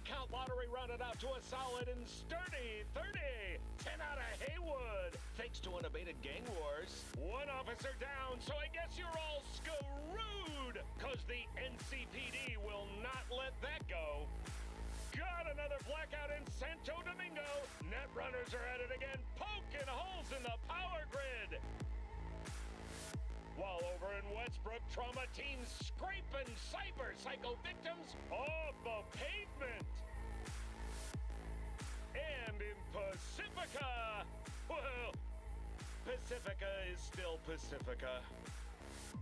count lottery rounded out to a solid and sturdy 30. 10 out of Haywood. Thanks to unabated gang wars. One officer down, so I guess you're all screwed. Cause the NCPD will not let that go. Got another blackout in Santo Domingo. Net runners are at it again, poking holes in the power grid. While over in Westbrook, trauma teams scraping cyber psycho victims off the pavement. And in Pacifica, well, Pacifica is still Pacifica.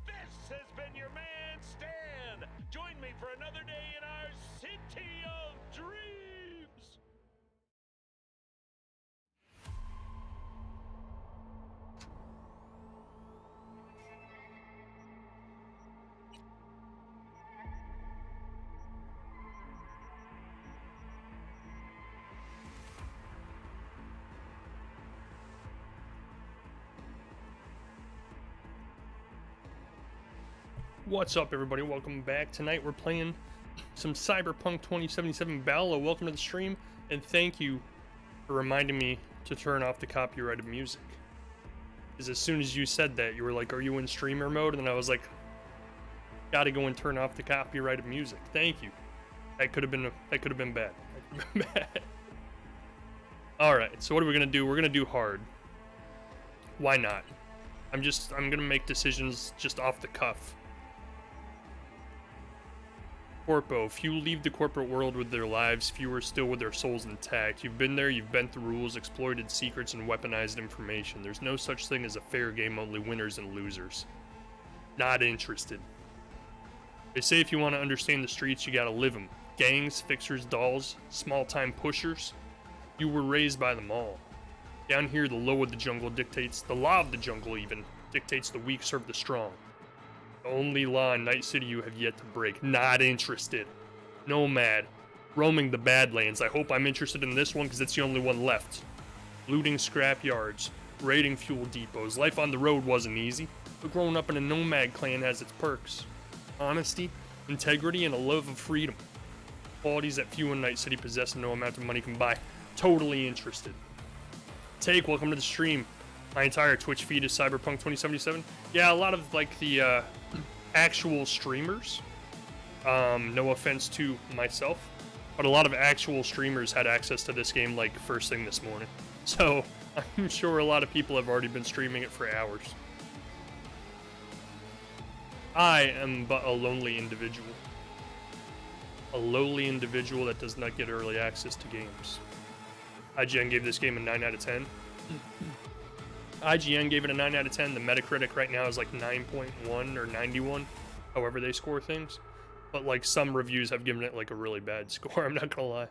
This has been your man, Stan. Join me for another day in our City of Dreams. What's up, everybody? Welcome back. Tonight we're playing some Cyberpunk 2077. Ballo, welcome to the stream, and thank you for reminding me to turn off the copyrighted music. Because as soon as you said that, you were like, "Are you in streamer mode?" And then I was like, "Gotta go and turn off the copyrighted music." Thank you. That could have been bad. That could have been bad. All right. So what are we gonna do? We're gonna do hard. Why not? I'm gonna make decisions just off the cuff. Corpo, few leave the corporate world with their lives, few are still with their souls intact. You've been there, you've bent the rules, exploited secrets, and weaponized information. There's no such thing as a fair game, only winners and losers. Not interested. They say if you want to understand the streets, you gotta live them. Gangs, fixers, dolls, small-time pushers. You were raised by them all. Down here, the law of the jungle dictates, the law of the jungle even, dictates the weak serve the strong. The only law in Night City you have yet to break. Not interested. Nomad. Roaming the Badlands. I hope I'm interested in this one because it's the only one left. Looting scrap yards. Raiding fuel depots. Life on the road wasn't easy, but growing up in a nomad clan has its perks. Honesty, integrity, and a love of freedom. Qualities that few in Night City possess and no amount of money can buy. Totally interested. Take, welcome to the stream. My entire Twitch feed is Cyberpunk 2077. Yeah, a lot of like the actual streamers, no offense to myself, but a lot of actual streamers had access to this game like first thing this morning. So I'm sure a lot of people have already been streaming it for hours. I am but a lonely individual. A lowly individual that does not get early access to games. IGN gave this game a 9 out of 10. IGN gave it a 9 out of 10. The Metacritic right now is like 9.1 or 91, however they score things. But like some reviews have given it like a really bad score, I'm not gonna lie.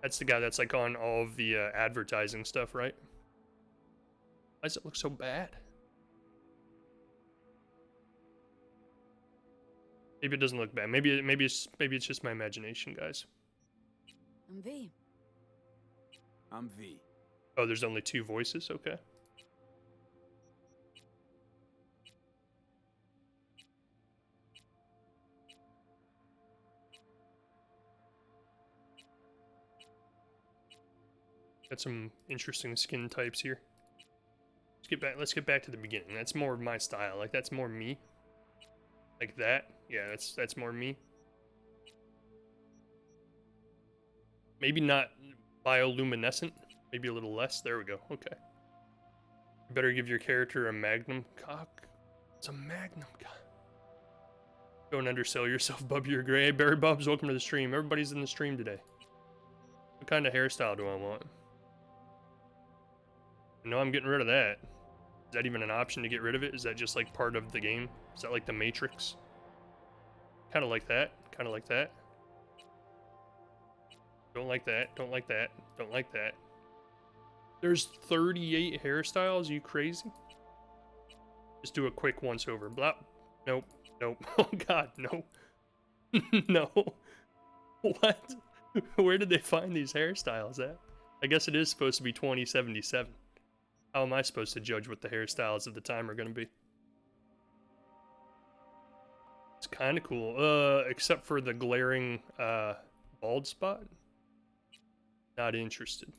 That's the guy that's like on all of the advertising stuff, right? Why does it look so bad? Maybe it doesn't look bad. Maybe it's just my imagination, guys. I'm V. I'm V. Oh, there's only two voices? Okay. Got some interesting skin types here. Let's get back to the beginning. That's more of my style. Like that's more me. Like that. Yeah, that's more me. Maybe not bioluminescent. Maybe a little less. There we go. Okay. You better give your character a magnum cock. It's a magnum cock. Don't undersell yourself, Bub. You're gray. Hey, Barry Bubs, welcome to the stream. Everybody's in the stream today. What kind of hairstyle do I want? No, I'm getting rid of that. Is that even an option to get rid of it? Is that just like part of the game? Is that like the Matrix? Kind of like that. Kind of like that. Don't like that. Don't like that. Don't like that. There's 38 hairstyles. You crazy? Just do a quick once over. Blah. Nope. Nope. Oh God, no. No. What? Where did they find these hairstyles at? I guess it is supposed to be 2077. How am I supposed to judge what the hairstyles of the time are going to be? kind of cool. Except for the glaring bald spot. Not interested.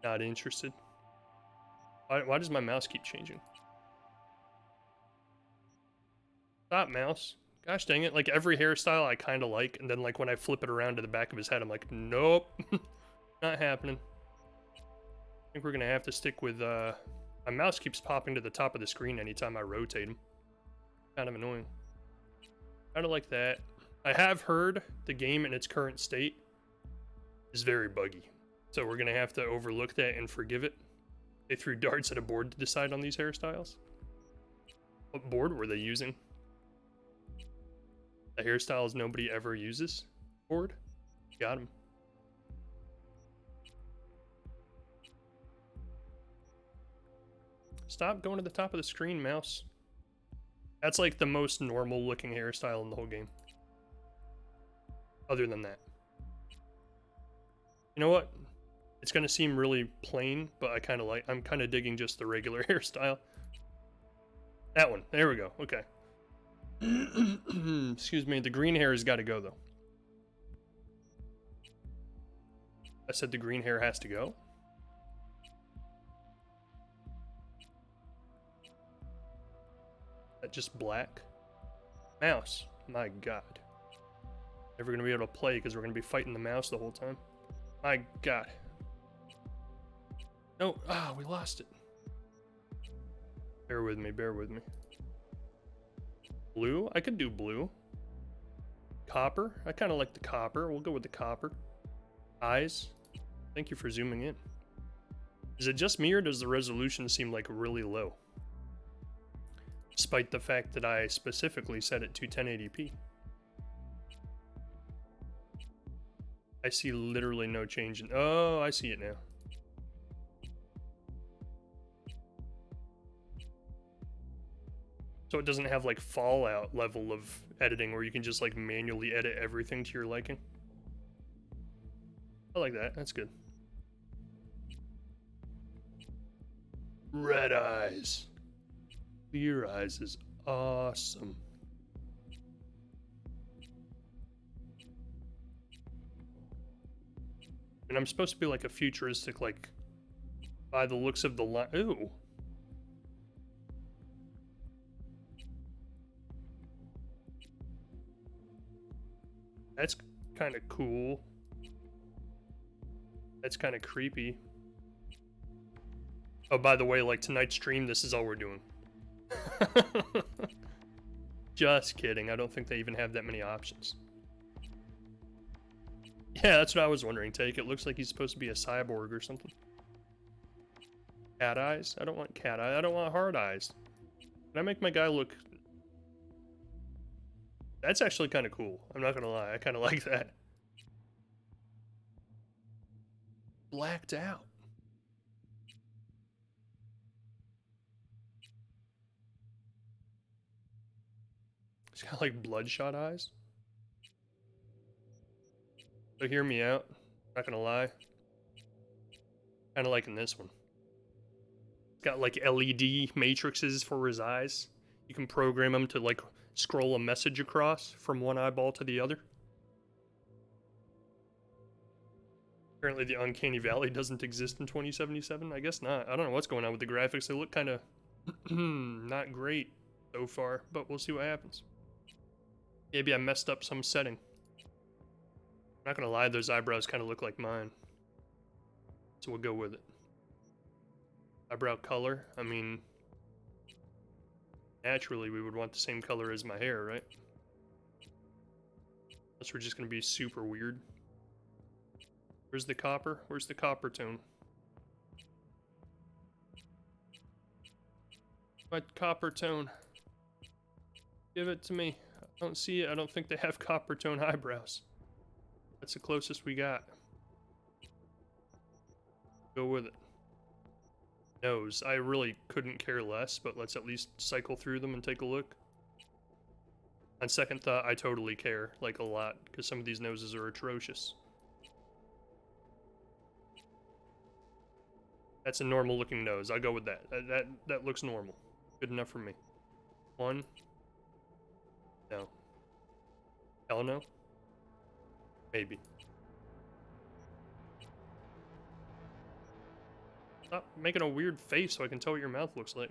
Not interested. Why does my mouse keep changing? Stop, mouse. Gosh dang it. Like, every hairstyle I kind of like, and then, like, when I flip it around to the back of his head, I'm like, nope. Not happening. I think we're gonna have to stick with, my mouse keeps popping to the top of the screen anytime I rotate him. Kind of annoying. Kind of like that. I have heard the game in its current state is very buggy. So we're gonna have to overlook that and forgive it. They threw darts at a board to decide on these hairstyles. What board were they using? The hairstyles nobody ever uses board? Got him. Stop going to the top of the screen, mouse. That's like the most normal looking hairstyle in the whole game. Other than that. You know what? It's gonna seem really plain, but I'm kind of digging just the regular hairstyle. That one. There we go. Okay. Excuse me. The green hair has got to go, though. I said the green hair has to go. That just black? Mouse. My God. Never gonna be able to play because we're gonna be fighting the mouse the whole time. My God. No. Ah, we lost it. Bear with me. Bear with me. Blue? I could do blue. Copper? I kind of like the copper. We'll go with the copper. Eyes? Thank you for zooming in. Is it just me or does the resolution seem like really low? Despite the fact that I specifically set it to 1080p. I see literally no change in... Oh, I see it now. So it doesn't have like Fallout level of editing where you can just like manually edit everything to your liking. I like that. That's good. Red eyes. Clear eyes is awesome. And I'm supposed to be like a futuristic, like, by the looks of the line. Ooh. That's kind of cool. That's kind of creepy. Oh, by the way, like tonight's stream, this is all we're doing. Just kidding. I don't think they even have that many options. Yeah, that's what I was wondering, Take. It looks like he's supposed to be a cyborg or something. Cat eyes? I don't want cat eyes. I don't want hard eyes. Can I make my guy look... That's actually kind of cool. I'm not gonna lie. I kind of like that. Blacked out. He's got like bloodshot eyes. So hear me out. Not gonna lie. Kind of liking this one. It's got like LED matrices for his eyes. You can program them to like scroll a message across from one eyeball to the other. Apparently the Uncanny Valley doesn't exist in 2077. I guess not. I don't know what's going on with the graphics. They look kind of not great so far, but we'll see what happens. Maybe I messed up some setting. I'm not gonna lie, those eyebrows kind of look like mine. So we'll go with it. Eyebrow color, I mean... Naturally, we would want the same color as my hair, right? Unless we're just gonna be super weird. Where's the copper? Where's the copper tone? What copper tone? Give it to me. I don't see it. I don't think they have copper tone eyebrows. That's the closest we got. Go with it. Nose. I really couldn't care less, but let's at least cycle through them and take a look. On second thought, I totally care, like a lot, because some of these noses are atrocious. That's a normal looking nose. I'll go with that. That looks normal. Good enough for me. 1, No. Hell no? Maybe. Stop making a weird face so I can tell what your mouth looks like.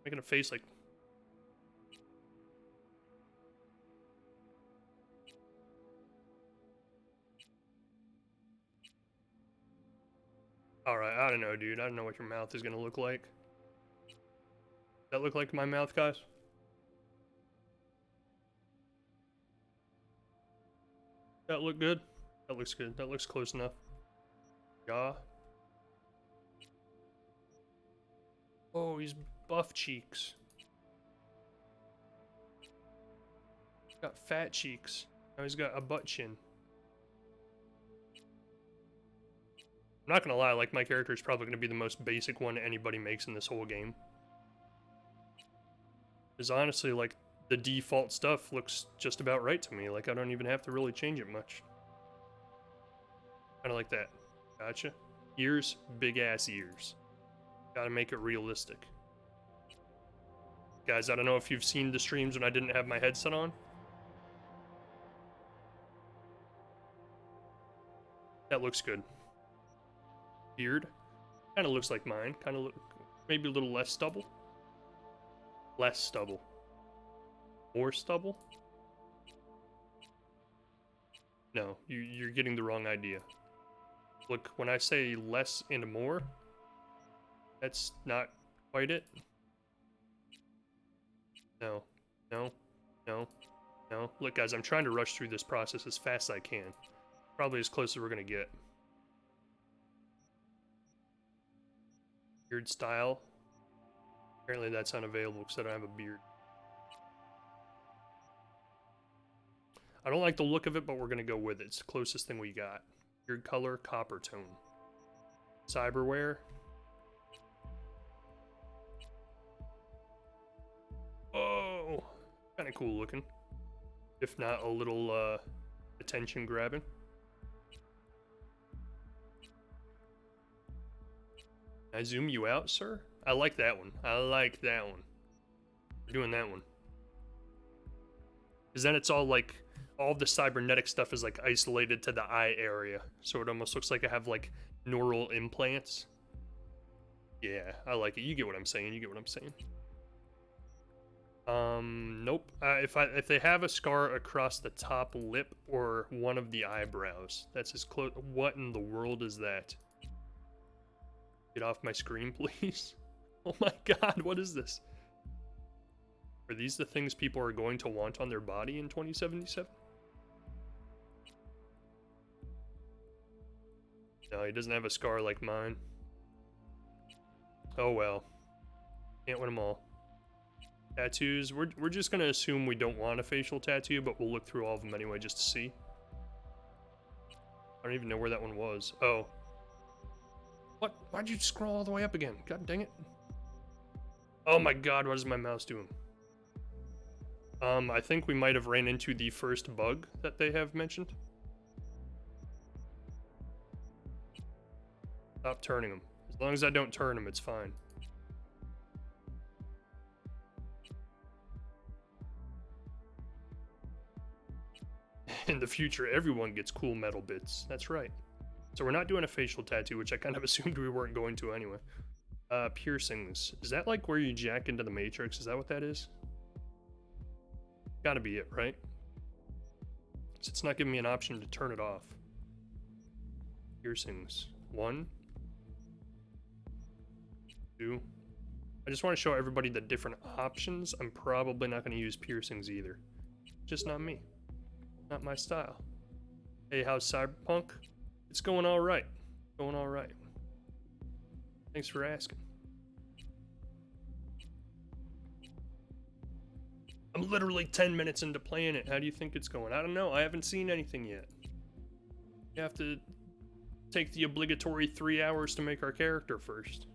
Making a face like... Alright, I don't know, dude. I don't know what your mouth is gonna look like. Does that look like my mouth, guys? That look good? That looks good. That looks close enough. Yeah. Oh, he's buff cheeks. He's got fat cheeks. Now he's got a butt chin. I'm not gonna lie, like, my character is probably gonna be the most basic one anybody makes in this whole game. Because honestly, like, the default stuff looks just about right to me. Like, I don't even have to really change it much. Kinda like that. Gotcha. Ears, big ass ears. Gotta make it realistic. Guys, I don't know if you've seen the streams when I didn't have my headset on. That looks good. Beard. Kinda looks like mine. Kinda look, maybe a little less stubble. Less stubble. More stubble? No, you're getting the wrong idea. Look, when I say less and more, that's not quite it. No, no, no, no. Look, guys, I'm trying to rush through this process as fast as I can. Probably as close as we're gonna get. Beard style. Apparently that's unavailable because I don't have a beard. I don't like the look of it, but we're gonna go with it. It's the closest thing we got. Beard color, copper tone. Cyberware. Oh, kind of cool looking. If not a little attention grabbing. Can I zoom you out, sir? I like that one. I like that one. We're doing that one. Because then it's all like, all the cybernetic stuff is like isolated to the eye area. So it almost looks like I have like neural implants. Yeah, I like it. You get what I'm saying. You get what I'm saying. Nope. If they have a scar across the top lip or one of the eyebrows, that's as close. What in the world is that? Get off my screen, please. Oh my god, what is this? Are these the things people are going to want on their body in 2077? No, he doesn't have a scar like mine. Oh well. Can't win them all. Tattoos. We're just gonna assume we don't want a facial tattoo, but we'll look through all of them anyway just to see. I don't even know where that one was. Oh. What? Why'd you scroll all the way up again? God dang it. Oh my god, what is my mouse doing? I think we might have ran into the first bug that they have mentioned. Stop turning them. As long as I don't turn them, it's fine. In the future, everyone gets cool metal bits. That's right. So we're not doing a facial tattoo, which I kind of assumed we weren't going to anyway. Piercings. Is that like where you jack into the Matrix? Is that what that is? Gotta be it, right? So it's not giving me an option to turn it off. Piercings. 1. 2. I just want to show everybody the different options. I'm probably not going to use piercings either. Just not me. Not my style. Hey, how's Cyberpunk? It's going all right. Going all right. Thanks for asking. I'm literally 10 minutes into playing it. How do you think it's going? I don't know. I haven't seen anything yet. You have to take the obligatory 3 hours to make our character first.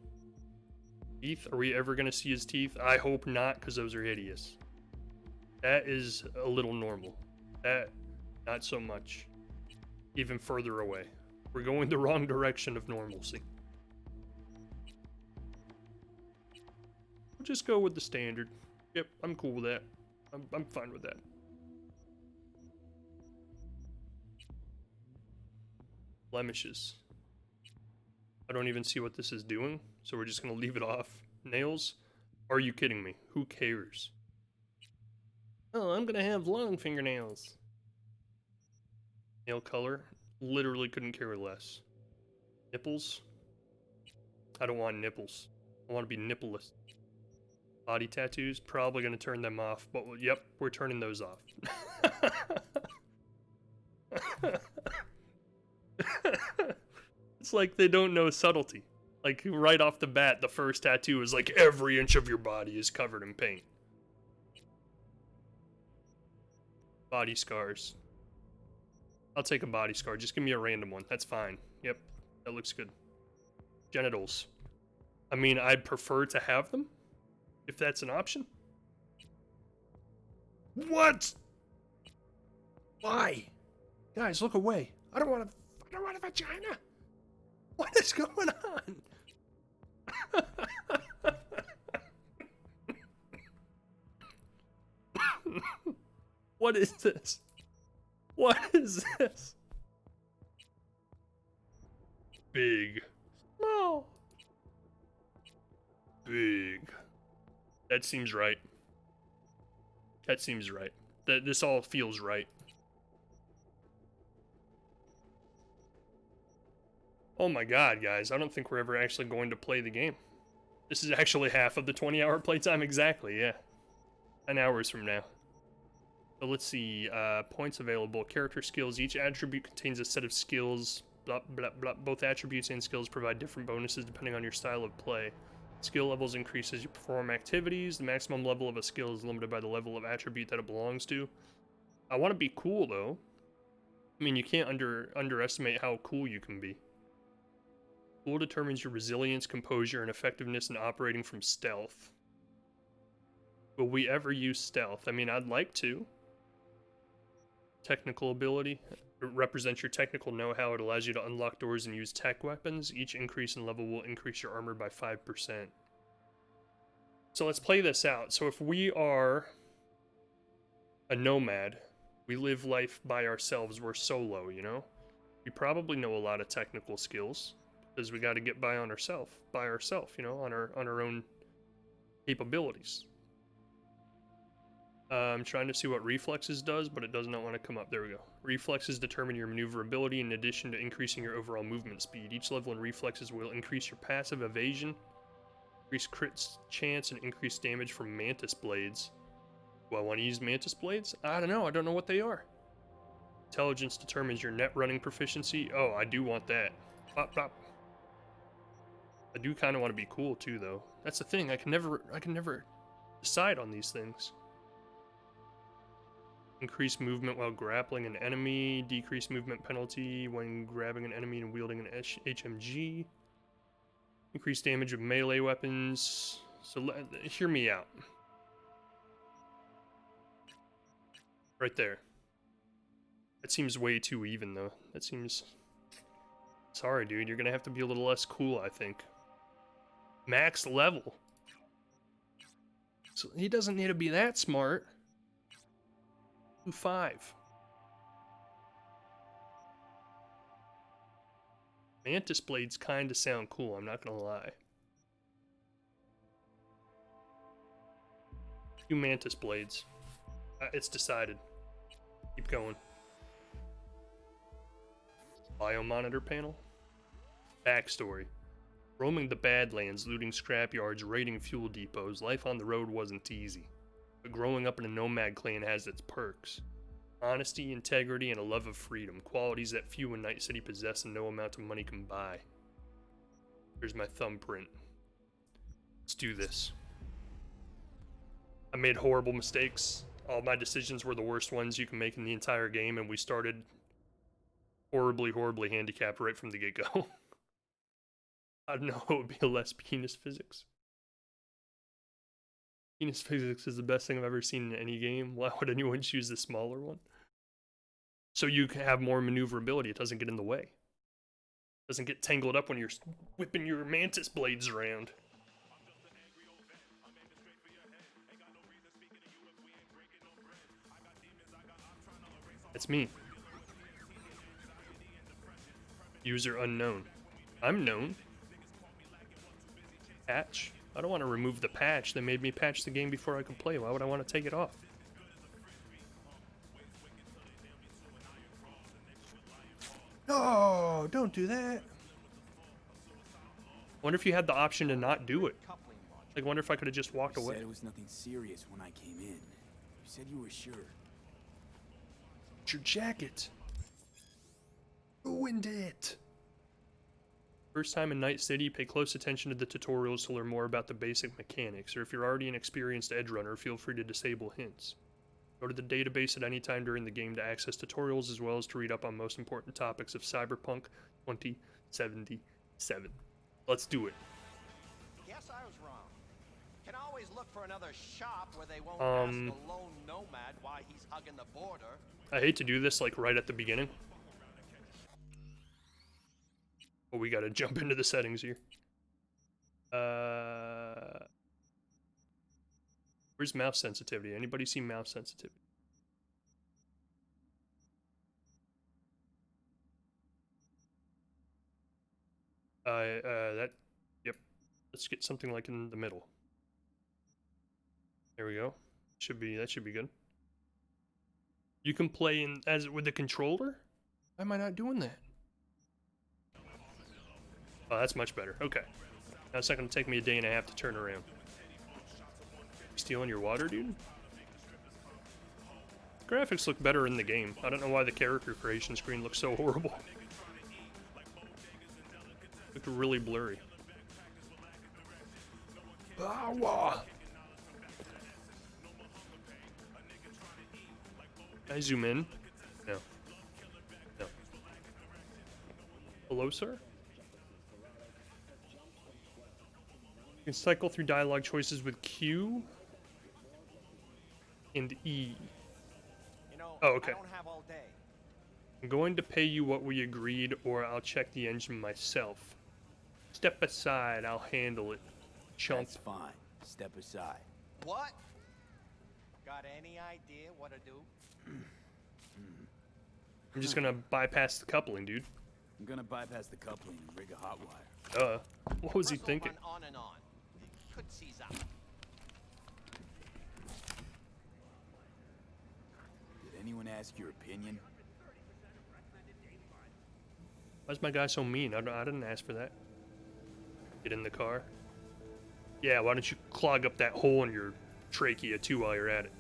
Teeth? Are we ever going to see his teeth? I hope not, because those are hideous. That is a little normal. That, not so much. Even further away. We're going the wrong direction of normalcy. We'll just go with the standard. Yep, I'm cool with that. I'm fine with that. Blemishes. I don't even see what this is doing, so we're just gonna leave it off. Nails? Are you kidding me? Who cares? Oh, I'm gonna have long fingernails. Nail color? Literally couldn't care less. Nipples? I don't want nipples. I want to be nippleless. Body tattoos? Probably gonna turn them off, but yep, we're turning those off. It's like they don't know subtlety. Like, right off the bat, the first tattoo is like every inch of your body is covered in paint. Body scars. I'll take a body scar. Just give me a random one. That's fine. Yep, that looks good. Genitals. I mean, I'd prefer to have them, if that's an option. What? Why? Guys, look away. I don't want a vagina. What is going on? What is this? What is this? Big. Small. Big. That seems right. That seems right. This all feels right. Oh my god, guys. I don't think we're ever actually going to play the game. This is actually half of the 20-hour playtime exactly, yeah. 10 hours from now. So let's see, points available, character skills. Each attribute contains a set of skills. Blah, blah, blah. Both attributes and skills provide different bonuses depending on your style of play. Skill levels increase as you perform activities. The maximum level of a skill is limited by the level of attribute that it belongs to. I want to be cool, though. I mean, you can't underestimate how cool you can be. Cool determines your resilience, composure, and effectiveness in operating from stealth. Will we ever use stealth? I mean, I'd like to. Technical ability. It represents your technical know-how. It allows you to unlock doors and use tech weapons. Each increase in level will increase your armor by 5%. So let's play this out. So if we are a nomad, we live life by ourselves, we're solo, you know? We probably know a lot of technical skills, because we got to get by ourselves, you know, on our own capabilities. I'm trying to see what reflexes does, but it does not want to come up. There we go. Reflexes determine your maneuverability in addition to increasing your overall movement speed. Each level in reflexes will increase your passive evasion, increase crit chance, and increase damage from mantis blades. Do I want to use mantis blades? I don't know. I don't know what they are. Intelligence determines your net running proficiency. Oh, I do want that. Bop, bop. I do kind of want to be cool too, though. That's the thing. I can never decide on these things. Increase movement while grappling an enemy. Decrease movement penalty when grabbing an enemy and wielding an HMG. Increase damage of melee weapons. So hear me out. Right there. That seems way too even, though. That seems... Sorry, dude. You're gonna have to be a little less cool, I think. Max level. So he doesn't need to be that smart. 2-5. Mantis blades kind of sound cool, I'm not gonna lie. Few mantis blades. It's decided. Keep going. Biomonitor panel. Backstory. Roaming the Badlands, looting scrapyards, raiding fuel depots, life on the road wasn't easy. But growing up in a nomad clan has its perks. Honesty, integrity, and a love of freedom. Qualities that few in Night City possess and no amount of money can buy. Here's my thumbprint. Let's do this. I made horrible mistakes. All my decisions were the worst ones you can make in the entire game, and we started horribly handicapped right from the get-go. I don't know, it would be a less penis physics. Penis physics is the best thing I've ever seen in any game. Why would anyone choose the smaller one? So you can have more maneuverability. It doesn't get in the way. It doesn't get tangled up when you're whipping your mantis blades around. That's me. User unknown. I'm known. Patch? I don't want to remove the patch that made me patch the game before I could play. Why would I want to take it off? No, don't do that. Wonder if you had the option to not do it. Like, wonder if I could have just walked away. You said it was nothing serious when I came in. You said you were sure. It's your jacket. Ruined it. First time in Night City, pay close attention to the tutorials to learn more about the basic mechanics, or if you're already an experienced edge runner, feel free to disable hints. Go to the database at any time during the game to access tutorials, as well as to read up on most important topics of Cyberpunk 2077. Let's do it. Guess I was wrong. Can always look for another shop where they won't ask a lone nomad why he's hugging the border. I hate to do this, like, right at the beginning. But we gotta jump into the settings here. Where's mouse sensitivity? Anybody see mouse sensitivity? Yep. Let's get something like in the middle. There we go. That should be good. You can play with the controller? Why am I not doing that? Oh, that's much better. Okay. Now it's not gonna take me a day and a half to turn around. Stealing your water, dude? Graphics look better in the game. I don't know why the character creation screen looks so horrible. Looked really blurry. Can I zoom in? No. No. Hello, sir? You can cycle through dialogue choices with Q and E. You know, oh, okay. I don't have all day. I'm going to pay you what we agreed, or I'll check the engine myself. Step aside, I'll handle it. Chump. That's fine. Step aside. What? Got any idea what to do? I'm just gonna bypass the coupling, dude. I'm gonna bypass the coupling and rig a hot wire. What was he First will thinking? run on and on. Could seize up. Did anyone ask your opinion? Why's my guy so mean? I didn't ask for that. Get in the car. Yeah, why don't you clog up that hole in your trachea too while you're at it?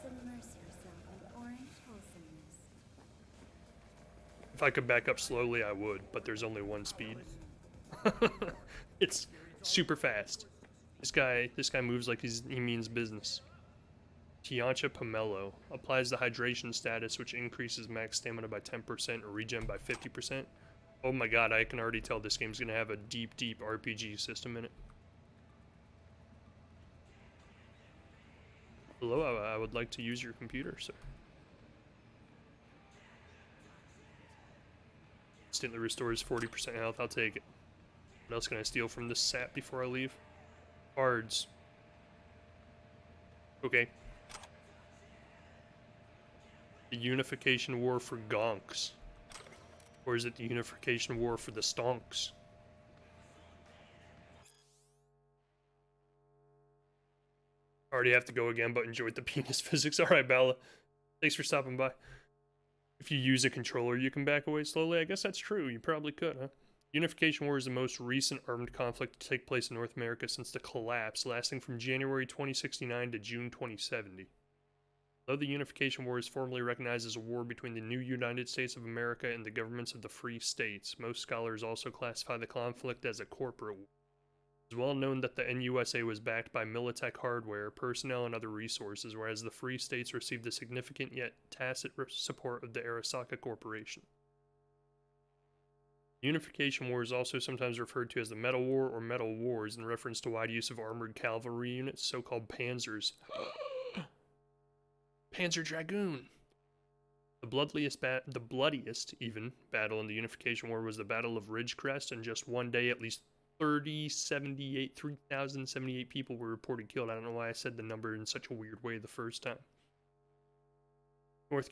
Submerge yourself in orange wholesomeness. If I could back up slowly, I would, but there's only one speed. It's super fast. This guy moves like he means business. Tiancha Pomelo applies the hydration status, which increases max stamina by 10% and regen by 50%. Oh my god, I can already tell this game's gonna have a deep, deep RPG system in it. Hello, I would like to use your computer, sir. Instantly restores 40% health, I'll take it. What else can I steal from this sap before I leave? Cards. Okay. The Unification War for Gonks. Or is it the Unification War for the Stonks? Already have to go again, but enjoyed the penis physics. Alright, Bella. Thanks for stopping by. If you use a controller, you can back away slowly. I guess that's true. You probably could, huh? Unification War is the most recent armed conflict to take place in North America since the collapse, lasting from January 2069 to June 2070. Though the Unification War is formally recognized as a war between the new United States of America and the governments of the Free States, most scholars also classify the conflict as a corporate war. It is well known that the NUSA was backed by Militech hardware, personnel, and other resources, whereas the Free States received the significant yet tacit support of the Arasaka Corporation. The Unification War is also sometimes referred to as the Metal War or Metal Wars in reference to wide use of armored cavalry units, so-called panzers. Panzer Dragoon! The bloodiest, even, battle in the Unification War was the Battle of Ridgecrest, and just one day at least 3,078 people were reported killed. I don't know why I said the number in such a weird way the first time. North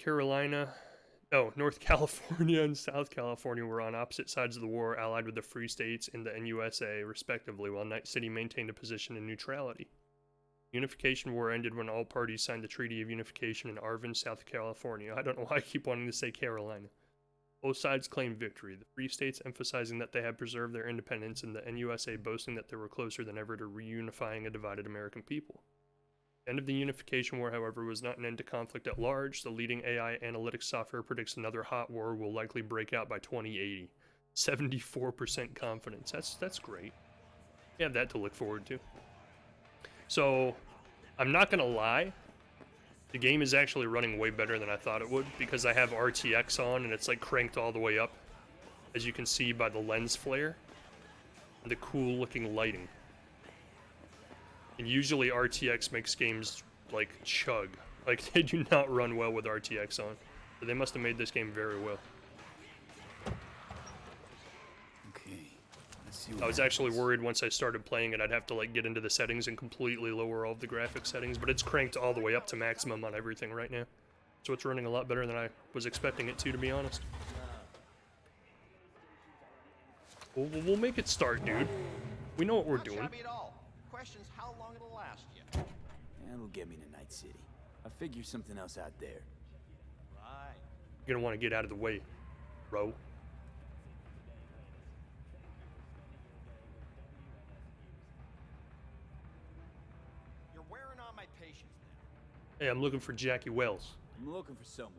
California and South California were on opposite sides of the war, allied with the Free States and the NUSA, respectively, while Night City maintained a position in neutrality. The Unification War ended when all parties signed the Treaty of Unification in Arvin, South California. I don't know why I keep wanting to say Carolina. Both sides claimed victory, the Free States emphasizing that they had preserved their independence and the NUSA boasting that they were closer than ever to reunifying a divided American people. The end of the Unification War, however, was not an end to conflict at large. The leading AI analytics software predicts another hot war will likely break out by 2080. 74% confidence. That's great. You have that to look forward to. So, I'm not gonna lie, the game is actually running way better than I thought it would, because I have RTX on and it's like cranked all the way up, as you can see by the lens flare and the cool looking lighting. And usually RTX makes games like chug. Like, they do not run well with RTX on. So they must have made this game very well. I was actually worried once I started playing it I'd have to like get into the settings and completely lower all of the graphics settings, but it's cranked all the way up to maximum on everything right now. So it's running a lot better than I was expecting it to be honest. We'll make it start, dude. We know what we're doing. Question's how long it'll last you. That'll get me to Night City. I'll figure something else out there. Right. You're gonna want to get out of the way, bro. Hey, I'm looking for Jackie Wells. I'm looking for someone.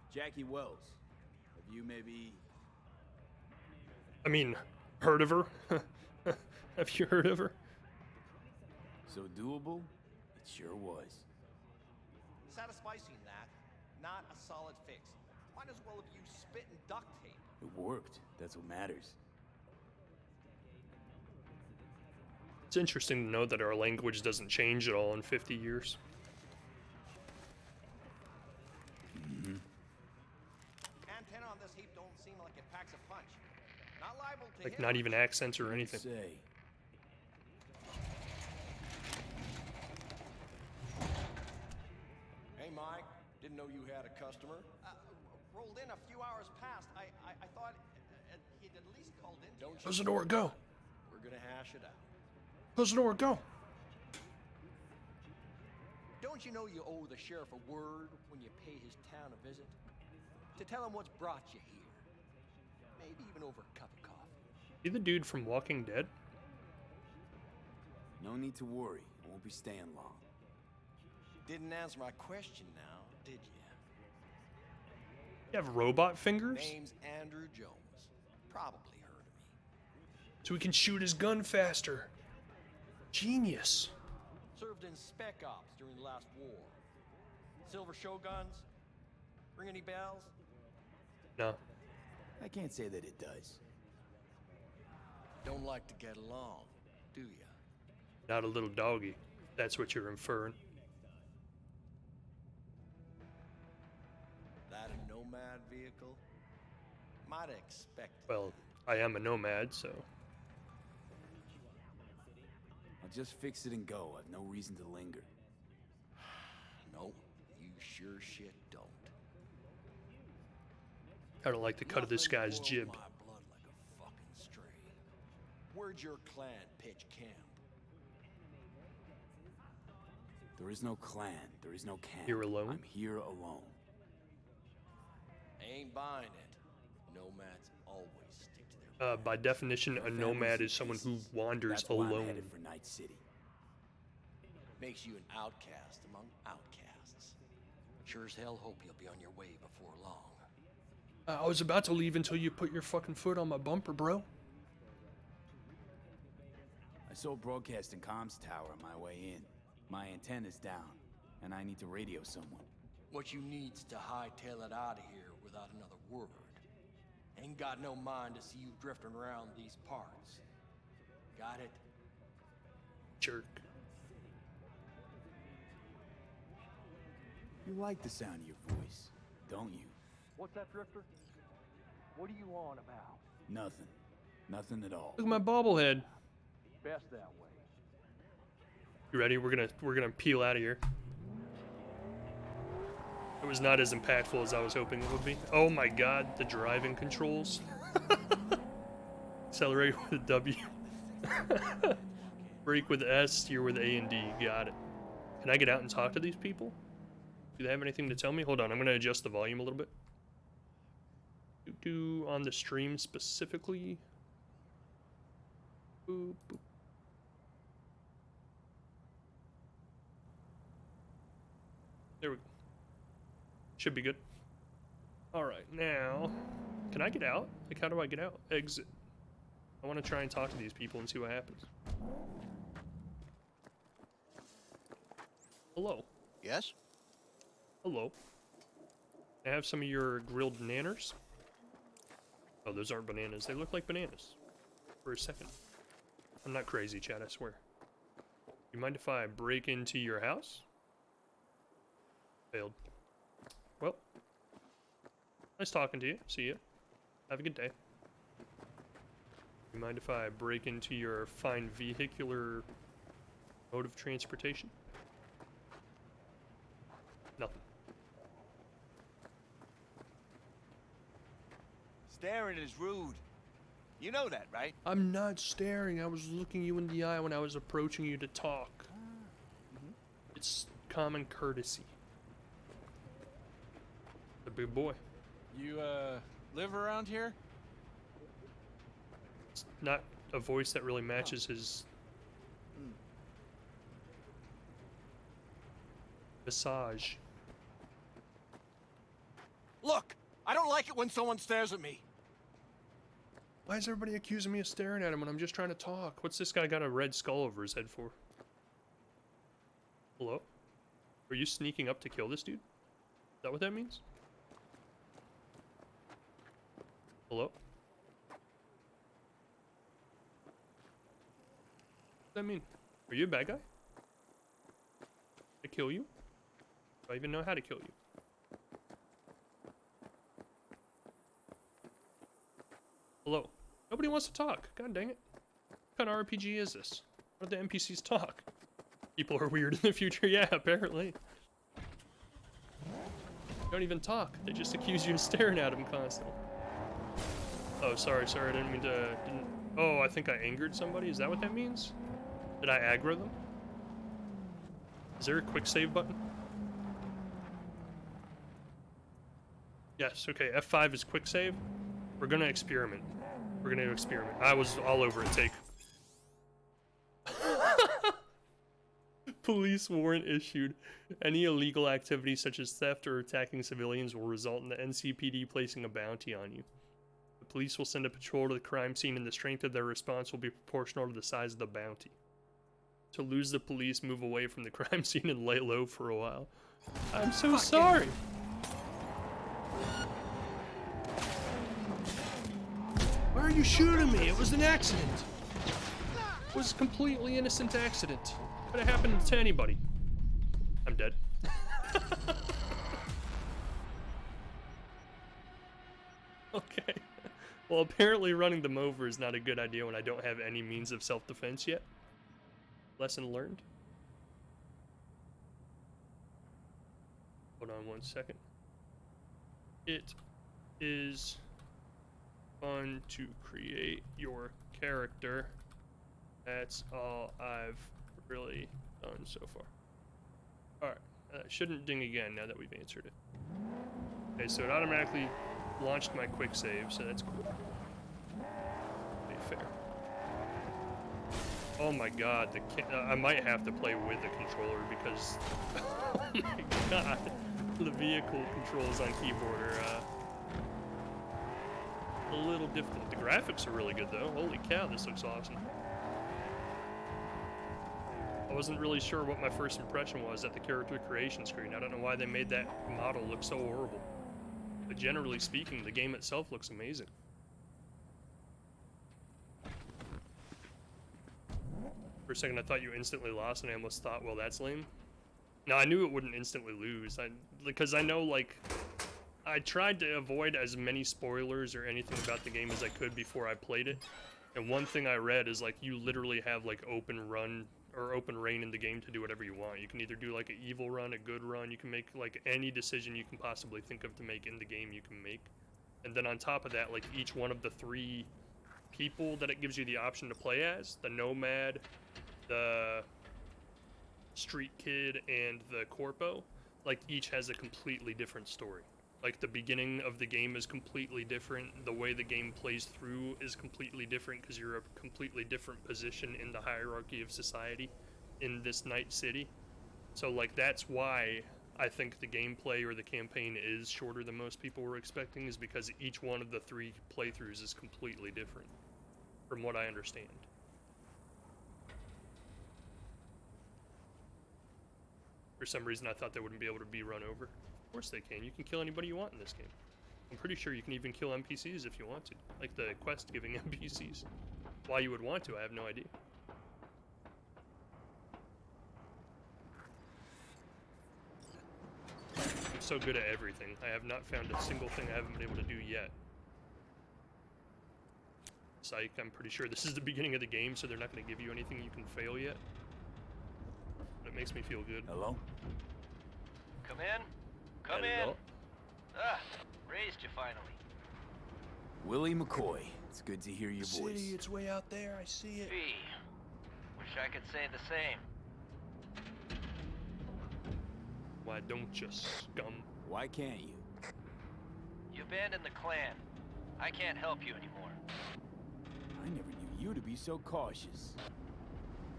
Jackie Wells. Have you maybe... I mean, heard of her? Have you heard of her? So doable? It sure was. Satisficing that, not a solid fix. Might as well have used spit and duct tape. It worked. That's what matters. It's interesting to know that our language doesn't change at all in 50 years. Antenna on this heap don't seem like it packs a punch. Not liable to Like, hit not even accents or anything. Say. Hey, Mike. Didn't know you had a customer. Rolled in a few hours past. I thought he'd at least called in. Don't you? Close the door, go. We're gonna hash it out. Close the door, go. Don't you know you owe the sheriff a word when you pay his town a visit? To tell him what's brought you here. Maybe even over a cup of coffee. You the dude from Walking Dead? No need to worry. I won't be staying long. Didn't answer my question now, did you? You have robot fingers? Name's Andrew Jones. Probably heard of me. So we can shoot his gun faster. Genius. Served in Spec Ops during the last war. Silver Shoguns? Ring any bells? No. I can't say that it does. Don't like to get along, do ya? Not a little doggy. That's what you're inferring. That a nomad vehicle? Might have expected. Well, I am a nomad, so... I'll just fix it and go. I've no reason to linger. No, you sure shit don't. I don't like the cut of this Nothing guy's boils jib. my blood like a fucking stray. Where'd your clan pitch camp? There is no clan. There is no camp. You're alone? I'm here alone. Ain't buying it. Nomads always stick to their By definition, a nomad is someone who wanders That's why I'm alone. headed for Night City. Makes you an outcast among outcasts. Sure as hell hope you'll be on your way before long. I was about to leave until you put your fucking foot on my bumper, bro. I saw a broadcasting comms tower on my way in. My antenna's down, and I need to radio someone. What you need's to hightail it out of here without another word. Ain't got no mind to see you drifting around these parts. Got it? Jerk. You like the sound of your voice, don't you? What's that, Drifter? What are you on about? Nothing. Nothing at all. Look at my bobblehead. best that way. You ready? We're gonna peel out of here. It was not as impactful as I was hoping it would be. Oh my god, the driving controls. Accelerate with W. Brake with S, steer with A and D. Got it. Can I get out and talk to these people? Do they have anything to tell me? Hold on, I'm gonna adjust the volume a little bit. On the stream specifically. Boop, boop. There we go. Should be good. Alright, now... Can I get out? Like, how do I get out? Exit. I want to try and talk to these people and see what happens. Hello. Yes? Hello. I have some of your grilled nanners. Oh, those aren't bananas. They look like bananas. For a second. I'm not crazy, Chad, I swear. You mind if I break into your house? Failed. Well. Nice talking to you. See ya. Have a good day. You mind if I break into your fine vehicular mode of transportation? Nothing. Staring is rude. You know that, right? I'm not staring. I was looking you in the eye when I was approaching you to talk. It's common courtesy. The big boy. You, live around here? It's not a voice that really matches his visage. Look, I don't like it when someone stares at me. Why is everybody accusing me of staring at him when I'm just trying to talk? What's this guy got a red skull over his head for? Hello? Are you sneaking up to kill this dude? Is that what that means? Hello? What does that mean? Are you a bad guy? Did I kill you? Do I even know how to kill you? Hello? Nobody wants to talk. God dang it. What kind of RPG is this? Why don't the NPCs talk? People are weird in the future. Yeah, apparently. Don't even talk. They just accuse you of staring at them constantly. Oh, sorry, I didn't mean to... Oh, I think I angered somebody? Is that what that means? Did I aggro them? Is there a quick save button? Yes, okay, F5 is quick save. We're gonna experiment. We're gonna experiment. I was all over it, take. Police warrant issued. Any illegal activity such as theft or attacking civilians will result in the NCPD placing a bounty on you. The police will send a patrol to the crime scene and the strength of their response will be proportional to the size of the bounty. To lose the police, move away from the crime scene and lay low for a while. I'm so sorry. Why are you shooting me? It was an accident. It was a completely innocent accident. Could have happened to anybody. I'm dead. Okay. Well, apparently running them over is not a good idea when I don't have any means of self-defense yet. Lesson learned. Hold on one second. It is fun to create your character. That's all I've really done so far. Alright, shouldn't ding again now that we've answered it. Okay, so it automatically launched my quick save, so that's cool. Fair. Oh my god, I might have to play with the controller because oh my god, the vehicle controls on keyboard are a little difficult. The graphics are really good though. Holy cow, this looks awesome. I wasn't really sure what my first impression was at the character creation screen. I don't know why they made that model look so horrible. But generally speaking, the game itself looks amazing. For a second, I thought you instantly lost, and I almost thought, well, that's lame. No, I knew it wouldn't instantly lose. Because I know, like, I tried to avoid as many spoilers or anything about the game as I could before I played it. And one thing I read is like you literally have like open run or open reign in the game to do whatever you want. You can either do like an evil run, a good run. You can make like any decision you can possibly think of to make in the game you can make. And then on top of that, like each one of the 3 people that it gives you the option to play as, the nomad, the street kid, and the corpo, like each has a completely different story. Like the beginning of the game is completely different. The way the game plays through is completely different because you're a completely different position in the hierarchy of society in this night city. So like that's why I think the gameplay or the campaign is shorter than most people were expecting, is because each one of the 3 playthroughs is completely different from what I understand. For some reason I thought they wouldn't be able to be run over. Of course they can. You can kill anybody you want in this game. I'm pretty sure you can even kill NPCs if you want to. Like the quest giving NPCs. Why you would want to, I have no idea. I'm so good at everything. I have not found a single thing I haven't been able to do yet. Psych, I'm pretty sure this is the beginning of the game, so they're not going to give you anything you can fail yet. But it makes me feel good. Hello? Come in. Come Hello? in. Ah, raised you finally. Willie McCoy. It's good to hear your voice. City, it's way out there. I see it. Fee. Wish I could say the same. Why don't you, scum? Why can't you? You abandoned the clan. I can't help you anymore. I never knew you to be so cautious.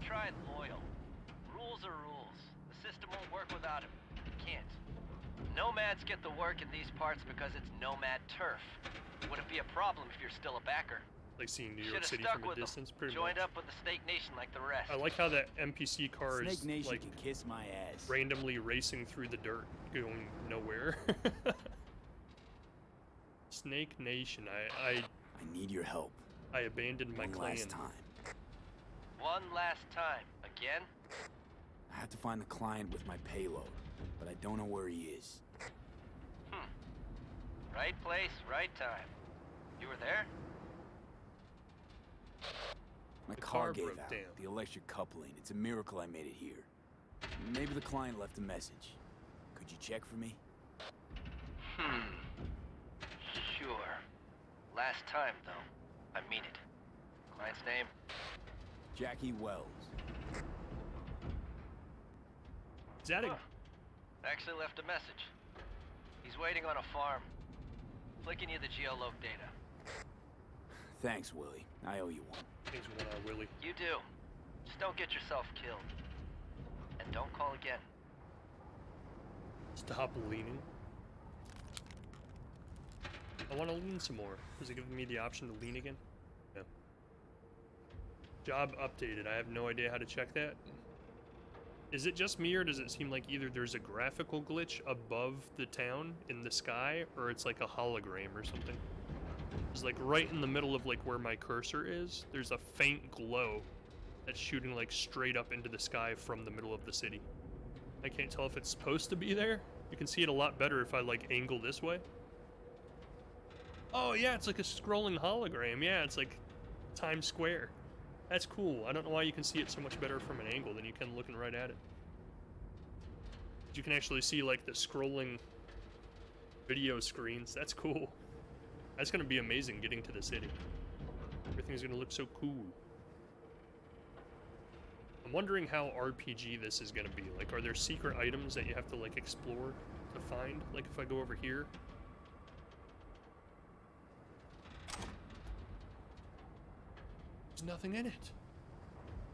Try loyal. Rules are rules. The system won't work without him. It can't. Nomads get the work in these parts because it's nomad turf. Wouldn't be a problem if you're still a backer. Like seeing New York Should've City stuck from a with them. distance, pretty Joined much. up with the Snake Nation like the rest. I like how that NPC car is Snake Nation like can kiss my ass. randomly racing through the dirt, going nowhere. Snake Nation, I need your help. I abandoned my One clan. last time. One last time. Again? I have to find the client with my payload, but I don't know where he is. Right place, right time. You were there? My The car car gave broke out. down. The electric coupling. It's a miracle I made it here. Maybe the client left a message. Could you check for me? Sure. Last time, though. I mean it. Client's name? Jackie Wells. Is that a... Huh. Actually left a message. He's waiting on a farm. Flicking you the geoloc data. Thanks, Willie. I owe you one. Things with Willie. You do. Just don't get yourself killed. And don't call again. Stop leaning. I want to lean some more. Is it giving me the option to lean again? No. Job updated. I have no idea how to check that. Is it just me, or does it seem like either there's a graphical glitch above the town in the sky, or it's like a hologram or something? It's like right in the middle of like where my cursor is, there's a faint glow that's shooting like straight up into the sky from the middle of the city. I can't tell if it's supposed to be there. You can see it a lot better if I like angle this way. Oh yeah, it's like a scrolling hologram. Yeah, it's like Times Square. That's cool. I don't know why you can see it so much better from an angle than you can looking right at it. You can actually see like the scrolling video screens. That's cool. That's gonna be amazing getting to the city. Everything's gonna look so cool. I'm wondering how RPG this is gonna be. Like, are there secret items that you have to like explore to find? Like if I go over here. There's nothing in it.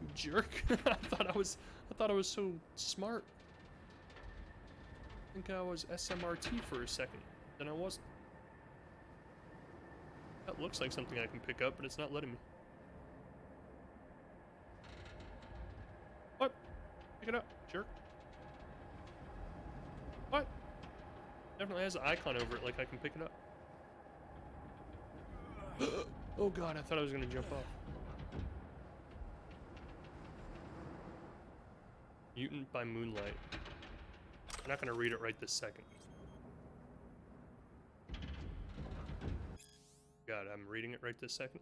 You jerk. I thought I was so smart. I think I was SMRT for a second. Then I wasn't. That looks like something I can pick up, but it's not letting me. What? Pick it up, jerk. What? Definitely has an icon over it like I can pick it up. Oh god, I thought I was gonna jump off. Mutant by Moonlight. I'm not gonna read it right this second. God, I'm reading it right this second.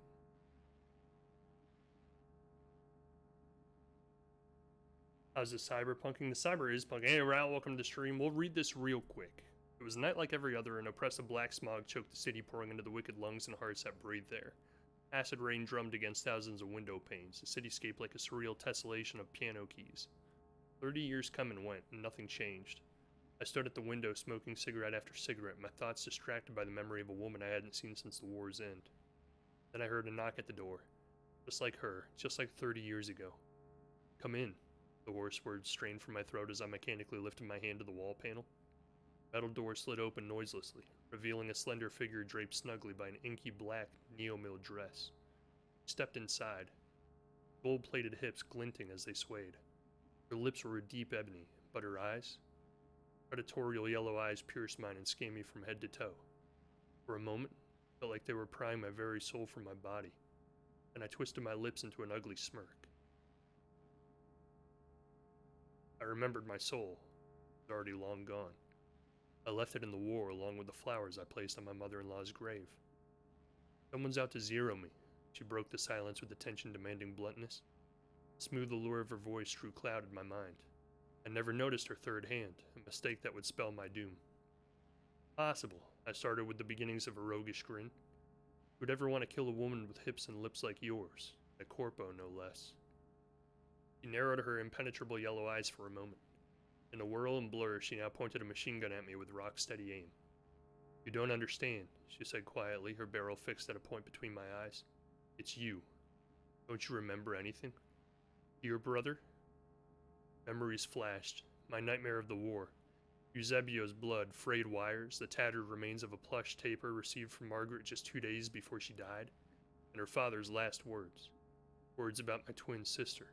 How's the cyberpunking? The cyber is punking. Hey, Raul, welcome to the stream. We'll read this real quick. It was a night like every other, and oppressive black smog choked the city, pouring into the wicked lungs and hearts that breathed there. Acid rain drummed against thousands of window panes, the cityscape like a surreal tessellation of piano keys. 30 years come and went, and nothing changed. I stood at the window, smoking cigarette after cigarette, my thoughts distracted by the memory of a woman I hadn't seen since the war's end. Then I heard a knock at the door. Just like her, just like 30 years ago. Come in. The hoarse words strained from my throat as I mechanically lifted my hand to the wall panel. The metal door slid open noiselessly, revealing a slender figure draped snugly by an inky black neo-mill dress. I stepped inside, gold-plated hips glinting as they swayed. Her lips were a deep ebony, but her eyes? Predatorial yellow eyes pierced mine and scanned me from head to toe. For a moment, it felt like they were prying my very soul from my body, and I twisted my lips into an ugly smirk. I remembered my soul was already long gone. I left it in the war along with the flowers I placed on my mother-in-law's grave. Someone's out to zero me. She broke the silence with the tension demanding bluntness. The smooth allure of her voice drew clouded my mind. I never noticed her third hand, a mistake that would spell my doom. Possible, I started with the beginnings of a roguish grin. Who'd ever want to kill a woman with hips and lips like yours? A corpo, no less. She narrowed her impenetrable yellow eyes for a moment. In a whirl and blur, she now pointed a machine gun at me with rock-steady aim. You don't understand, she said quietly, her barrel fixed at a point between my eyes. It's you. Don't you remember anything? Your brother? Memories flashed. My nightmare of the war. Eusebio's blood, frayed wires, the tattered remains of a plush taper received from Margaret just 2 days before she died, and her father's last words. Words about my twin sister.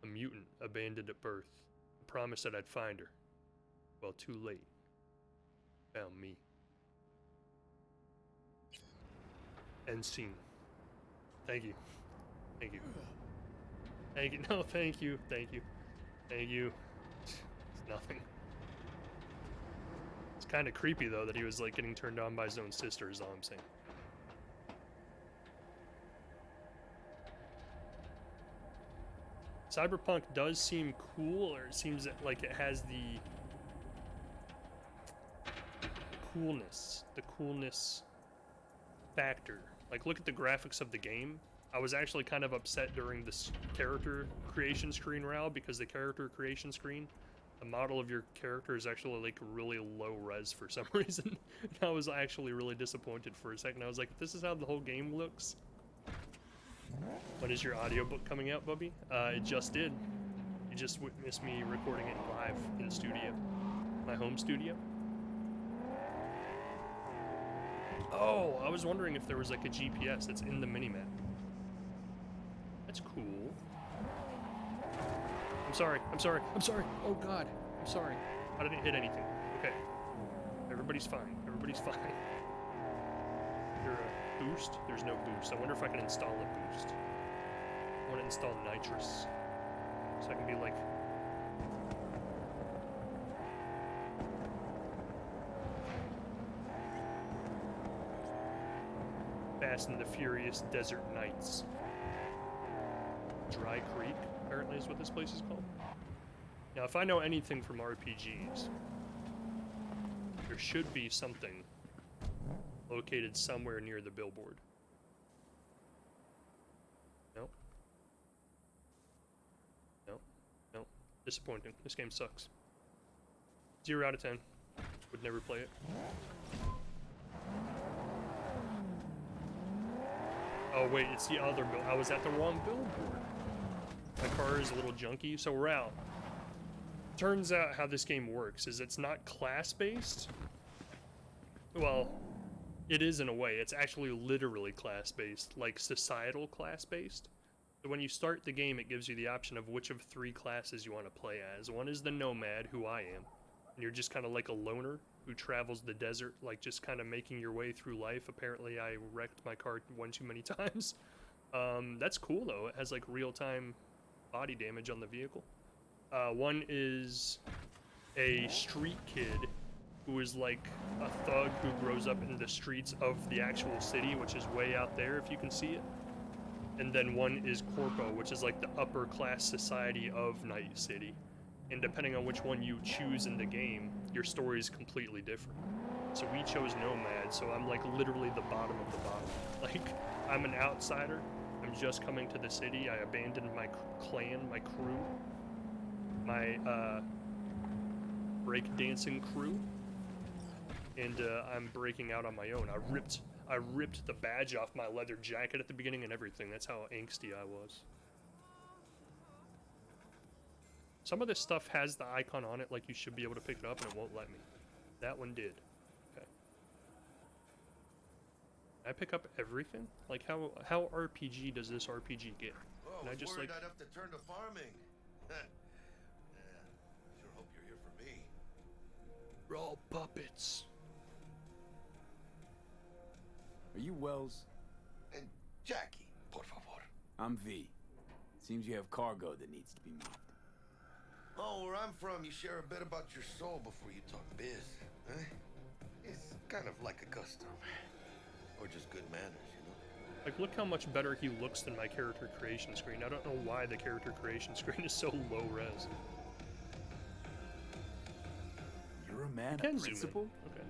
A mutant abandoned at birth. A promise that I'd find her. Well, too late. Found me. End scene. Thank you. Thank you. Thank you. No, thank you. Thank you. Thank you. It's nothing. It's kind of creepy, though, that he was, like, getting turned on by his own sister, is all I'm saying. Cyberpunk does seem cool, or it seems like it has the coolness factor. Like, look at the graphics of the game. I was actually kind of upset during this character creation screen, Raul, because the character creation screen, the model of your character is actually like really low res for some reason. And I was actually really disappointed for a second. I was like, this is how the whole game looks. When is your audiobook coming out, Bubby? It just did. You just witnessed me recording it live in the studio. My home studio. Oh, I was wondering if there was like a GPS that's in the minimap. That's cool. I'm sorry. Oh god, I'm sorry. I didn't hit anything. Okay. Everybody's fine. Everybody's fine. Is there a boost? There's no boost. I wonder if I can install a boost. I want to install nitrous. So I can be like... Fast and the Furious Desert Nights. Dry Creek, apparently is what this place is called. Now, if I know anything from RPGs, there should be something located somewhere near the billboard. Nope. Nope. Nope. Disappointing. This game sucks. 0 out of 10. Would never play it. Oh wait, it's the other bill. I was at the wrong billboard. My car is a little junky, so we're out. Turns out how this game works is it's not class-based. Well, it is in a way. It's actually literally class-based, like societal class-based. So when you start the game, it gives you the option of which of 3 classes you want to play as. One is the nomad, who I am. And you're just kind of like a loner who travels the desert, like just kind of making your way through life. Apparently I wrecked my car one too many times. That's cool though. It has like real-time body damage on the vehicle. One is a street kid who is like a thug who grows up in the streets of the actual city, which is way out there if you can see it. And then one is Corpo, which is like the upper class society of Night City. and depending on which one you choose in the game, your story is completely different. So we chose Nomad, so I'm like literally the bottom of the bottom. Like, I'm an outsider. I'm just coming to the city. I abandoned my clan, my crew, my breakdancing crew, and I'm breaking out on my own. I ripped the badge off my leather jacket at the beginning and everything. That's how angsty I was. Some of this stuff has the icon on it, like you should be able to pick it up, and it won't let me. That one did. Okay. Can I pick up everything? Like, how RPG does this RPG get? Oh, Can I just, like... I'd have to turn to farming. Yeah, sure hope you're here for me. We're all puppets. Are you Wells? And Jackie, por favor. I'm V. Seems you have cargo that needs to be moved. Oh, where I'm from, you share a bit about your soul before you talk biz. Eh? It's kind of like a custom. Or just good manners, you know? Like, look how much better he looks than my character creation screen. I don't know why the character creation screen is so low res. You're a man Can of zoom in. principle? Okay.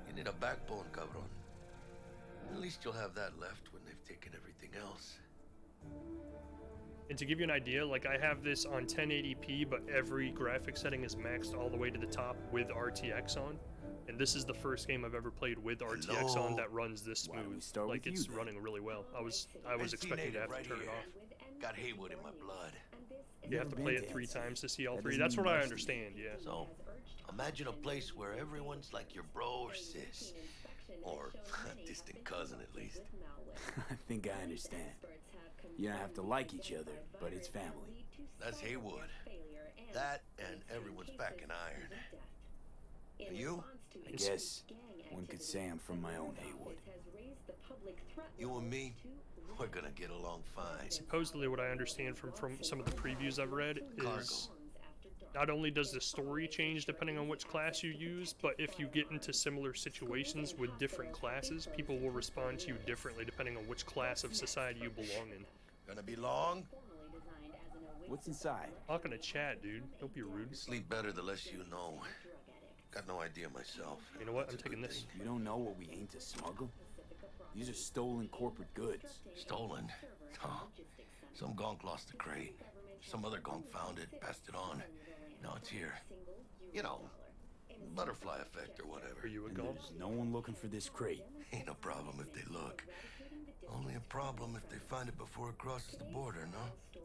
You need a backbone, cabron. At least you'll have that left when they've taken everything else. And to give you an idea, like, I have this on 1080p, but every graphic setting is maxed all the way to the top with RTX on. And this is the first game I've ever played with RTX on that runs this smooth. Like, it's running really well. I was expecting to have to turn it off. Got Haywood in my blood. You have to play it 3 times to see all 3. That's what I understand, yeah. So, imagine a place where everyone's like your bro or sis. Or a distant cousin, at least. I think I understand. You don't have to like each other, but it's family. That's Haywood. That and everyone's back in iron. And you? I guess one could say I'm from my own Haywood. You and me, we're gonna get along fine. Supposedly what I understand from some of the previews I've read is not only does the story change depending on which class you use, but if you get into similar situations with different classes, people will respond to you differently depending on which class of society you belong in. Gonna be long? What's inside? Talking to chat, dude. Don't be rude. Sleep better the less you know. Got no idea myself. You know what? I'm taking this. You don't know what we aim to smuggle? These are stolen corporate goods. Stolen? Oh. Some gonk lost the crate. Some other gonk found it, passed it on. Now it's here. You know, butterfly effect or whatever. Are you a And gonk? there's no one looking for this crate. Ain't no problem if they look. Only a problem if they find it before it crosses the border, no?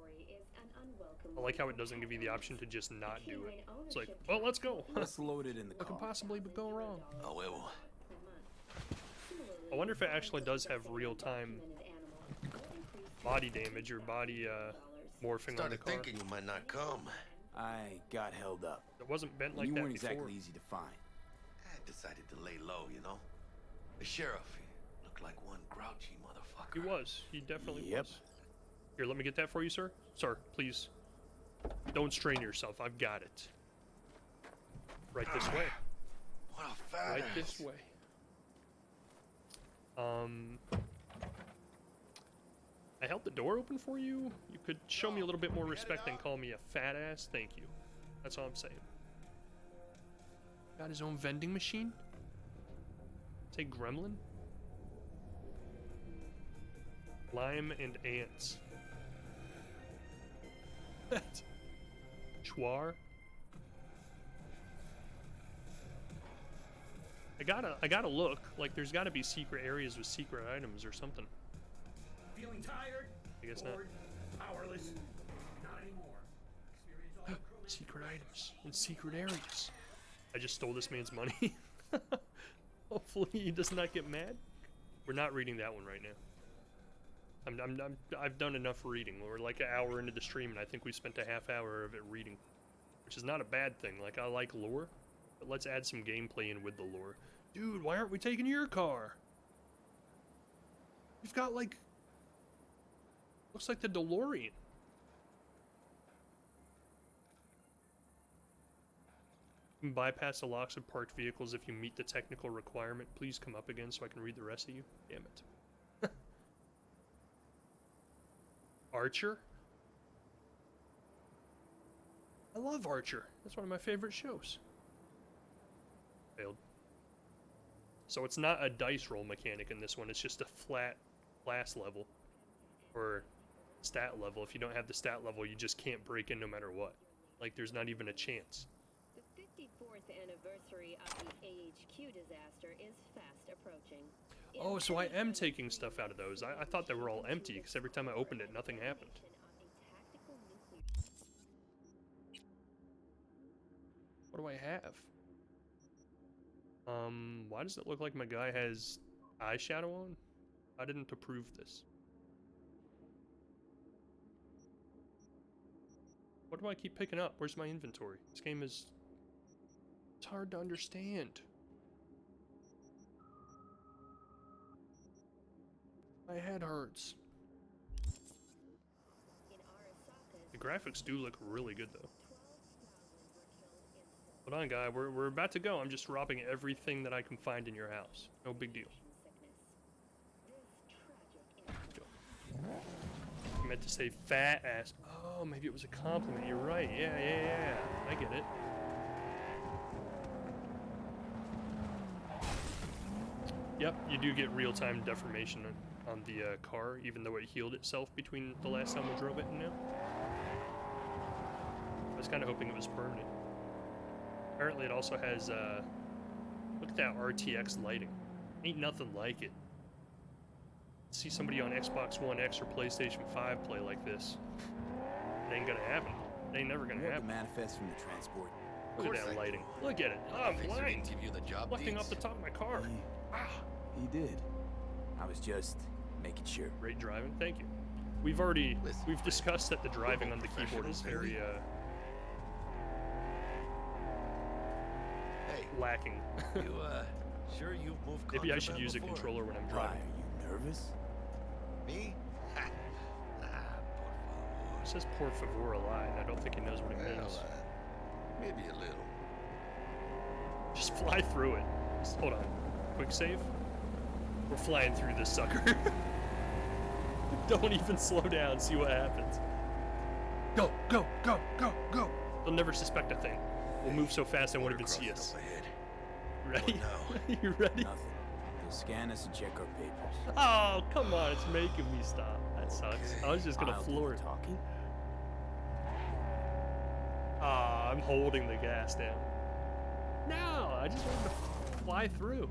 I like how it doesn't give you the option to just not do it. It's like, well, let's go. Let's load it in the What could car. possibly go wrong? Oh, well. I wonder if it actually does have real-time body damage or body morphing on the Started car. thinking you might not come. I got held up. It wasn't bent like You that weren't before. exactly easy to find. I decided to lay low, you know? The sheriff, he looked like one grouchy motherfucker. He was. He definitely Yep. was. Here, let me get that for you, sir. Sir, please. Don't strain yourself. I've got it. Right this way. What a fat Right ass. this way. I held the door open for you. You could show me a little bit more respect than call me a fat ass. Thank you. That's all I'm saying. Got his own vending machine? Say gremlin? Lime and ants. Chwar? I gotta look. Like, there's gotta be secret areas with secret items or something. Feeling tired? I guess not. Bored? Powerless? Not anymore. Experience all the correct Secret items in secret areas. I just stole this man's money. Hopefully he does not get mad. We're not reading that one right now. I've done enough reading. We're like an hour into the stream, and I think we spent a half hour of it reading, which is not a bad thing. Like, I like lore, but let's add some gameplay in with the lore. Dude, why aren't we taking your car? You've got, like, looks like the DeLorean. You can bypass the locks of parked vehicles if you meet the technical requirement. Please come up again so I can read the rest of you. Damn it. Archer? I love Archer. That's one of my favorite shows. Failed. So it's not a dice roll mechanic in this one, it's just a flat class level. Or stat level. If you don't have the stat level, you just can't break in no matter what. Like, there's not even a chance. The 54th anniversary of the AHQ disaster is fast approaching. Oh, so I am taking stuff out of those. I thought they were all empty, because every time I opened it, nothing happened. What do I have? Why does it look like my guy has eyeshadow on? I didn't approve this. What do I keep picking up? Where's my inventory? This game is... It's hard to understand. My head hurts. The graphics do look really good, though. Hold on, guy. We're about to go. I'm just robbing everything that I can find in your house. No big deal. I meant to say fat ass. Oh, maybe it was a compliment. You're right. Yeah. I get it. Yep, you do get real-time deformation on the car, even though it healed itself between the last time we drove it and now. I was kind of hoping it was permanent. Apparently it also has, look at that RTX lighting. Ain't nothing like it. See somebody on Xbox One X or PlayStation 5 play like this. It ain't gonna happen. It ain't never gonna happen. The manifest from the transport. Look at that lighting. Look at it. Oh, I'm blind. Reflecting off the top of my car. He did. I was just making sure. Great driving. Thank you. We've discussed that the driving on the keyboard is very, lacking. You, sure you've moved Maybe I should use before? a controller when I'm Why, driving. are you nervous? Me? It says por favor a lot, and I don't think he knows what it means. Maybe a little. Just fly through it. Just hold on. Quick save. We're flying through this sucker. Don't even slow down. See what happens. Go, go, go, go, go. They'll never suspect a thing. We'll move so fast they won't even see us. Ready? You ready? Nothing. They'll scan us and check our papers. Oh, come on. It's making me stop. That sucks. I was just gonna floor it. Talking? Ah, I'm holding the gas down. No, I just wanted to fly through.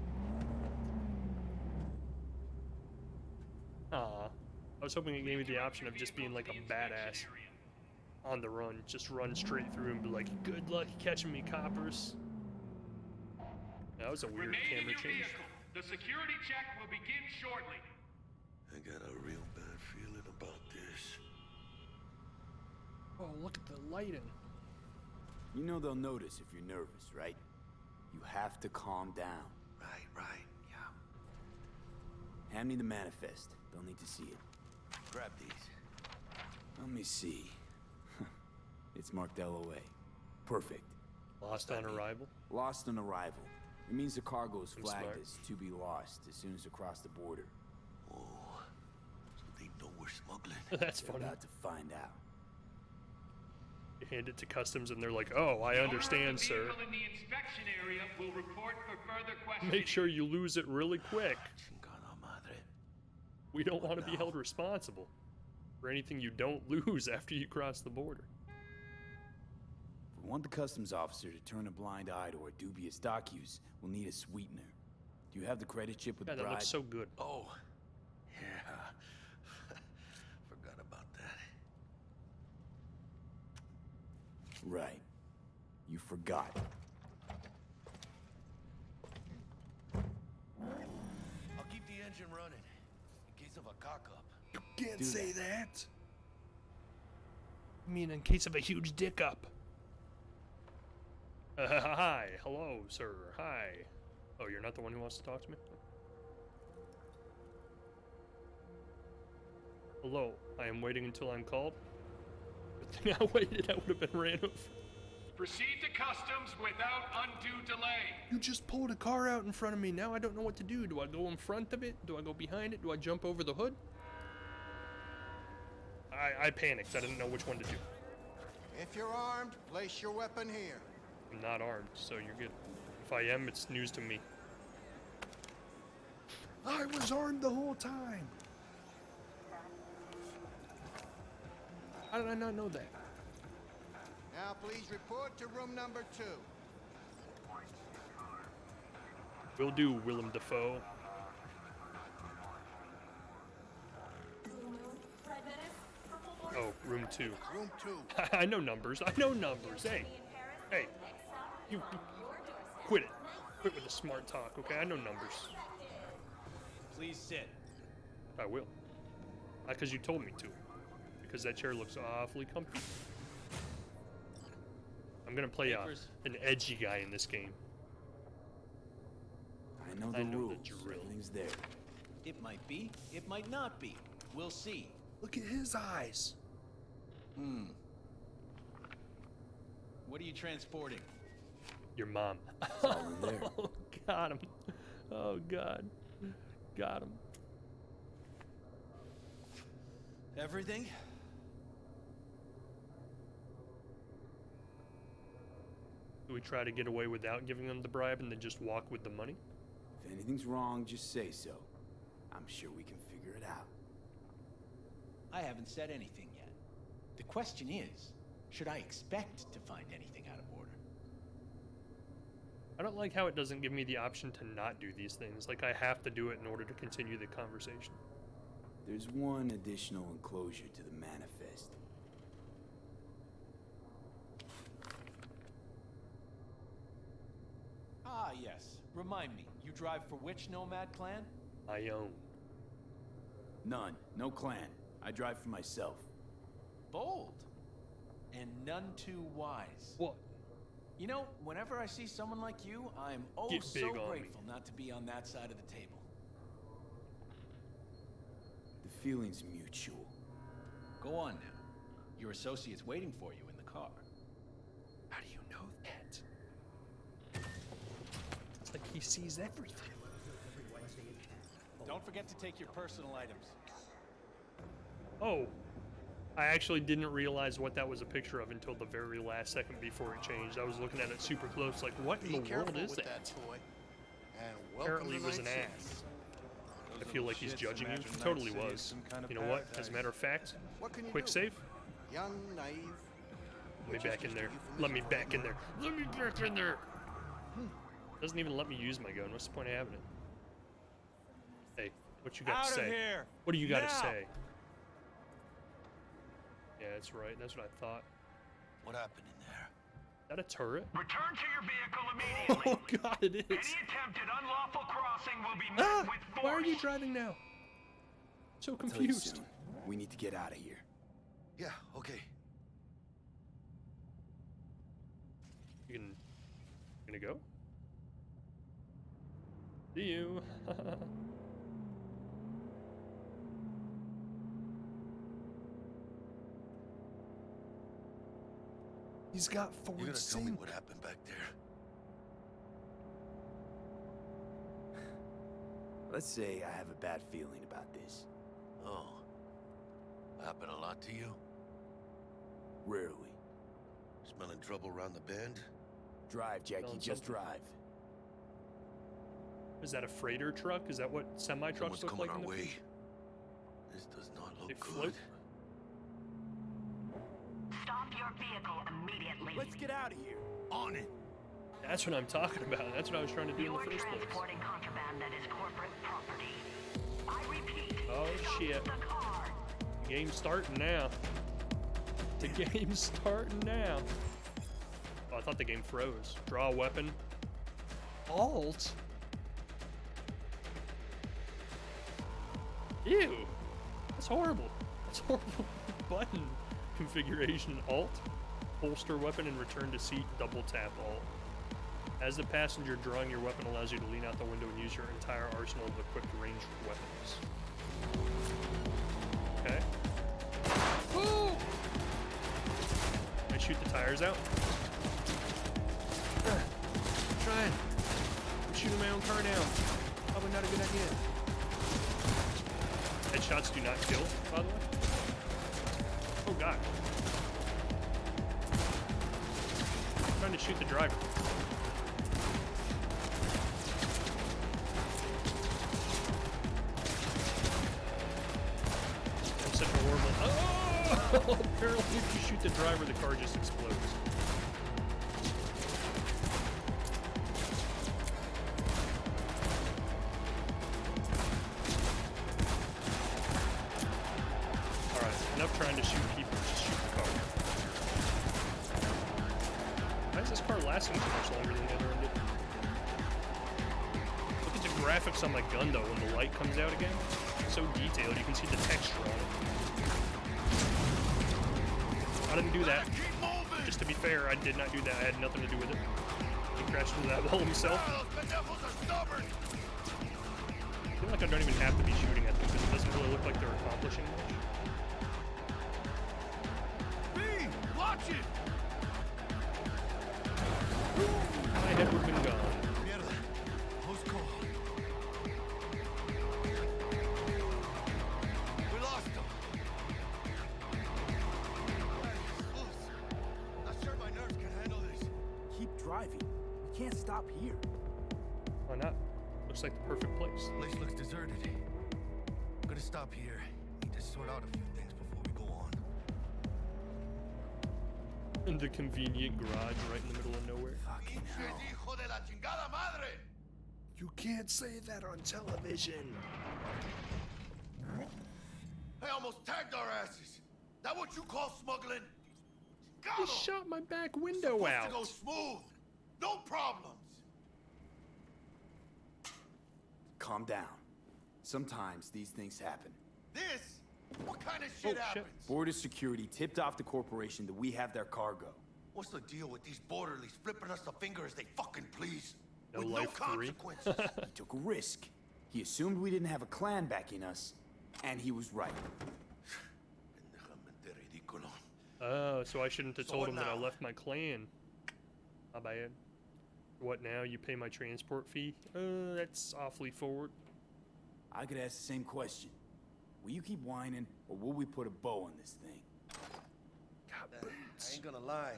Aw. I was hoping it gave me the option of just being like a badass on the run. Just run straight through and be like, good luck catching me, coppers. That was a weird camera change. The security check will begin shortly. I got a real bad feeling about this. Oh, look at the lighting. You know they'll notice if you're nervous, right? You have to calm down. Right, yeah. Hand me the manifest. They'll need to see it. Grab these. Let me see. It's marked LOA. Perfect. Lost on arrival? Lost on arrival. It means the cargo is I'm flagged smart. as to be lost as soon as you cross the border. Oh, so they know we're smuggling. That's They're funny. about to find out. You hand it to customs and they're like, oh, I understand, sir. The vehicle in the inspection area will report for further questioning. Make sure you lose it really quick. Chingada madre. We don't want to be held responsible for anything you don't lose after you cross the border. If we want the customs officer to turn a blind eye to our dubious dock use, we'll need a sweetener. Do you have the credit chip with Yeah, the that bride? looks so good. Oh, yeah. Forgot about that. Right. You forgot. I'll keep the engine running in case of a cock-up. You can't Do say that. I mean, in case of a huge dick up. Hi. Hello, sir. Hi. Oh, you're not the one who wants to talk to me? Hello. I am waiting until I'm called. Good thing I waited. I would have been ran over. Proceed to customs without undue delay. You just pulled a car out in front of me. Now I don't know what to do. Do I go in front of it? Do I go behind it? Do I jump over the hood? I panicked. I didn't know which one to do. If you're armed, place your weapon here. I'm not armed, so you're good. If I am, it's news to me. I was armed the whole time. How did I not know that? Now please report to room number 2. Will do, Willem Dafoe. Oh, room 2. Room 2. I know numbers. I know numbers. Hey. Hey. You quit it. Quit with the smart talk, okay? I know numbers. Please sit. I will. Not because you told me to. Because that chair looks awfully comfy. I'm gonna play an edgy guy in this game. I know the rules. Everything's there. It might be. It might not be. We'll see. Look at his eyes. What are you transporting? Your mom. It's all in there. Oh, got him. Oh, God. Got him. Everything? Do we try to get away without giving them the bribe and then just walk with the money? If anything's wrong, just say so. I'm sure we can figure it out. I haven't said anything yet. The question is, should I expect to find anything out of order? I don't like how it doesn't give me the option to not do these things. Like I have to do it in order to continue the conversation. There's one additional enclosure to the manifest. Ah, yes. Remind me, you drive for which nomad clan? My own. None. No clan. I drive for myself. Bold. And none too wise. What? You know, whenever I see someone like you, I'm oh Get so big on grateful not to be on that side of the table. The feeling's mutual. Go on now. Your associate's waiting for you in the car. How do you know that? It's like he sees everything. Don't forget to take your personal items. Oh. I actually didn't realize what that was a picture of until the very last second before it changed. I was looking at it super close, like, what in the world is that? Toy. And Apparently it was an ass. I feel like he's judging you. He totally was. You know what? As a matter of fact, quick save. Young, naive. Let me back in there. Let me back in there. Let me back in there. Doesn't even let me use my gun. What's the point of having it? Hey, what you got to say? Here. What do you got to Now. say? Yeah, that's right. That's what I thought. What happened in there? Is that a turret? Return to your vehicle immediately. Oh God, it is. Any attempted unlawful crossing will be met with force. Why are you driving now? So Tell you confused. soon. We need to get out of here. Yeah, okay. You gonna go? See you. He's got You're forward gonna tell me sync. what happened back there? Let's say I have a bad feeling about this. Oh. Happened a lot to you? Rarely. Smelling trouble around the bend? Drive, Jackie, Smelling just something. drive. Is that a freighter truck? Is that what semi-trucks Someone's look coming like our in the way. future? This does not They look float? good. Stop your vehicle immediately. Let's get out of here. On it! That's what I'm talking about. That's what I was trying to do in the You're first place. transporting contraband that is corporate property. I repeat. Oh stop shit. the car. The game's starting now. The game's starting now. Oh, I thought the game froze. Draw a weapon. Alt? Ew. That's horrible. That's horrible. Button configuration. Alt. Holster weapon and return to seat. Double tap Alt. As the passenger, drawing your weapon allows you to lean out the window and use your entire arsenal of equipped ranged weapons. Okay. Woo! Can I shoot the tires out? I'm trying. I'm shooting my own car down. Probably not a good idea. Headshots do not kill, by the way. Oh god. trying to shoot the driver. I'm such a horrible... Oh! Apparently if you shoot the driver, the car just explodes. Enough trying to shoot people, just shoot the car. Why is this car lasting so much longer than the other one did? Look at the graphics on my gun though, when the light comes out again. It's so detailed, you can see the texture on it. I didn't do that. Just to be fair, I did not do that. I had nothing to do with it. He crashed through that wall himself. I feel like I don't even have to be shooting at them because it doesn't really look like they're accomplishing much. Watch it! My head would have been gone. Mierda. Close call. We lost him. Not sure my nerves can handle this. Keep driving. We can't stop here. Why not? Looks like the perfect place. Place looks deserted. I'm gonna stop here. Need to sort out a few things before we go on. In the convenient garage right in the middle of nowhere. Fucking hell. Hijo de la chingada madre! You can't say that on television. I almost tagged our asses. That what you call smuggling? He shot my back window Supposed out. to go smooth. No problems. Calm down. Sometimes these things happen. This? What kind of shit happens? Border security tipped off the corporation that we have their cargo. What's the deal with these borderlies flipping us the finger as they fucking please? No with life no free. consequences. He took a risk. He assumed we didn't have a clan backing us, and he was right. Oh, so I shouldn't have So told what him that I now? left my clan. My bad. What now? You pay my transport fee? That's awfully forward. I could ask the same question. Will you keep whining, or will we put a bow on this thing? God, I ain't gonna lie.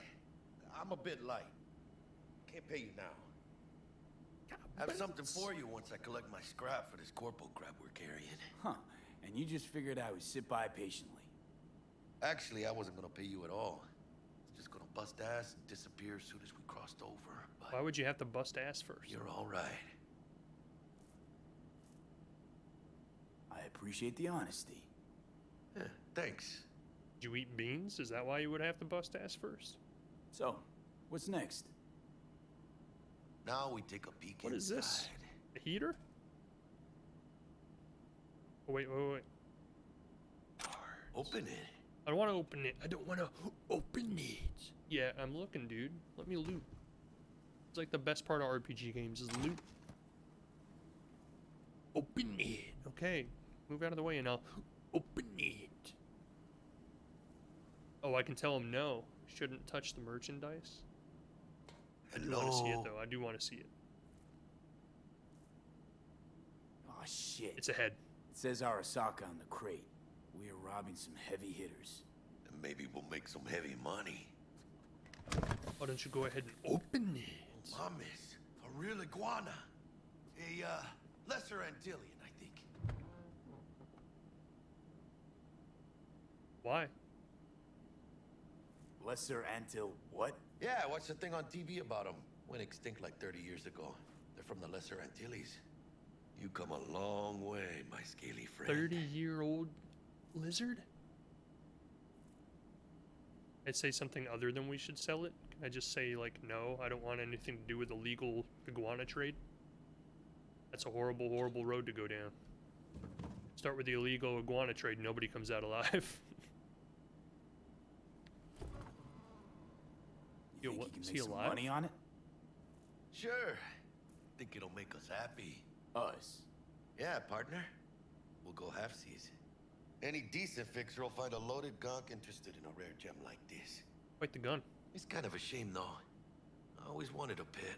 I'm a bit light. Can't pay you now. I have something for you once I collect my scrap for this corpo crap we're carrying. Huh. And you just figured I would sit by patiently. Actually, I wasn't gonna pay you at all. It's just gonna bust ass and disappear as soon as we crossed over. But Why would you have to bust ass first? you're all right. I appreciate the honesty. Yeah, thanks. Did you eat beans? Is that why you would have to bust ass first? So, what's next? Now we take a peek What is inside. this? A heater? Oh, wait. Open it. I don't want to open it. I don't want to open it. Yeah, I'm looking, dude. Let me loot. It's like the best part of RPG games is loot. Open it. Okay. Move out of the way and I'll open it. Oh, I can tell him no. Shouldn't touch the merchandise. I do want to see it, though. I do want to see it. Oh, shit. It's a head. It says Arasaka on the crate. We are robbing some heavy hitters. And maybe we'll make some heavy money. Why don't you go ahead and open it? Mames, a real iguana. A, lesser Antillean, I think. Why? Lesser Antil what? Yeah, I watched the thing on TV about them. Went extinct like 30 years ago. They're from the Lesser Antilles. You come a long way, my scaly friend. 30-year-old lizard? I'd say something other than we should sell it. Can I just say, like, no, I don't want anything to do with illegal iguana trade? That's a horrible, horrible road to go down. Start with the illegal iguana trade, nobody comes out alive. You Yo, think what? you can Is make he some alive? money on it? Sure. Think it'll make us happy. Us. Yeah, partner. We'll go halfsies. Any decent fixer will find a loaded gonk interested in a rare gem like this. Quite the gun. It's kind of a shame, though. I always wanted a pet.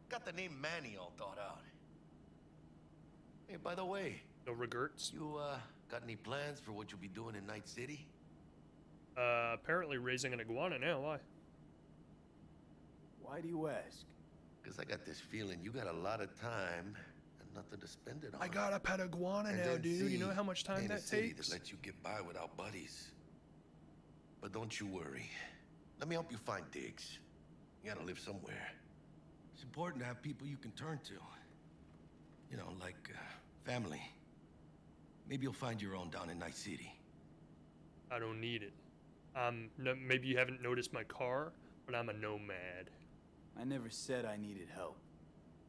Got the name Manny all thought out. Hey, by the way, No regrets. you, got any plans for what you'll be doing in Night City? Apparently raising an iguana now, why? Why do you ask? Because I got this feeling you got a lot of time and nothing to spend it on. I got a pet iguana And now, then dude. You know C how much time ain't a that city takes? that lets you get by without buddies. But don't you worry. Let me help you find digs. You gotta live somewhere. It's important to have people you can turn to. You know, like family. Maybe you'll find your own down in Night City. I don't need it. No, maybe you haven't noticed my car, but I'm a nomad. I never said I needed help.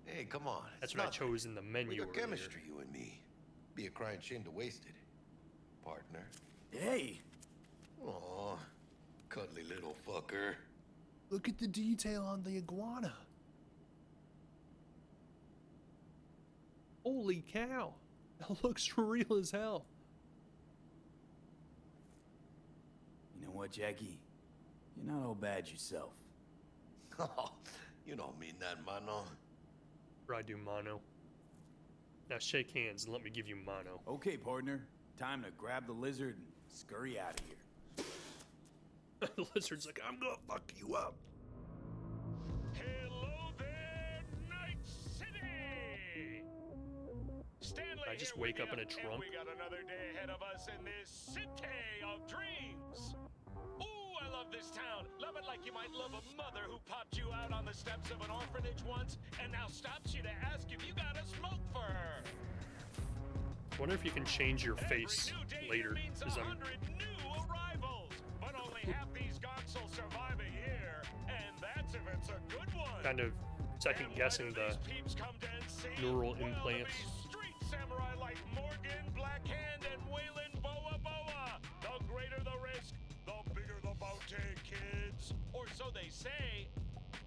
Hey, come on. That's what I chose in the menu We got earlier. chemistry, you and me. Be a crying shame to waste it, partner. Hey! Aw, cuddly little fucker. Look at the detail on the iguana. Holy cow. That looks real as hell. You know what, Jackie? You're not all bad yourself. Oh, you don't mean that, mano. I do, mono. Now shake hands and let me give you mono. Okay, partner. Time to grab the lizard and scurry out of here. The lizard's like, I'm gonna fuck you up. Hello there, Night City! Stanley I just here wake with up in ya, a trunk? And we got another day ahead of us in this city of dreams. Ooh, I love this town. Love it like you might love a mother who popped you out on the steps of an orphanage once and now stops you to ask if you got a smoke for her. Wonder if you can change your face Every new day later. means 100 new arrivals, but only half these gonks will survive a year, and that's if it's a good one. Kind of second guessing the neural implants. Street samurai like Morgan, Blackhand, and Waylon Boa Boa. The greater the risk, the bigger the bounty, kids. Or so they say.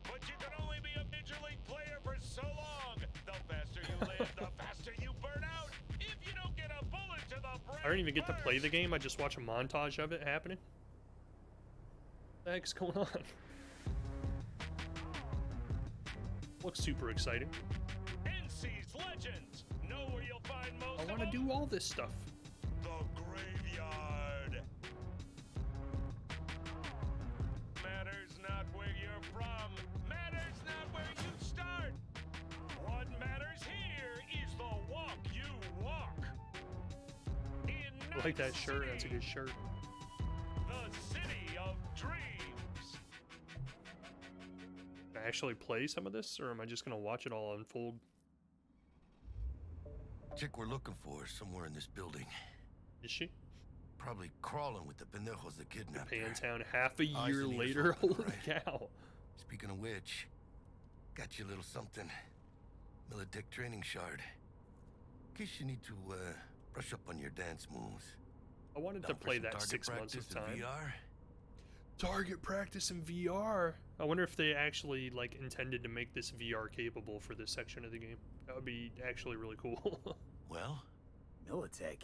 But you can only be a Major League player for so long. The faster you live, the faster you burn out. If you don't get a bullet to the brain I don't even get to play first. the game, I just watch a montage of it happening. What the heck's going on? Looks super exciting. NC's Legends. Know where you'll find most I of want to them? do all this stuff. The graveyard. Matters not where you're from. Matters not where you start. What matters here is the walk you walk. In I like that Night shirt, that's a City, good shirt. The city of dreams. Can I actually play some of this, or am I just gonna watch it all unfold? Chick we're looking for is somewhere in this building. Is she? Probably crawling with the pendejos that kidnapped her. Japantown half a Eyes year and ears later? open, Holy right? cow. Speaking of which, got you a little something. Militech training shard. In case you need to brush up on your dance moves. I wanted Down to for play some that target 6 months of practice in time. VR? Target practice in VR. I wonder if they actually like intended to make this VR capable for this section of the game. That would be actually really cool. Well, Militech?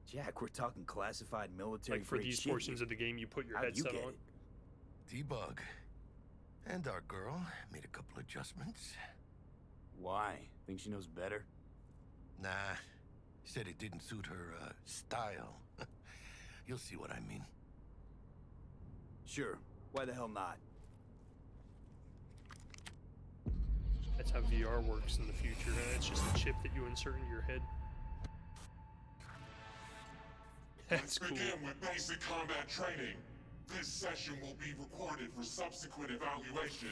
Jack, we're talking classified military Like for grade these shit portions here. of the game, you put your How'd you headset get on. it? T-Bug. And our girl made a couple adjustments. Why? Think she knows better? Nah, said it didn't suit her style. You'll see what I mean. Sure. Why the hell not? That's how VR works in the future. It's just a chip that you insert into your head. That's cool. Let's begin with basic combat training. This session will be recorded for subsequent evaluation.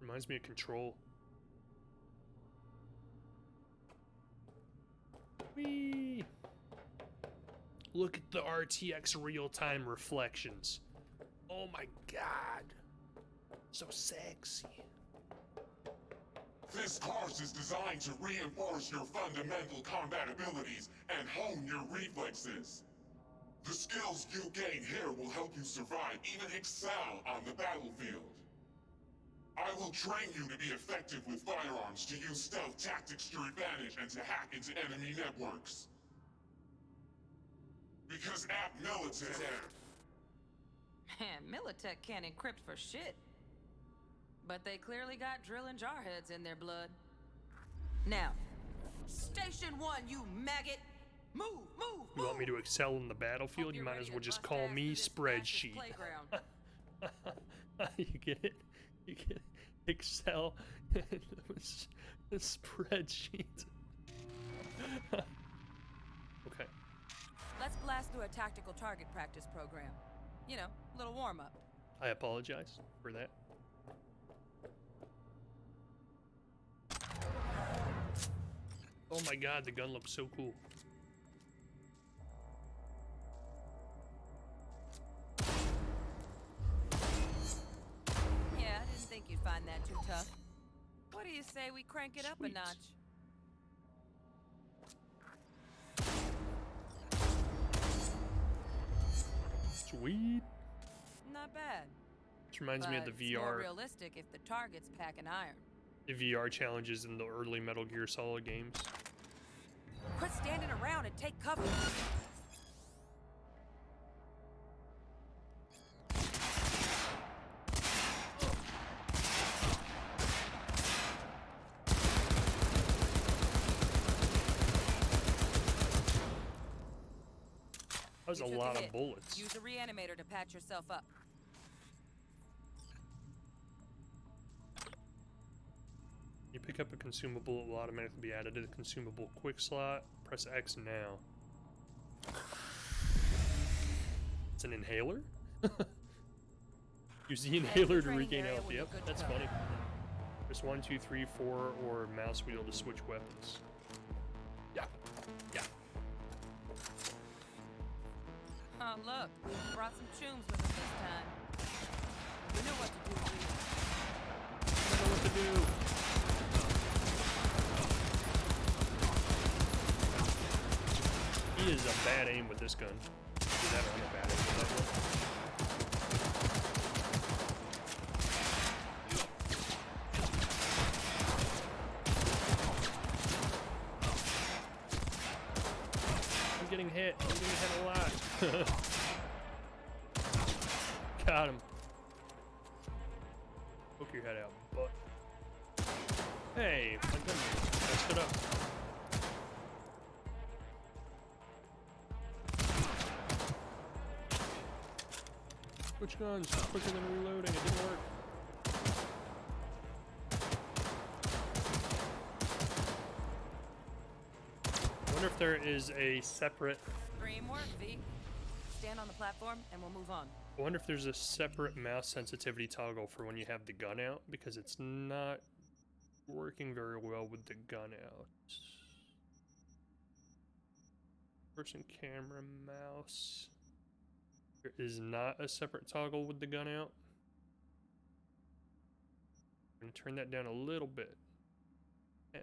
Reminds me of Control. Whee! Look at the RTX real-time reflections. Oh my god. So sexy. This course is designed to reinforce your fundamental combat abilities and hone your reflexes. The skills you gain here will help you survive, even excel on the battlefield. I will train you to be effective with firearms, to use stealth tactics to your advantage, and to hack into enemy networks. Because at Militech... Man, Militech can't encrypt for shit. But they clearly got drill and jarheads in their blood. Now, Station 1, you maggot! Move, move, You want me to excel in the battlefield? You might as well just call me Spreadsheet. You get it? You get Excel and a spreadsheet. Okay. Let's blast through a tactical target practice program. You know, a little warm-up. I apologize for that. Oh my god, the gun looks so cool. Yeah, I didn't think you'd find that too tough. What do you say we crank it up a notch? Sweet. Not bad. This reminds me of the It's more VR. realistic if the target's packing iron. The VR challenges in the early Metal Gear Solid games. Quit standing around and take cover. That was a lot of bullets. Use a reanimator to patch yourself up. You pick up a consumable, it will automatically be added to the consumable quick slot. Press X now. It's an inhaler? Use the inhaler to regain health. Yep, that's funny. Press 1, 2, 3, 4, or mouse wheel to switch weapons. Yeah. Yeah. Oh, look. We brought some chooms with us this time. We know what to do, Reed. I know what to do. He is a bad aim with this gun. Either that or I'm a bad aim with that one. I'm getting hit a lot. Got him. Poke your head out, butt. Hey, my gun messed it up. Switch guns quicker than reloading. It didn't work. I wonder if there is a separate. Dream work, V. Stand on the platform and we'll move on. I wonder if there's a separate mouse sensitivity toggle for when you have the gun out, because it's not working very well with the gun out. Person, camera, mouse. There is not a separate toggle with the gun out. I'm going to turn that down a little bit. 10.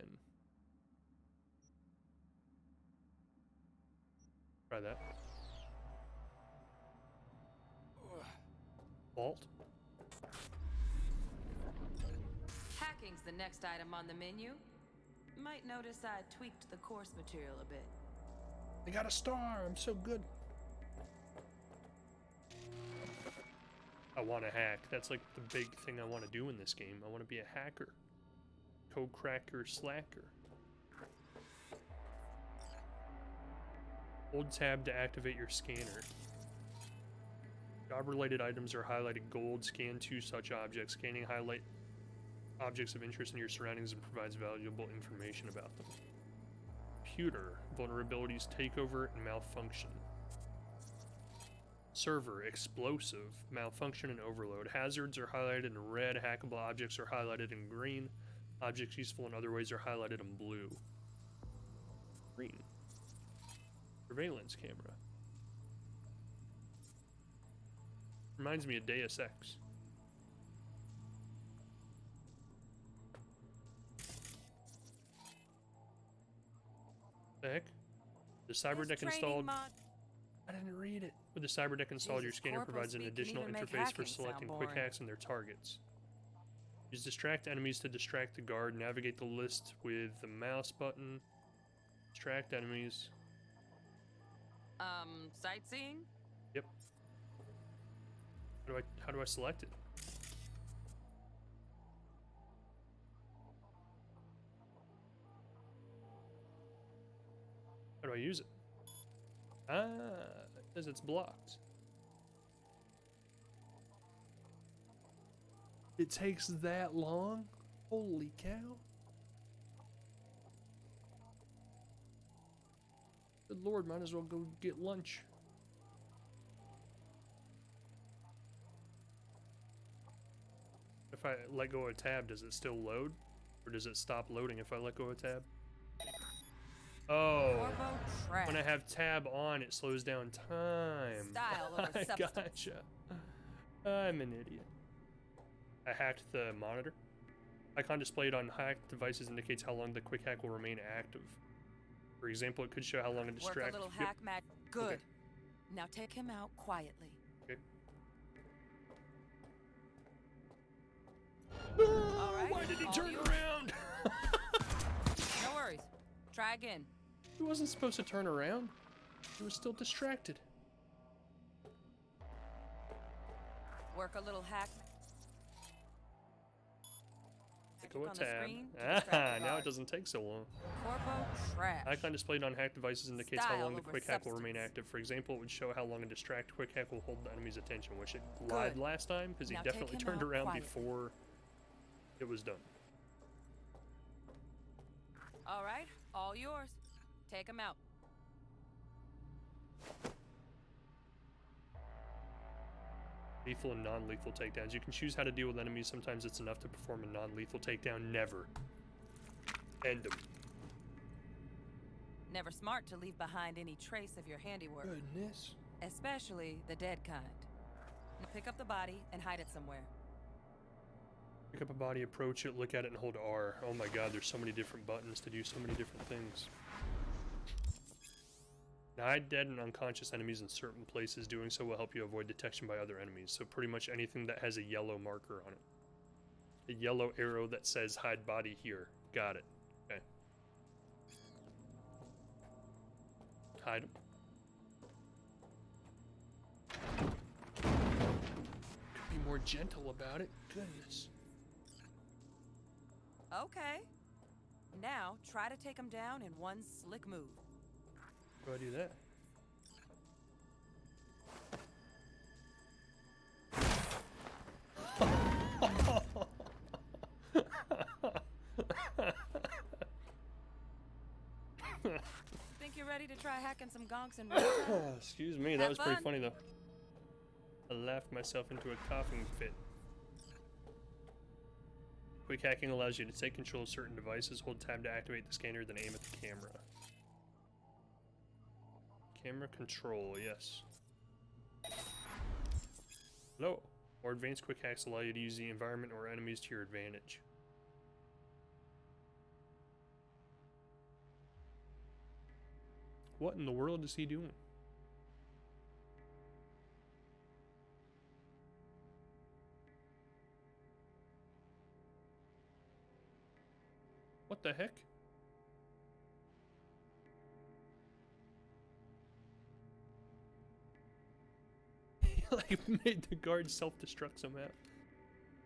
Try that. Alt. Hacking's the next item on the menu. Might notice I tweaked the course material a bit. I got a star. I'm so good. I want to hack. That's like the big thing I want to do in this game. I want to be a hacker. Code cracker slacker. Hold tab to activate your scanner. Job-related items are highlighted gold. Scan 2 such objects. Scanning highlight objects of interest in your surroundings and provides valuable information about them. Computer. Vulnerabilities, takeover, and malfunction. Server. Explosive. Malfunction and overload. Hazards are highlighted in red. Hackable objects are highlighted in green. Objects useful in other ways are highlighted in blue. Green. Surveillance camera. Reminds me of Deus Ex. The heck? The Cyberdeck installed. I didn't read it. With the Cyberdeck installed, your scanner provides an additional interface for selecting quick hacks and their targets. Use distract enemies to distract the guard. Navigate the list with the mouse button. Distract enemies. Sightseeing? Yep. How do I select it? How do I use it? Ah, it says it's blocked. It takes that long? Holy cow. Good lord, might as well go get lunch. If I let go of tab, does it still load? Or does it stop loading if I let go of tab? Oh, when I have tab on, it slows down time. Style over I substance. gotcha. I'm an idiot. I hacked the monitor. Icon displayed on hacked devices indicates how long the quick hack will remain active. For example, it could show how long a distract. Work a little hack match. Good. Okay. Now take him out quietly. Okay. All right. Why did he all turn you. around? No worries. Try again. He wasn't supposed to turn around. He was still distracted. Work a little hack. Go with on the tab. screen to Ah, distract the now guard. it doesn't take so long. Corpo trash. Icon displayed on hacked devices indicates how Style long the over quick hack will remain substance. active. For example, it would show how long a distract quick hack will hold the enemy's attention, which it Good. lied last time because he Now take definitely him turned out around quietly. before it was done. All right. All yours. Take him out. Lethal and non-lethal takedowns. You can choose how to deal with enemies. Sometimes it's enough to perform a non-lethal takedown. Never. End them. Never smart to leave behind any trace of your handiwork. Goodness. Especially the dead kind. Now pick up the body and hide it somewhere. Pick up a body, approach it, look at it, and hold R. Oh my god, there's so many different buttons to do so many different things. Now, hide dead and unconscious enemies in certain places. Doing so will help you avoid detection by other enemies. So pretty much anything that has a yellow marker on it. A yellow arrow that says hide body here. Got it. Okay. Hide them. Could be more gentle about it. Goodness. Okay. Now try to take him down in one slick move. How do I do that? Think you're ready to try hacking some gonks and Excuse me, that Have was pretty fun. funny though. I laughed myself into a coughing fit. Quick hacking allows you to take control of certain devices. Hold tab to activate the scanner, then aim at the camera. Camera control, yes. Hello. More advanced quick hacks allow you to use the environment or enemies to your advantage. What in the world is he doing? What the heck? Like made the guard self-destruct somehow.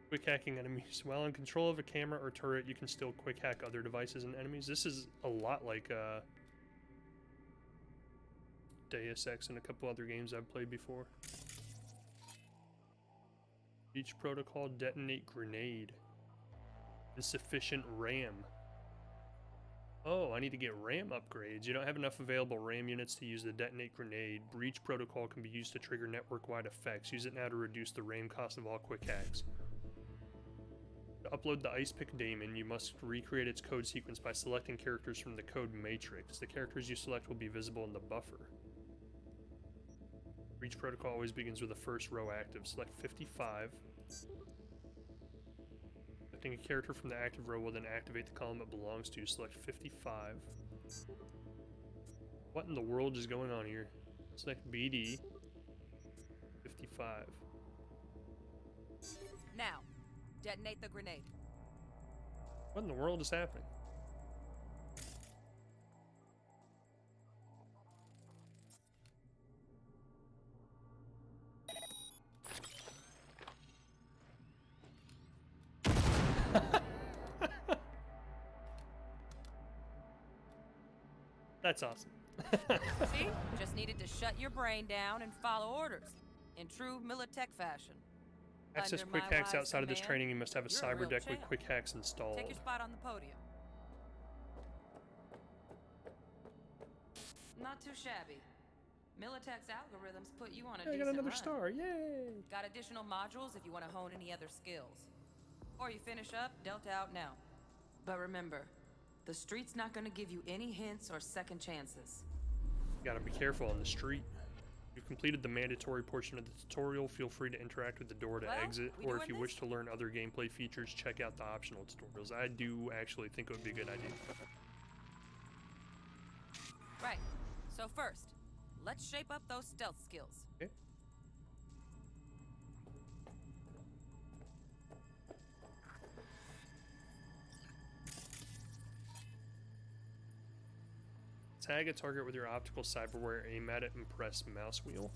Quick hacking enemies. While in control of a camera or turret, you can still quick hack other devices and enemies. This is a lot like Deus Ex and a couple other games I've played before. Each protocol detonate grenade. Insufficient RAM. Oh, I need to get RAM upgrades. You don't have enough available RAM units to use the detonate grenade. Breach protocol can be used to trigger network-wide effects. Use it now to reduce the RAM cost of all quick hacks. To upload the Ice Pick Daemon, you must recreate its code sequence by selecting characters from the code matrix. The characters you select will be visible in the buffer. Breach protocol always begins with the first row active. Select 55. Selecting a character from the active row will then activate the column it belongs to. Select 55. What in the world is going on here? Select BD. 55. Now, detonate the grenade. What in the world is happening? That's awesome. See? Just needed to shut your brain down and follow orders. In true Militech fashion. Access Under quick my hacks wise outside of this command, training, you must have a you're a real cyber deck with champ. quick hacks installed. Take your spot on the podium. Not too shabby. Militech's algorithms put you on a Yeah, I decent got another run. star, yay! Got additional modules if you want to hone any other skills. Or you finish up, Delta out now. But remember, the street's not gonna give you any hints or second chances. You gotta be careful on the street. You've completed the mandatory portion of the tutorial. Feel free to interact with the door to Well, exit, we or doing if you this? wish to learn other gameplay features, check out the optional tutorials. I do actually think it would be a good idea. Right. So first, let's shape up those stealth skills. Okay. Tag a target with your optical cyberware, aim at it, and press mouse wheel.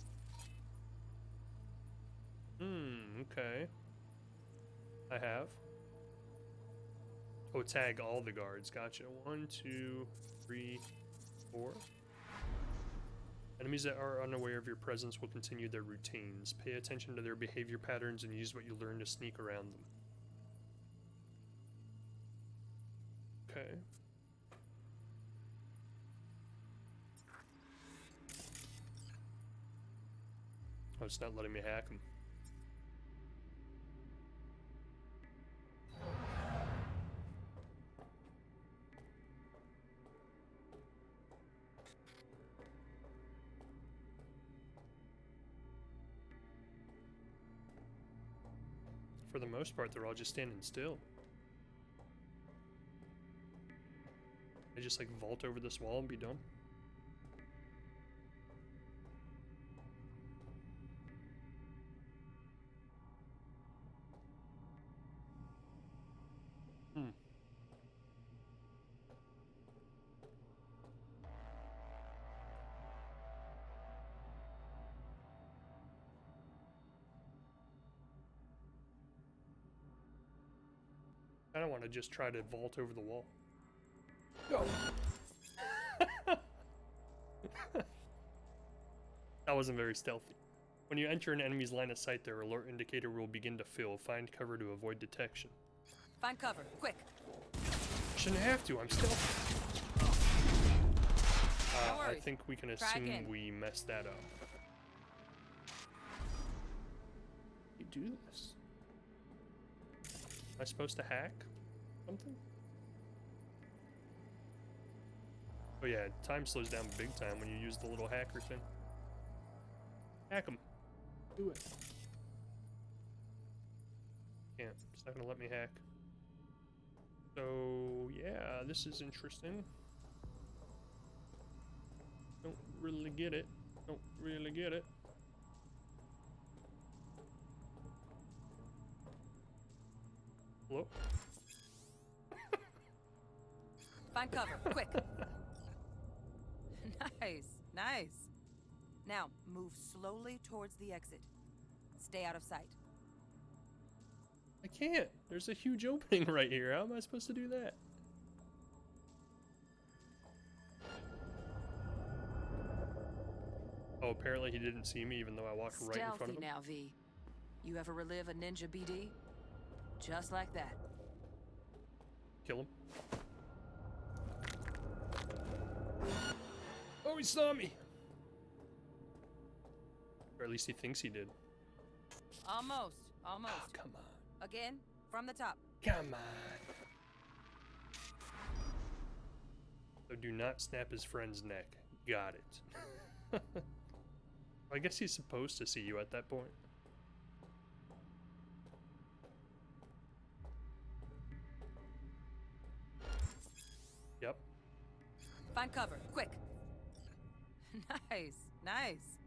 Okay. I have. Oh, tag all the guards. Gotcha. 1, 2, 3, 4. Enemies that are unaware of your presence will continue their routines. Pay attention to their behavior patterns and use what you learn to sneak around them. Okay. Oh, it's not letting me hack them. For the most part, they're all just standing still. I just like vault over this wall and be done. I don't want to just try to vault over the wall. Go! That wasn't very stealthy. When you enter an enemy's line of sight, their alert indicator will begin to fill. Find cover to avoid detection. Find cover, quick. Shouldn't have to, I'm stealthy. Don't worry. I think we can Try assume again. we messed that up. You do this? Am I supposed to hack something? Oh yeah, time slows down big time when you use the little hacker thing. Hack him. Do it. Can't. It's not gonna let me hack. So yeah, this is interesting. Don't really get it. Don't really get it. Hello? Find cover, quick. Nice, nice. Now, move slowly towards the exit. Stay out of sight. I can't. There's a huge opening right here. How am I supposed to do that? Oh, apparently he didn't see me even though I walked right in front of Stealthy him. now, V. You ever relive a ninja BD? Just like that. Kill him. Oh, he saw me! Or at least he thinks he did. Almost, almost. Oh, come on. Again, from the top. Come on. So do not snap his friend's neck. Got it. I guess he's supposed to see you at that point. Yep. Find cover, quick. Nice, nice.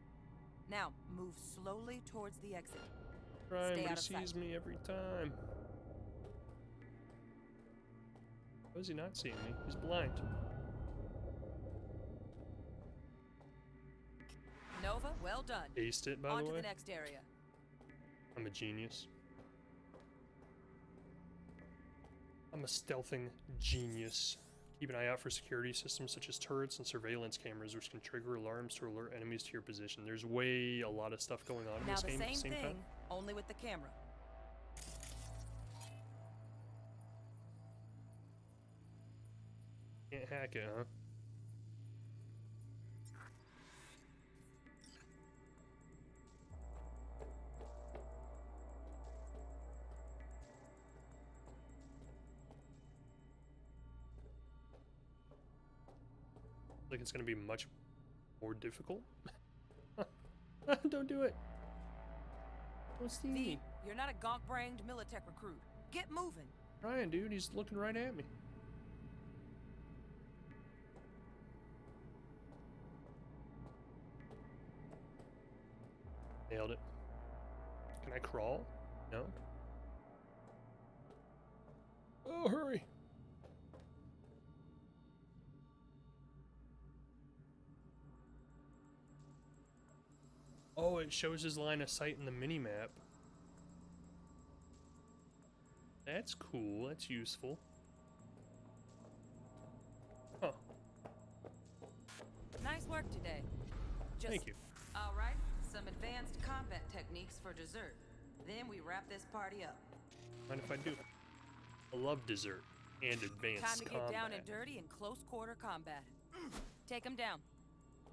Now, move slowly towards the exit. Trying, Stay but out he of sees sight. me every time. How is he not seeing me? He's blind. Nova, well done. Aced it, by On the to way. the next area. I'm a genius. I'm a stealthing genius. Keep an eye out for security systems such as turrets and surveillance cameras, which can trigger alarms to alert enemies to your position. There's a lot of stuff going on in Now this the game at same the same thing, time. only with the camera. hack it, huh? Like it's gonna be much more difficult. Don't do it. What's the V, you're not a gonk-brained Militech recruit. Get moving. Ryan, dude, he's looking right at me. Nailed it. Can I crawl? No. Oh, hurry. Oh, it shows his line of sight in the mini-map. That's cool. That's useful. Huh. Nice work today. Thank you. All right, some advanced combat techniques for dessert. Then we wrap this party up. Mind if I do? I love dessert and advanced Time to get combat. down and dirty in close quarter combat. Take him down.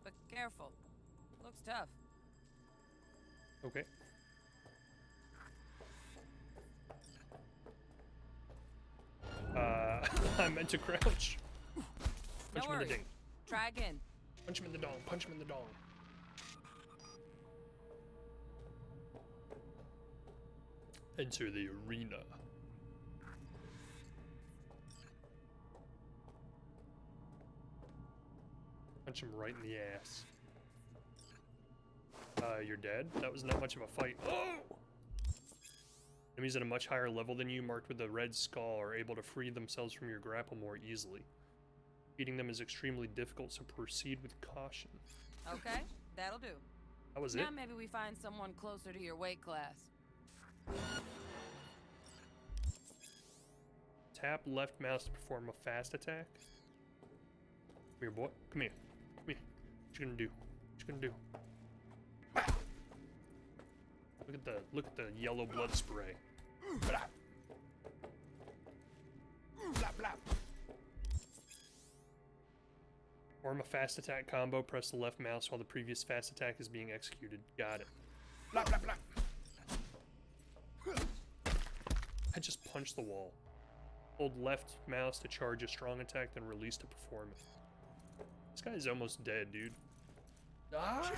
But careful. Looks tough. Okay. I meant to crouch. Punch him in the ding. Try again. Punch him in the dong. Punch him in the dong. Enter the arena. Punch him right in the ass. You're dead? That was not much of a fight. Oh! Enemies at a much higher level than you, marked with a red skull, are able to free themselves from your grapple more easily. Beating them is extremely difficult, so proceed with caution. Okay, that'll do. That was now it? Now maybe we find someone closer to your weight class. Tap left mouse to perform a fast attack. Come here, boy. Come here. Come here. What you gonna do? What you gonna do? Look at the yellow blood spray. Blah. Blah, blah. Form a fast attack combo, press the left mouse while the previous fast attack is being executed. Got it. Blah, blah, blah. I just punched the wall. Hold left mouse to charge a strong attack, then release to perform it. This guy's almost dead, dude. Ah!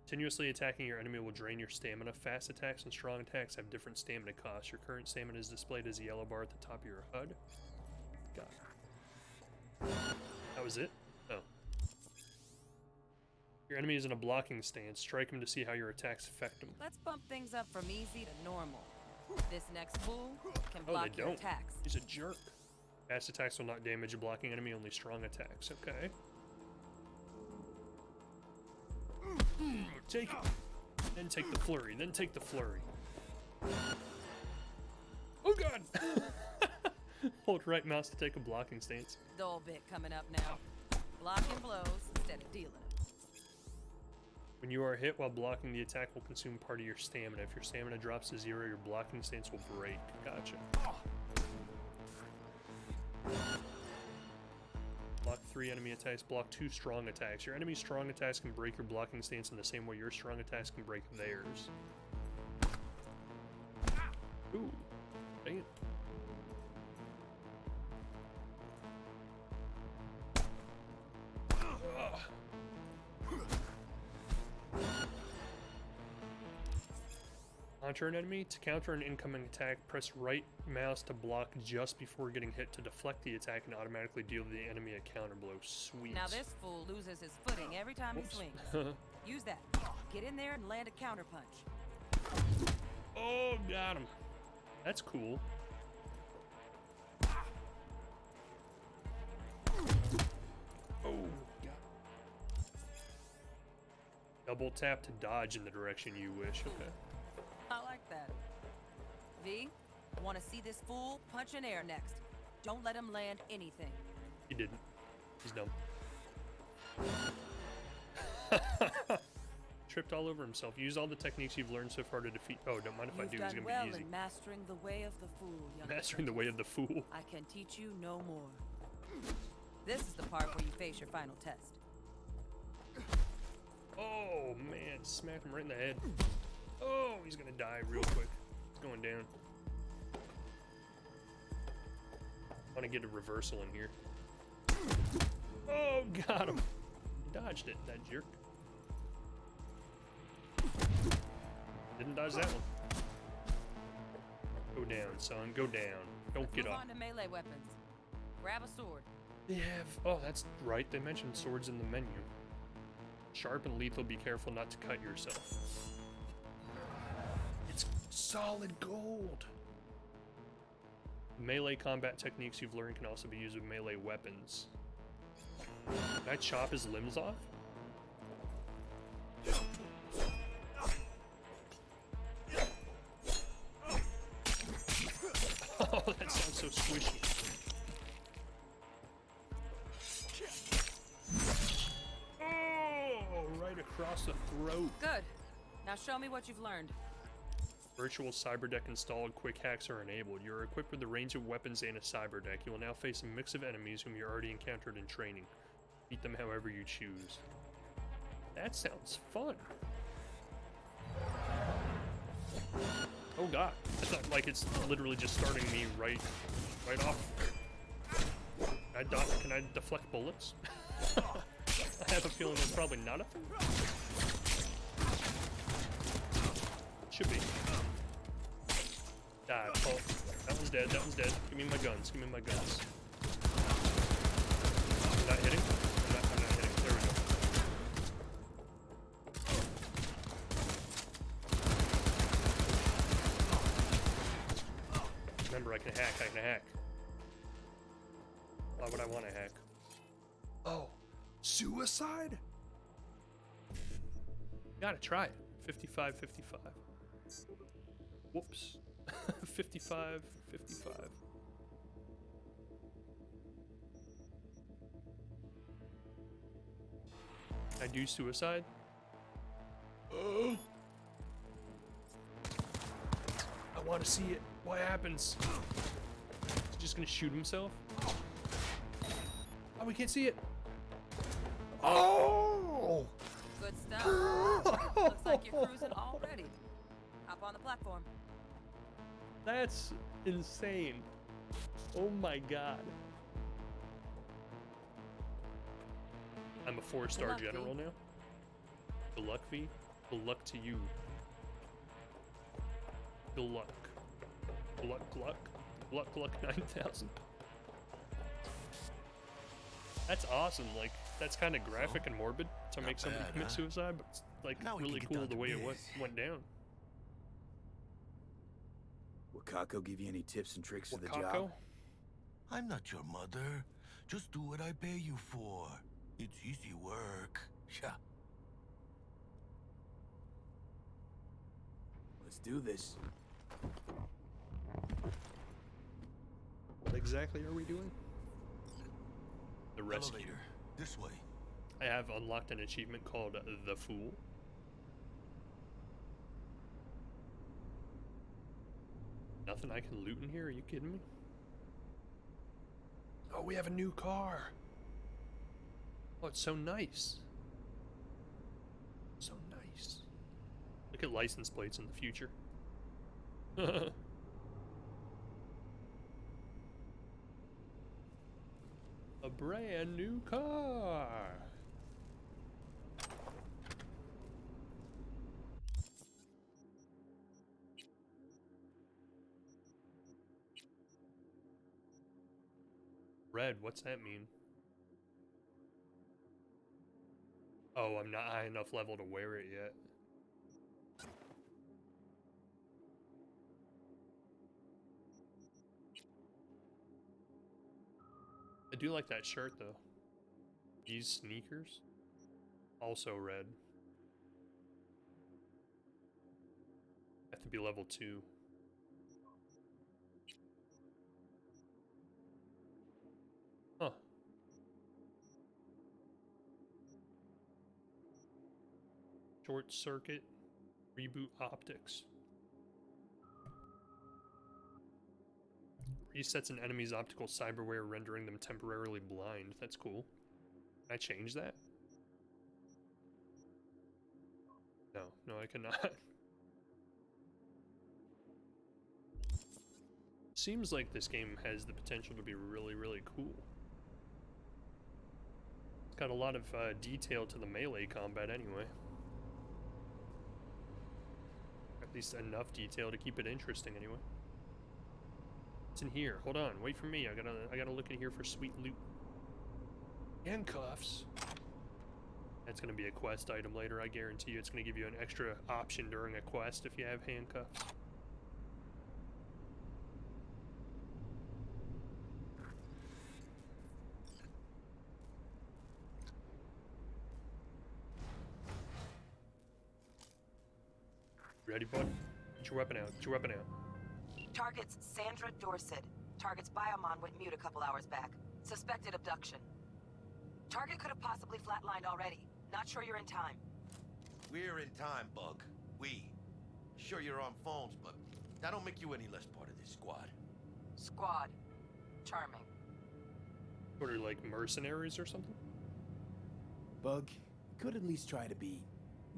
Continuously attacking your enemy will drain your stamina. Fast attacks and strong attacks have different stamina costs. Your current stamina is displayed as a yellow bar at the top of your HUD. Got it. That was it? Oh. Your enemy is in a blocking stance. Strike him to see how your attacks affect him. Let's bump things up from easy to normal. This next fool can Oh, block they your don't. attacks. He's a jerk. Fast attacks will not damage a blocking enemy, only strong attacks. Okay. Take it. Then take the flurry. Then take the flurry. Oh god! Hold right mouse to take a blocking stance. Dull bit coming up now. Blocking blows instead of dealing them. When you are hit while blocking, the attack will consume part of your stamina. If your stamina drops to 0, your blocking stance will break. Gotcha. Block 3 enemy attacks, block 2 strong attacks. Your enemy's strong attacks can break your blocking stance in the same way your strong attacks can break theirs. Ooh, dang it. Counter an enemy. To counter an incoming attack, press right mouse to block just before getting hit to deflect the attack and automatically deal the enemy a counter blow. Sweet. Now this fool loses his footing every time he swings. Use that. Get in there and land a counter punch. Oh, got him. That's cool. Oh, God. Double tap to dodge in the direction you wish. Okay. I like that. V, want to see this fool punch in air next. Don't let him land anything. He didn't. He's dumb. tripped all over himself. Use all the techniques you've learned so far to defeat. Oh, don't mind if I do. It's gonna be easy. In mastering the way of the fool, young Mastering the way of the fool. I can teach you no more. This is the part where you face your final test. Oh man, smack him right in the head. Oh, he's gonna die real quick. It's going down. I want to get a reversal in here. Oh, got him. Dodged it, that jerk. Didn't dodge that one. Go down, son. Go down. Don't get up. Move on to melee weapons. Grab a sword. They have. Oh, that's right. They mentioned swords in the menu. Sharp and lethal. Be careful not to cut yourself. It's solid gold. Melee combat techniques you've learned can also be used with melee weapons. Can I chop his limbs off? Oh, that sounds so squishy. Oh, right across the throat. Good. Now show me what you've learned. Virtual cyberdeck installed, quick hacks are enabled. You are equipped with a range of weapons and a cyberdeck. You will now face a mix of enemies whom you already encountered in training. Beat them however you choose. That sounds fun. Oh god, I thought like it's literally just starting me right off. Can I deflect bullets? I have a feeling that's probably not a thing. Should be. Die. Oh, that one's dead. That one's dead. Give me my guns. Give me my guns. I'm not hitting. I'm not hitting. There we go. Remember, I can hack. I can hack. Why would I want to hack? Oh, suicide? Gotta try it. 55, 55. Whoops. 55, 55. I do suicide? Oh! I want to see it. What happens? He's just gonna shoot himself? Oh, we can't see it. Oh! Good stuff. Looks like you're cruising already. Hop on the platform. That's insane. Oh my god. I'm a 4-star general now. Good luck, V. Good luck to you. Good luck. Good luck, luck. Luck, luck 9,000. That's awesome. Like, that's kind of graphic and morbid to make somebody commit suicide, but it's like really cool the way it went down. Wakako give you any tips and tricks for the job? I'm not your mother. Just do what I pay you for. It's easy work. Yeah. Let's do this. What exactly are we doing? The rescue. Elevator. This way. I have unlocked an achievement called The Fool. Nothing I can loot in here? Are you kidding me? Oh, we have a new car. Oh, it's so nice. So nice. Look at license plates in the future. A brand new car. Red, what's that mean? Oh, I'm not high enough level to wear it yet. I do like that shirt though. These sneakers, also red. Have to be level 2. Huh. Short circuit. Reboot optics. Resets an enemy's optical cyberware, rendering them temporarily blind. That's cool. Can I change that? No, I cannot. Seems like this game has the potential to be really, really cool. It's got a lot of detail to the melee combat anyway. At least enough detail to keep it interesting anyway. What's in here? Hold on, wait for me. I gotta look in here for sweet loot. Handcuffs. That's gonna be a quest item later, I guarantee you. It's gonna give you an extra option during a quest if you have handcuffs. Ready, bud? Get your weapon out. Get your weapon out. Target's Sandra Dorset. Target's biomon went mute a couple hours back. Suspected abduction. Target could have possibly flatlined already. Not sure you're in time. We're in time, Bug. We. Sure you're on phones, but that don't make you any less part of this squad. Squad. Charming. What are like mercenaries or something? Bug, you could at least try to be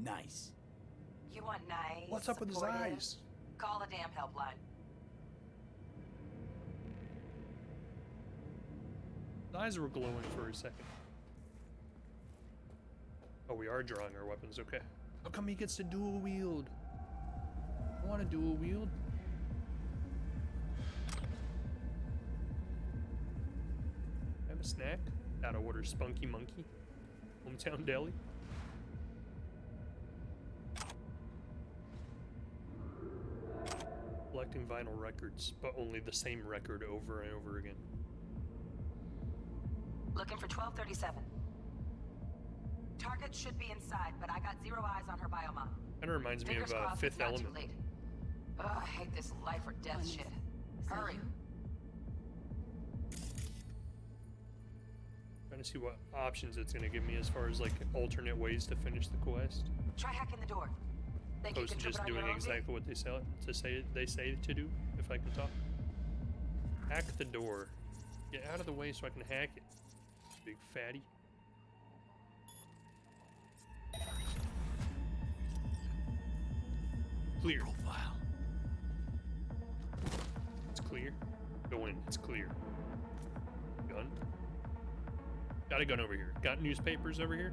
nice. You want nice? What's up with his supportive? eyes? Call the damn helpline. His eyes were glowing for a second. Oh, we are drawing our weapons, okay. How come he gets to dual wield? I want to dual wield. Have a snack? Gotta order Spunky Monkey. Hometown Deli. Collecting vinyl records, but only the same record over and over again. Looking for 1237. Target should be inside, but I got zero eyes on her biomon. Kinda reminds me Fingers of crossed Fifth it's not too Element. late. Ugh, I hate this life or death shit. Hurry. Trying to see what options it's gonna give me as far as like alternate ways to finish the quest. Try hacking the door. Think you Opposed can to trip just it on your doing own exactly what they say to do, if I can talk. Hack the door. Get out of the way so I can hack it. Big fatty. Clear. Profile. It's clear. Go in. It's clear. Gun. Got a gun over here. Got newspapers over here.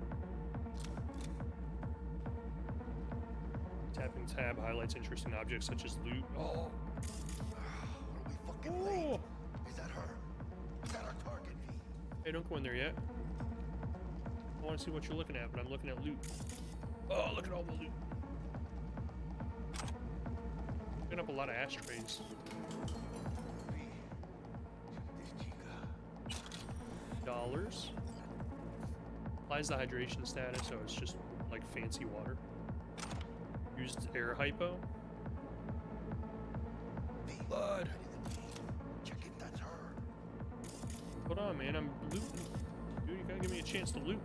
Tapping tab highlights interesting objects such as loot. Oh. Are we fucking late? Is that her? Is that our target, V? Hey, don't go in there yet. I want to see what you're looking at, but I'm looking at loot. Oh, look at all the loot. Picking up a lot of ashtrays. Dollars. Applies the hydration status, so it's just like fancy water. Used air hypo. Blood. Check it, that's her. Hold on, man, I'm looting. Dude, you gotta give me a chance to loot.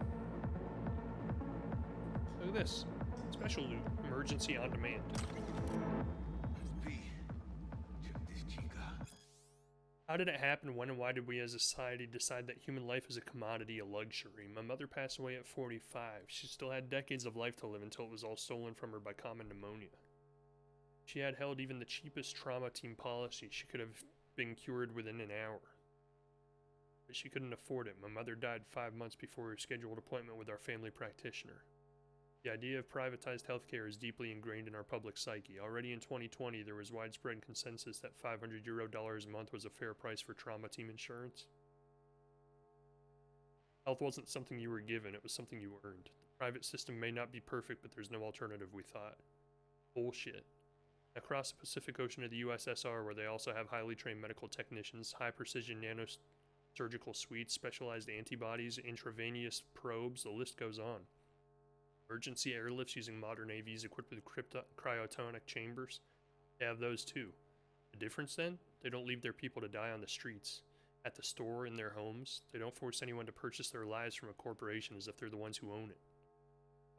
Look at this. Special loot. Emergency on demand. How did it happen? When and why did we as a society decide that human life is a commodity, a luxury? My mother passed away at 45. She still had decades of life to live until it was all stolen from her by common pneumonia. She had held even the cheapest trauma team policy. She could have been cured within an hour. But she couldn't afford it. My mother died 5 months before her scheduled appointment with our family practitioner. The idea of privatized healthcare is deeply ingrained in our public psyche. Already in 2020, there was widespread consensus that €500 a month was a fair price for trauma team insurance. Health wasn't something you were given, it was something you earned. The private system may not be perfect, but there's no alternative, we thought. Bullshit. Across the Pacific Ocean of the USSR, where they also have highly trained medical technicians, high-precision nanosurgical suites, specialized antibodies, intravenous probes, the list goes on. Emergency airlifts using modern AVs equipped with cryotonic chambers. They have those too. The difference then? They don't leave their people to die on the streets. At the store, in their homes, they don't force anyone to purchase their lives from a corporation as if they're the ones who own it.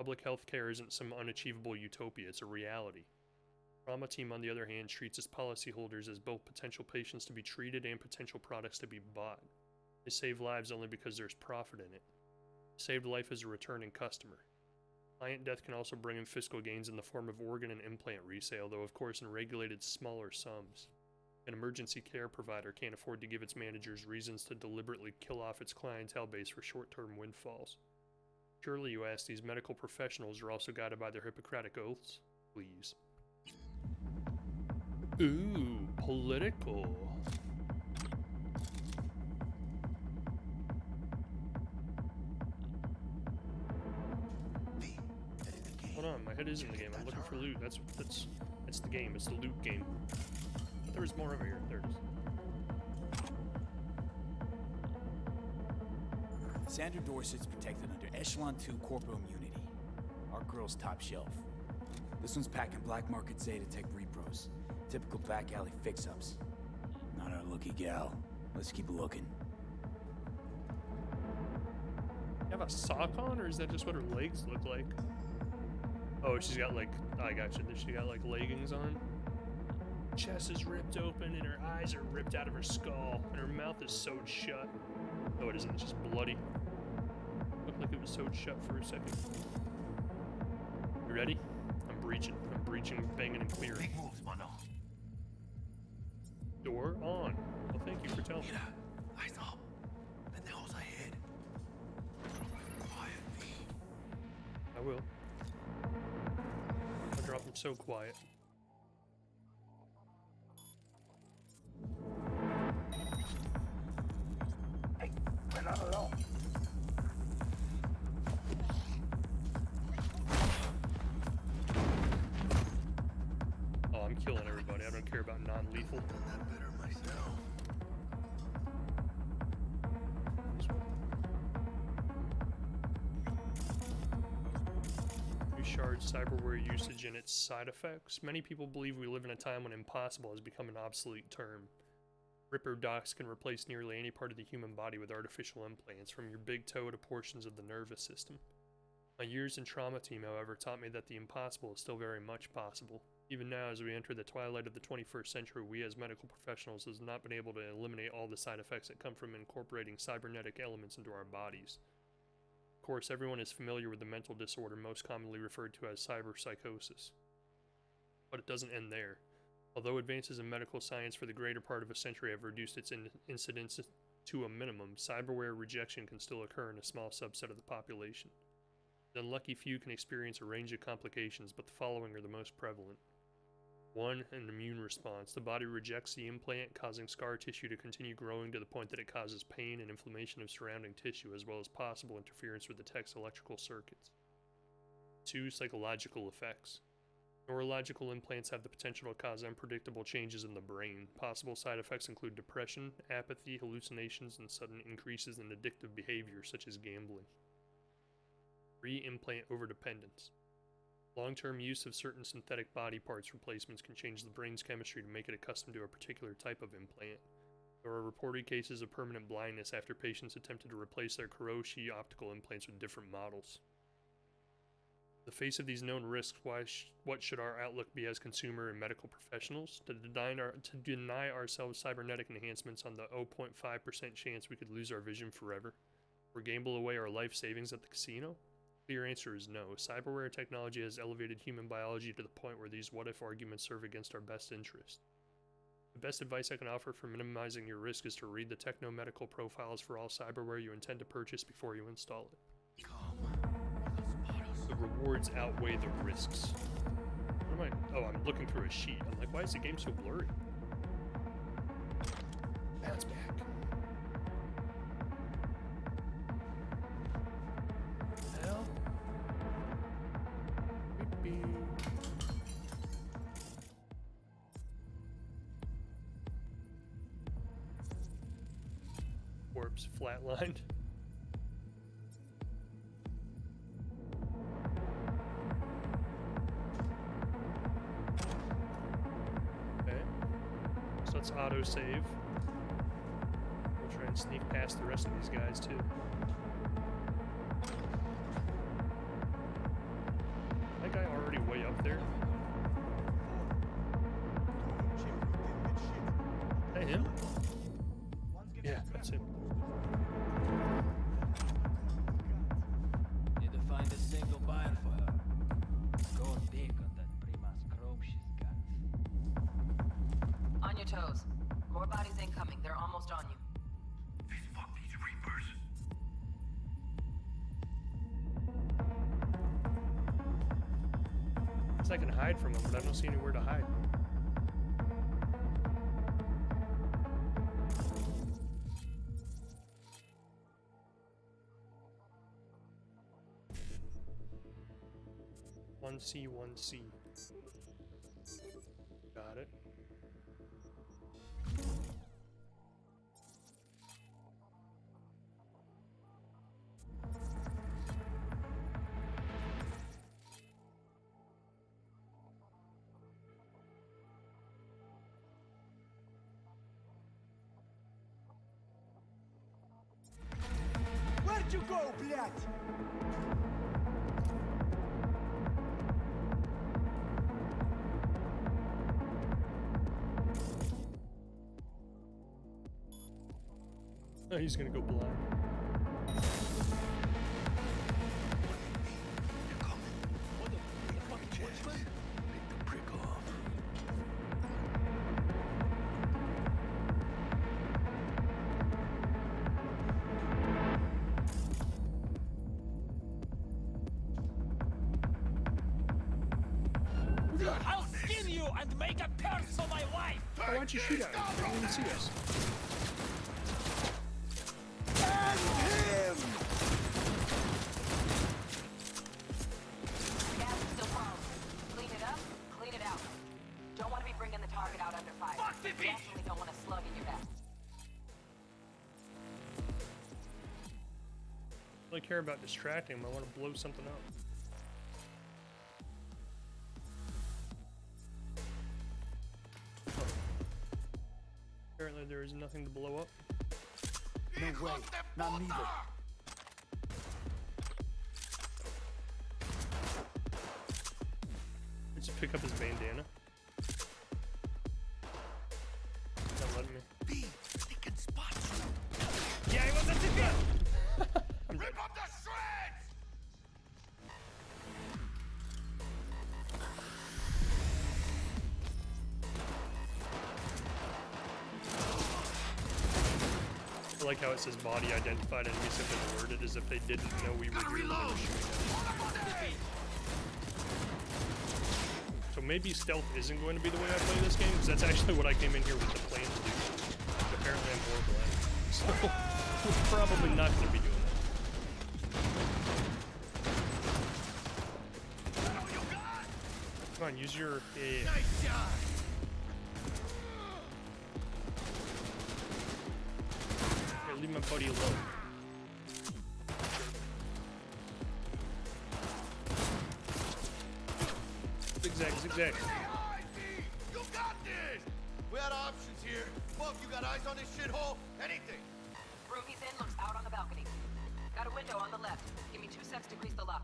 Public health care isn't some unachievable utopia, it's a reality. Trauma team, on the other hand, treats its policyholders as both potential patients to be treated and potential products to be bought. They save lives only because there's profit in it. Saved life is a returning customer. Client death can also bring in fiscal gains in the form of organ and implant resale, though of course in regulated smaller sums. An emergency care provider can't afford to give its managers reasons to deliberately kill off its clientele base for short-term windfalls. Surely, you ask, these medical professionals are also guided by their Hippocratic oaths? Please. Ooh, political. Hold on, my head is in the game. I'm looking for loot. That's the game. It's the loot game. But there was more over here. There it is. Sandra Dorset's protected under Echelon 2 corporal immunity. Our girl's top shelf. This one's packing black market Zeta-Tech repros. Typical back alley fix-ups. Not our lucky gal. Let's keep looking. You have a sock on, or is that just what her legs look like? Oh, she's got like, I gotcha. She got like leggings on. Chest is ripped open and her eyes are ripped out of her skull and her mouth is sewed shut. No, it isn't, it's just bloody. Looked like it was sewed shut for a second. You ready? I'm breaching, banging and clearing. Big moves, mano. Door on. Well, thank you for telling me. Eyes up. Pendejos ahead. Quiet, V. I will. I'll drop them so quiet. Hey, we're not alone. Oh, I'm killing everybody. I don't care about non-lethal. Shard cyberware usage and its side effects. Many people believe we live in a time when impossible has become an obsolete term. Ripper docs can replace nearly any part of the human body with artificial implants, from your big toe to portions of the nervous system. My years in trauma team, however, taught me that the impossible is still very much possible. Even now, as we enter the twilight of the 21st century, we as medical professionals have not been able to eliminate all the side effects that come from incorporating cybernetic elements into our bodies. Of course, everyone is familiar with the mental disorder most commonly referred to as cyberpsychosis. But it doesn't end there. Although advances in medical science for the greater part of a century have reduced its incidence to a minimum, cyberware rejection can still occur in a small subset of the population. The unlucky few can experience a range of complications, but the following are the most prevalent. 1. An immune response. The body rejects the implant, causing scar tissue to continue growing to the point that it causes pain and inflammation of surrounding tissue, as well as possible interference with the tech's electrical circuits. 2. Psychological effects. Neurological implants have the potential to cause unpredictable changes in the brain. Possible side effects include depression, apathy, hallucinations, and sudden increases in addictive behavior, such as gambling. 3. Implant overdependence. Long-term use of certain synthetic body parts replacements can change the brain's chemistry to make it accustomed to a particular type of implant. There are reported cases of permanent blindness after patients attempted to replace their Kuroshi optical implants with different models. In the face of these known risks, what should our outlook be as consumer and medical professionals? To deny ourselves cybernetic enhancements on the 0.5% chance we could lose our vision forever? Or gamble away our life savings at the casino? The clear answer is no. Cyberware technology has elevated human biology to the point where these what-if arguments serve against our best interest. The best advice I can offer for minimizing your risk is to read the techno-medical profiles for all cyberware you intend to purchase before you install it. The rewards outweigh the risks. What am I? Oh, I'm looking through a sheet. I'm like, why is the game so blurry? Bounce back. Hell? Beep. Corpse flatlined. Okay. So let's auto-save. We'll try and sneak past the rest of these guys too. there. Is that him? Yeah, that's him. Need to find a single buyer for her. Going big on that Primas chrome she's got. On your toes. More bodies incoming. They're almost on you. Fuck these Reapers. I can hide from him, but I don't see anywhere to hide. One C, 1C. Got it. Where'd you go, блядь? Oh, he's gonna go blind. I'll skin you and make a curse for my wife! Oh, why'd you shoot at him? He didn't even see us. Gas is still closed. Clean it up, clean it out. Don't want to be bringing the target out under fire. Definitely don't want a slug in your back. I don't care about distracting him. I want to blow something up. Oh. Apparently there is nothing to blow up. No way. Not neither. Just pick up his bandana. Not letting me. B, he can spot you. Yeah, I was at the Rip up the shreds! I like how it says body identified enemies have been alerted as if they didn't know we were here when they were shooting at them. So maybe stealth isn't going to be the way I play this game, because that's actually what I came in here with the plan to do. But apparently I'm horrible at it. So we're probably not going to be doing that. Come on, use your... Nice shot! Here, leave my buddy alone. Zigzag, zigzag. You got this! We had options here. Buff, you got eyes on this shithole? Anything? Room he's in looks out on the balcony. Got a window on the left. Give me 2 seconds to grease the lock.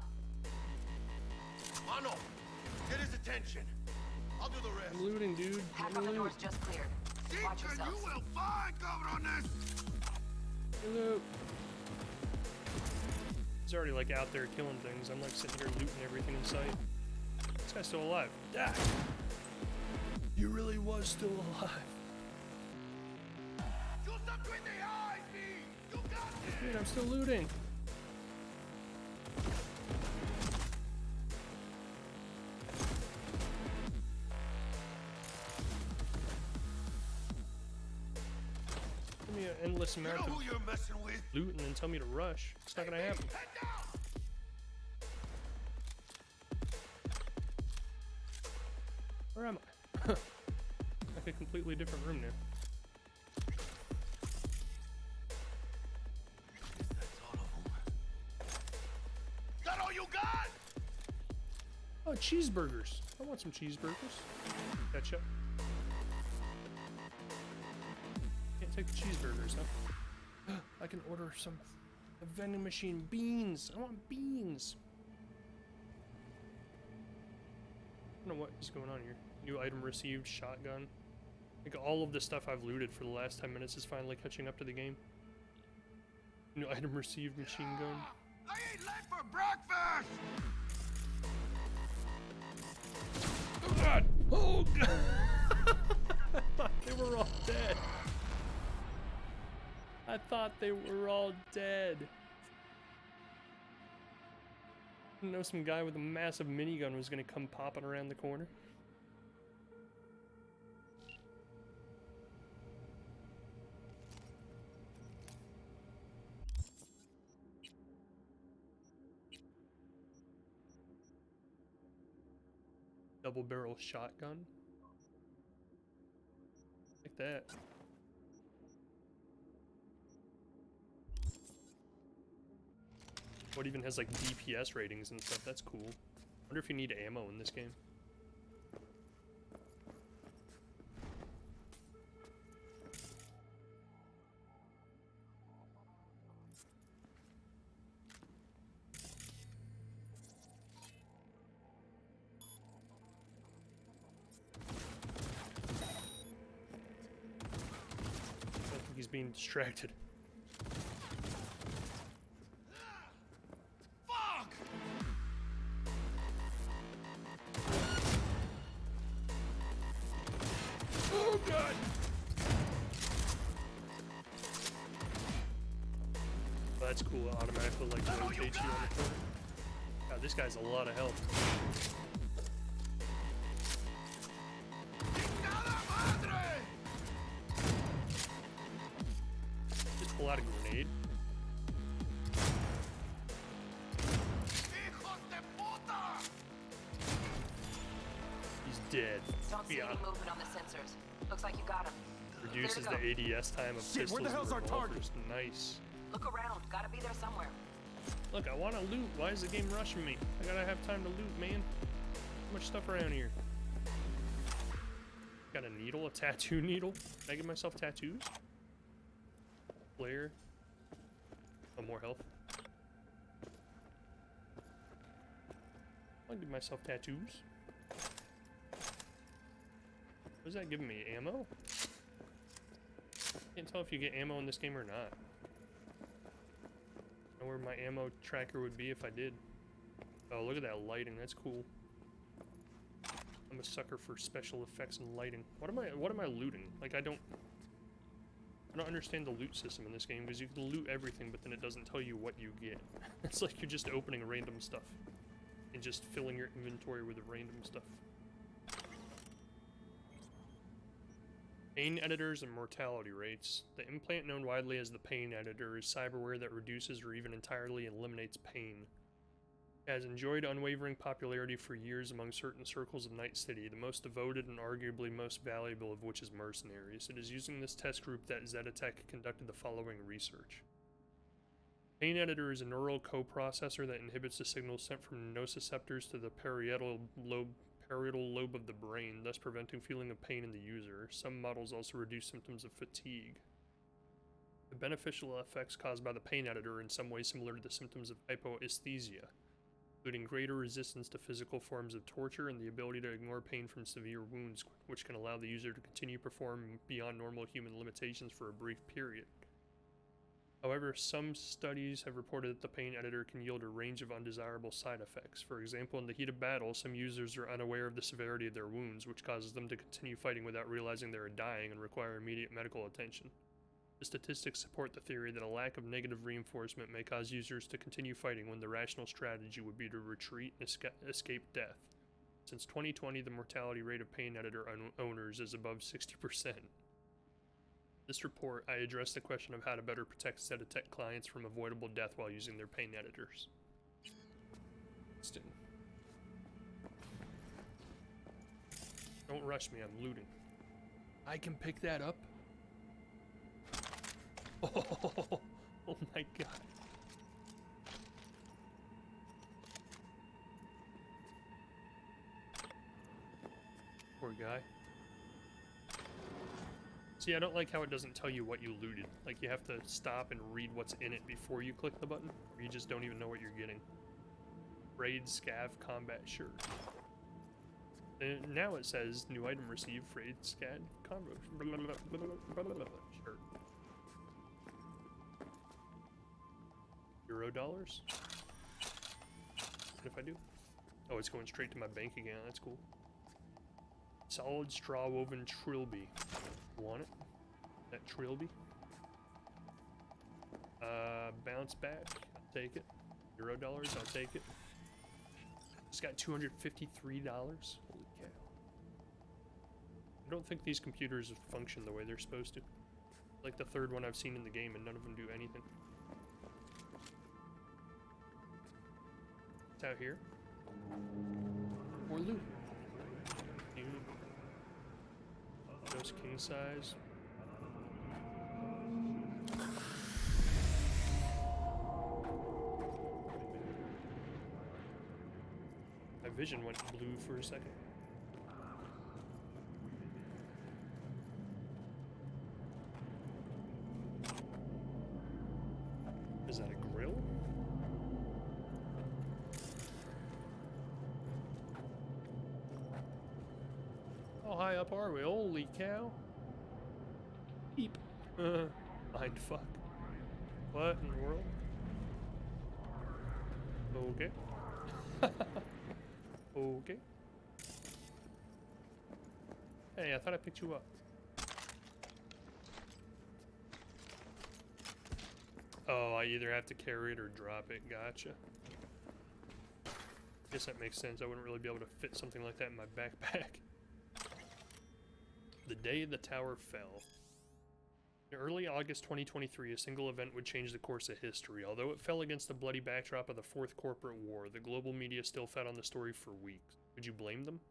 Mano, get his attention. I'll do the rest. I'm looting, dude. Half of the door's just cleared. Watch yourself. You will find cover on this! Hello. He's already like out there killing things. I'm like sitting here looting everything in sight. This guy's still alive. Die. You really was still alive. Shoot them between the eyes, B! You got this! Dude, I'm still looting. Give me an endless amount You know of who you're messing with? loot and then tell me to rush. It's not gonna happen. Head down! Where am I? Like a completely different room now. That's all of them. That all you got? Oh, cheeseburgers. I want some cheeseburgers. Ketchup. Can't take the cheeseburgers, huh? I can order some. A vending machine. Beans. I want beans. don't know what is going on here. New item received, shotgun. Like all of the stuff I've looted for the last 10 minutes is finally catching up to the game. New item received, machine gun. I ain't late for breakfast! Oh god! Oh god! I thought they were all dead. I thought they were all dead. I didn't know some guy with a massive minigun was gonna come popping around the corner. Double barrel shotgun. Like that. What even has like DPS ratings and stuff? That's cool. Wonder if you need ammo in this game. I think he's being distracted. Oh god! Well, that's cool. It automatically like rotates you on the corner. God, this guy's a lot of health. Just pull out a grenade. He's dead. Don't see any movement on the sensors. Looks like you got him. Reduces the ADS time of pistols where the hell's our and revolvers. Nice. Look around. Gotta be there somewhere. Look, I want to loot. Why is the game rushing me? I gotta have time to loot, man. Too much stuff around here. Got a needle, a tattoo needle. Can I give myself tattoos? Flare. Oh, more health. I'll give myself tattoos. What is that giving me? Ammo? Can't tell if you get ammo in this game or not. I know where my ammo tracker would be if I did. Oh, look at that lighting. That's cool. I'm a sucker for special effects and lighting. What am I looting? Like I don't understand the loot system in this game because you can loot everything, but then it doesn't tell you what you get. It's like you're just opening random stuff and just filling your inventory with random stuff. Pain editors and mortality rates. The implant known widely as the pain editor is cyberware that reduces or even entirely eliminates pain. It has enjoyed unwavering popularity for years among certain circles of Night City, the most devoted and arguably most valuable of which is mercenaries. It is using this test group that Zetatech conducted the following research. Pain editor is a neural coprocessor that inhibits the signals sent from nociceptors to the parietal lobe of the brain, thus preventing feeling of pain in the user. Some models also reduce symptoms of fatigue. The beneficial effects caused by the pain editor are in some ways similar to the symptoms of hypoesthesia, including greater resistance to physical forms of torture and the ability to ignore pain from severe wounds, which can allow the user to continue performing beyond normal human limitations for a brief period. However, some studies have reported that the pain editor can yield a range of undesirable side effects. For example, in the heat of battle, some users are unaware of the severity of their wounds, which causes them to continue fighting without realizing they are dying and require immediate medical attention. The statistics support the theory that a lack of negative reinforcement may cause users to continue fighting when the rational strategy would be to retreat and escape death. Since 2020, the mortality rate of pain editor owners is above 60%. This report, I addressed the question of how to better protect Zetatech clients from avoidable death while using their pain editors. Don't rush me, I'm looting. I can pick that up? Oh my god. Poor guy. See, I don't like how it doesn't tell you what you looted. Like, you have to stop and read what's in it before you click the button, or you just don't even know what you're getting. Raid, scav, combat shirt. And now it says new item received, freight scan combo. Sure. $0? What if I do? Oh, it's going straight to my bank account. That's cool. Solid straw woven trilby. Want it? That trilby? Bounce back. I'll take it. $0. I'll take it. It's got $253. Holy cow. I don't think these computers function the way they're supposed to. Like the third one I've seen in the game, and none of them do anything. It's out here. Or loot. Just king size. My vision went blue for a second. Is that a grill? How high up are we? Holy cow. Beep. Mind fuck. What in the world? Okay. Okay. Hey, I thought I picked you up. Oh, I either have to carry it or drop it. Gotcha. Guess that makes sense. I wouldn't really be able to fit something like that in my backpack. The day the tower fell. In early August 2023, a single event would change the course of history. Although it fell against the bloody backdrop of the Fourth Corporate War, the global media still fed on the story for weeks. Could you blame them?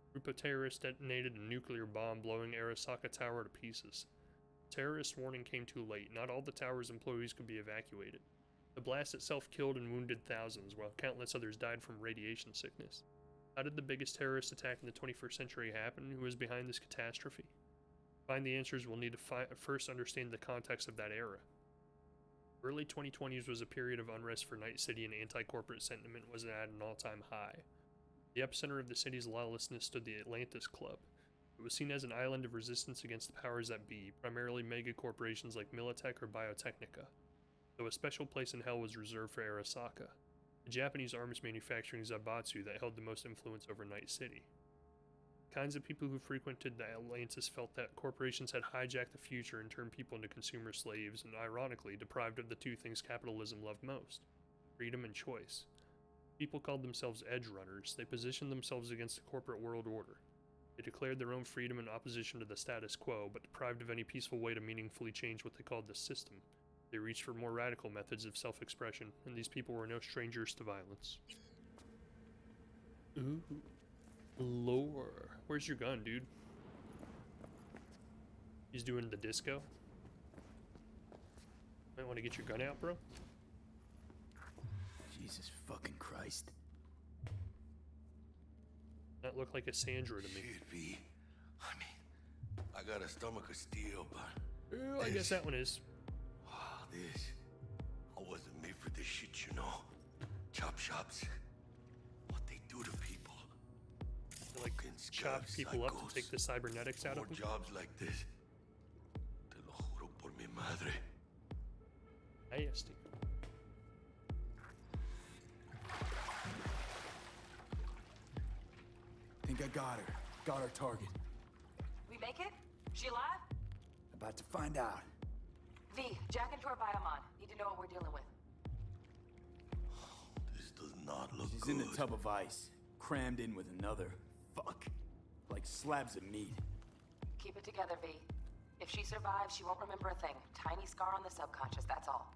A group of terrorists detonated a nuclear bomb, blowing Arasaka Tower to pieces. The terrorist warning came too late. Not all the tower's employees could be evacuated. The blast itself killed and wounded thousands, while countless others died from radiation sickness. How did the biggest terrorist attack in the 21st century happen? Who was behind this catastrophe? To find the answers, we'll need to first understand the context of that era. Early 2020s was a period of unrest for Night City, and anti-corporate sentiment was at an all-time high. The epicenter of the city's lawlessness stood the Atlantis Club. It was seen as an island of resistance against the powers that be, primarily mega corporations like Militech or Biotechnica, though a special place in hell was reserved for Arasaka, the Japanese arms manufacturing Zaibatsu that held the most influence over Night City. The kinds of people who frequented the Atlantis felt that corporations had hijacked the future and turned people into consumer slaves, and ironically deprived of the two things capitalism loved most: freedom and choice. People called themselves edge runners. They positioned themselves against the corporate world order. They declared their own freedom in opposition to the status quo, but deprived of any peaceful way to meaningfully change what they called the system. They reached for more radical methods of self-expression, and these people were no strangers to violence. Ooh. Lore. Where's your gun, dude? He's doing the disco. Might want to get your gun out, bro. Jesus fucking Christ. That looked like a Sandra to me. Shit, V. I mean, I got a stomach of steel, but... Ooh, I guess that one is. This... I wasn't made for this shit, you know. Chop shops. What they do to people. They like chop people up to take the cybernetics out of them. More jobs like this. Te lo juro por mi madre. Nasty. Think I got her. Got our target. We make it? She alive? About to find out. V, jack into her biomon. Need to know what we're dealing with. This does not look She's good. in the tub of ice, crammed in with another. Fuck. Like slabs of meat. Keep it together, V. If she survives, she won't remember a thing. Tiny scar on the subconscious, that's all.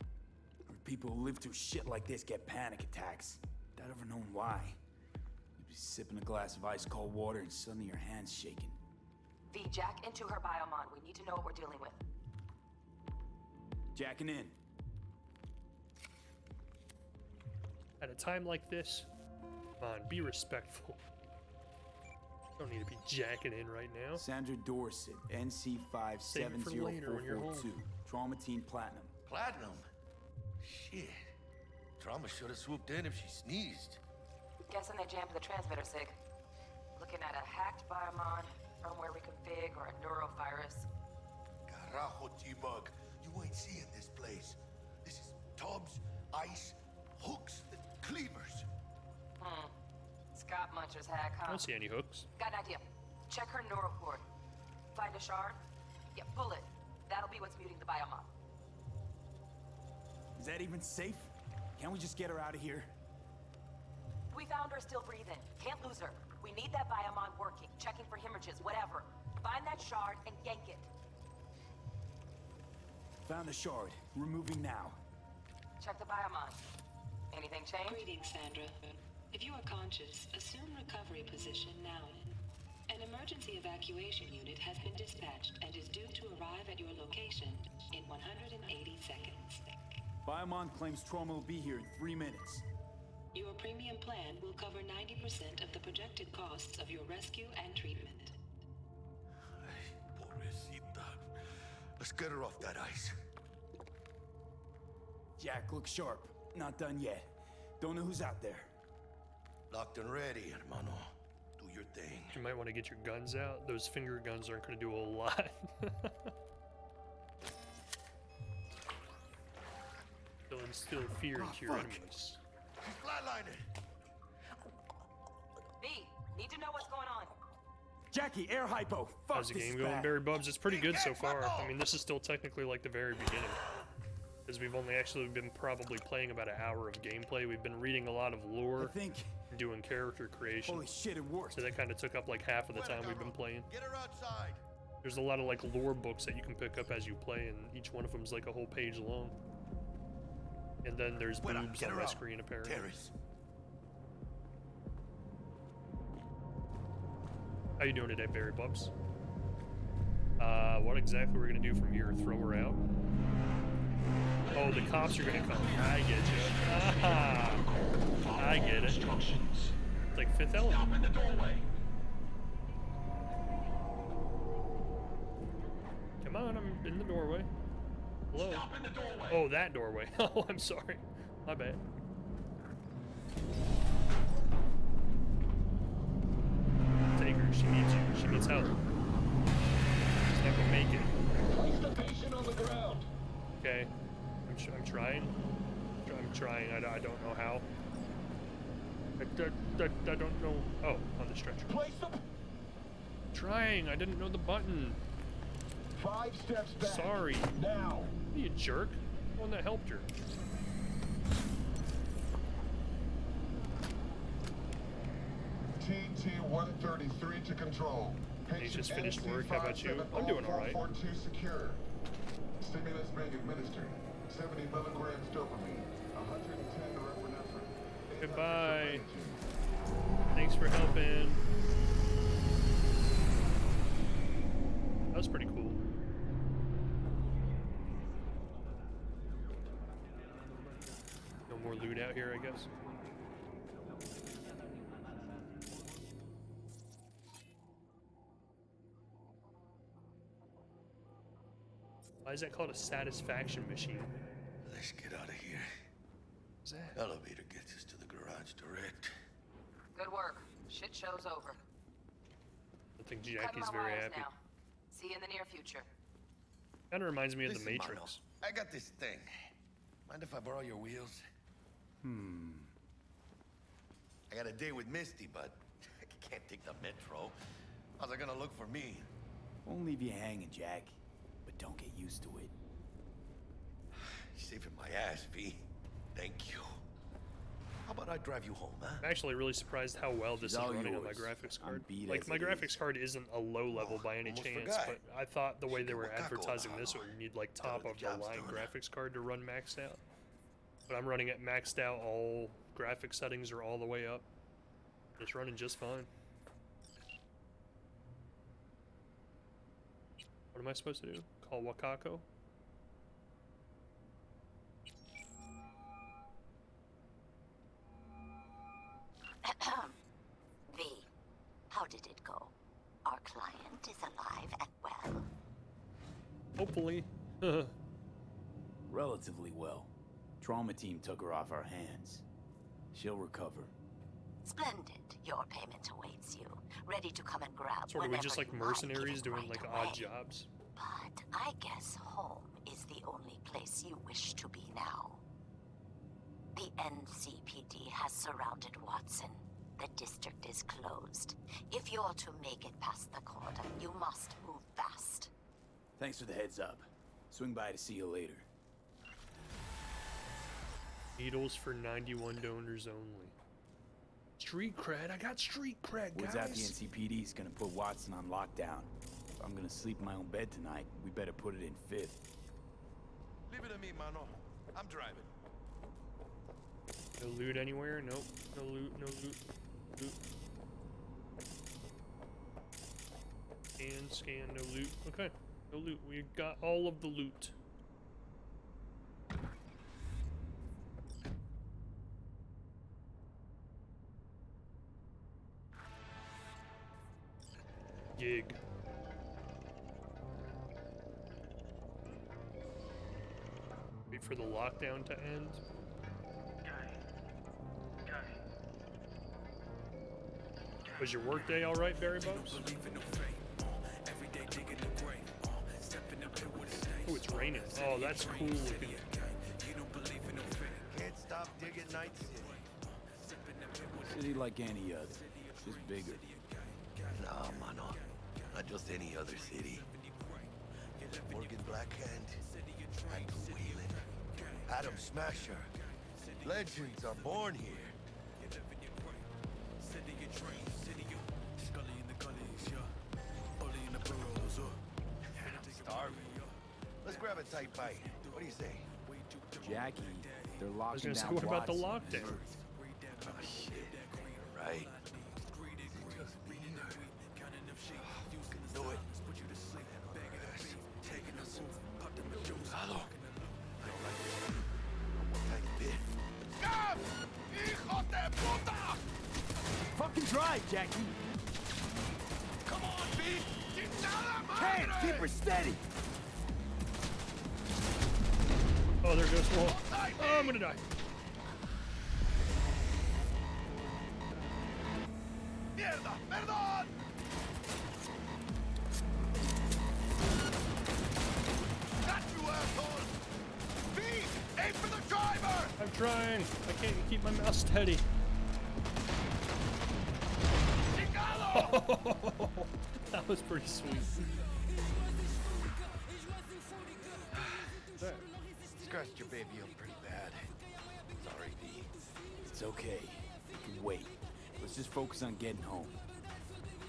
People who live through shit like this get panic attacks. Without ever knowing why. You'd be sipping a glass of ice-cold water and suddenly your hand's shaking. V, jack into her biomon. We need to know what we're dealing with. Jacking in. At a time like this, come on, be respectful. Don't need to be jacking in right now. Sandra Dorsett, NC570442. Traumatine Platinum. Platinum? Shit. Trauma should have swooped in if she sneezed. Guessing they jammed the transmitter, Sig. Looking at a hacked biomon, firmware reconfig, or a neurovirus. Carajo, T-Bug. You ain't seeing this place. This is tubs, ice, hooks, and cleavers. Scott Muncher's hack, huh? I don't see any hooks. Got an idea. Check her neuroport. Find a shard? Yeah, pull it. That'll be what's muting the biomon. Is that even safe? Can't we just get her out of here? We found her still breathing. Can't lose her. We need that biomon working, checking for hemorrhages, whatever. Find that shard and yank it. Found the shard. We're moving now. Check the biomon. Anything change? Greetings, Sandra. If you are conscious, assume recovery position now. An emergency evacuation unit has been dispatched and is due to arrive at your location in 180 seconds. Biomon claims trauma will be here in 3 minutes. Your premium plan will cover 90% of the projected costs of your rescue and treatment. Pobrecita. Let's get her off that ice. Jack, look sharp. Not done yet. Don't know who's out there. Locked and ready, hermano. Do your thing. You might want to get your guns out. Those finger guns aren't going to do a whole lot. They'll instill fear into your enemies. She's flatlining. B, need to know what's going on. Jackie, air hypo. Fuck. How's the this game is going, bad. Barry Bubs? It's pretty good so far. I mean, this is still technically like the very beginning. Because we've only actually been probably playing about an hour of gameplay. We've been reading a lot of lore, doing character creation. Holy shit, it worked. So that kind of took up like half of the time we've been playing. Get her outside. There's a lot of like lore books that you can pick up as you play, and each one of them's like a whole page long. And then there's boobs on my screen apparently. Terrace. How you doing today, Barry Bubs? What exactly we're gonna do from here? Throw her out? Oh, the cops are gonna come. I get you. Ah, I get it. It's like Fifth Element. Stop in the doorway. Come on, I'm in the doorway. Hello. Stop in the doorway. Oh, that doorway. Oh, I'm sorry. My bad. Take her. She needs you. She needs help. She's not gonna make it. Place the patient on the ground. Okay. I'm trying. I'm trying. I don't know how. I don't know. Oh, on the stretcher. Place the... Trying. I didn't know the button. 5 steps back. Sorry. Now. You jerk. The one that helped her. TT-133 to control. You just finished work. How about you? I'm doing all right. 442 secure. Stimulus being administered. 70 milligrams dopamine. 110 norepinephrine. Goodbye. Thanks for helping. That was pretty cool. No more loot out here, I guess. Why is that called a satisfaction machine? Let's get out of here. What's that? Elevator gets us to the garage direct. Good work. Shit show's over. I think Cutting Jackie's my very wires happy. now. See you in the near future. Kind of reminds me of Listen, the Matrix. Mano, I got this thing. Mind if I borrow your wheels? I got a date with Misty, but I can't take the metro. How's it gonna look for me? Won't leave you hanging, Jack. But don't get used to it. You're saving my ass, V. Thank you. How about I drive you home, huh? I'm actually really surprised how well this is all running on my yours. graphics I'm card. beat Like, as my it graphics is. card isn't a low level by any almost chance, forgot. but I thought the way they were Chico Caco advertising this, it Mahalo. would need, like, Tell her top the of the job's line done. graphics card to run maxed out. But I'm running it maxed out, all graphic settings are all the way up. It's running just fine. What am I supposed to do? Call Wakako? V, how did it go? Our client is alive and well. Hopefully. Relatively well. Trauma team took her off our hands. She'll recover. Splendid. Your payment awaits you, ready to come and grab Sort of, we whenever just like you like, mercenaries doing right like away. odd jobs. But I guess home is the only place you wish to be now. The NCPD has surrounded Watson. The district is closed. If you're to make it past the cordon, you must move fast. Thanks for the heads up. Swing by to see you later. Needles for 91 donors only. Street cred, I got street cred, guys. Word's out the NCPD's gonna put Watson on lockdown. If I'm gonna sleep in my own bed tonight, we better put it in fifth. Leave it to me, mano. I'm driving. No loot anywhere? Nope. No loot, no loot. Loot. Scan, no loot. Okay. No loot. We got all of the loot. Gig. Wait for the lockdown to end. Was your workday all right, Barry Bubs? Oh, it's raining. Oh, that's cool looking. Can't stop digging Night City. City like any other, just bigger. Nah, mano. Not just any other city. Morgan Blackhand, Andrew Whelan, Adam Smasher. Legends are born here. I'm starving. Let's grab a tight bite. What do you say? Jackie, they're I was locking gonna say, down what about the Watson. lockdown? Oh, shit. You're right. Just me. Do it. Hello. I don't like this. Tiny bit. Scum! Hijo de puta! Fucking drive, Jackie! Come on, Pete! Hey, keep her steady! Oh, there goes Walt. Oh, I'm gonna die. Mierda! Perdón! Got you, asshole! Pete! Aim for the driver! I'm trying. I can't keep my mouse steady. That was pretty sweet. Scratched your baby up pretty bad. Sorry, V. It's okay. You can wait. Let's just focus on getting home.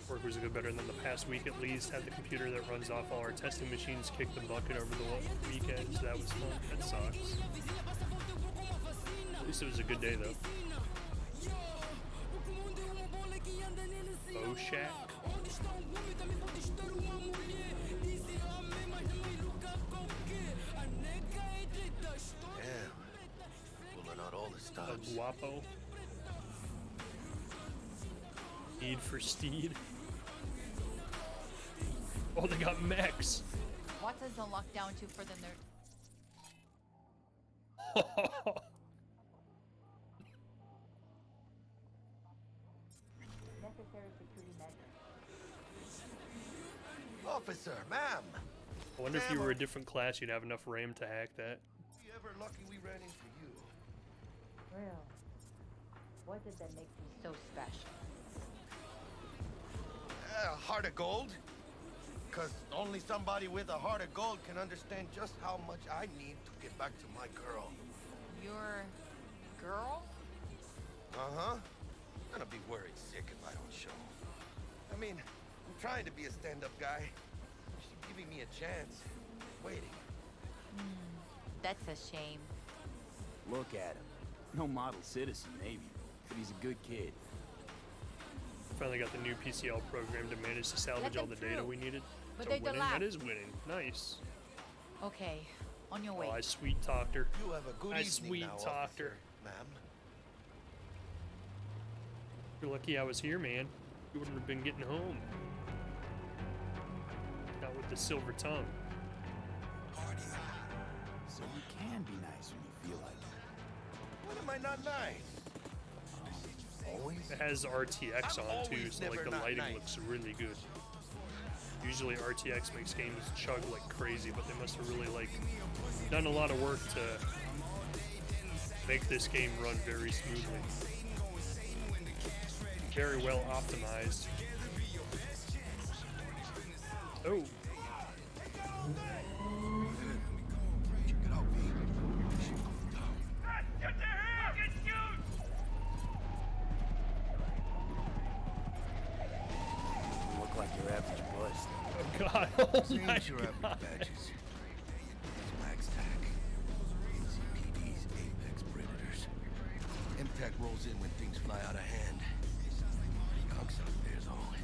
Work was a good better than the past week at least. Had the computer that runs off all our testing machines kick the bucket over the weekend, so that was fun. That sucks. At least it was a good day though. Bow Shack. Damn. Pulling out all the A stops. Guapo. Need for Steed. Oh, they got mechs. What does the lockdown do for the nerd? Necessary security measures. Officer, ma'am. I wonder if you were a different class, you'd have enough RAM to hack that. We ever lucky we ran into you. Real. What did that make you so special? Heart of gold? Because only somebody with a heart of gold can understand just how much I need to get back to my girl. Your girl? Uh-huh. I'm gonna be worried sick if I don't show. I mean, I'm trying to be a stand-up guy. She's giving me a chance. Waiting. That's a shame. Look at him. No model citizen, maybe, but he's a good kid. Finally got the new PCL program to manage to salvage all the data we needed. But So they winning, delapsed. that is winning. Nice. Okay, on your way. Oh, I sweet talked her. You have a good I evening sweet now, talked her. ma'am. You're lucky I was here, man. You wouldn't have been getting home. Not with the silver tongue. So you can be nice when you feel like it. When am I not nice? Always? It has RTX I'm on too, always so like never the not lighting nice. looks really good. Usually RTX makes games chug like crazy, but they must have really like done a lot of work to make this game run very smoothly. Very well optimized. Oh. You look like your average bust. Oh god, oh my Change your average god. badges. Max Tac. NCPD's apex predators. MTAC rolls in when things fly out of hand. Conks out there, though.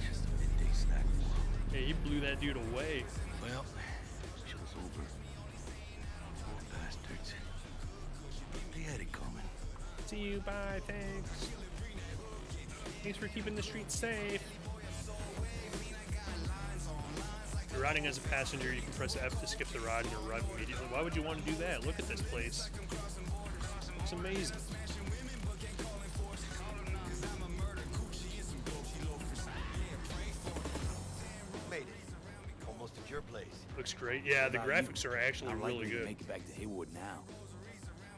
Just a midday snack for 'em. Hey, he blew that dude away. Well, show's over. Poor bastards. They had it coming. See you, bye, thanks. Thanks for keeping the streets safe. If you're riding as a passenger, you can press F to skip the ride and you'll arrive immediately. Why would you want to do that? Look at this place. It's amazing. Made it. Almost at your place. Looks great. Yeah, the About graphics you? are actually Not really likely to good. make it back to Haywood now.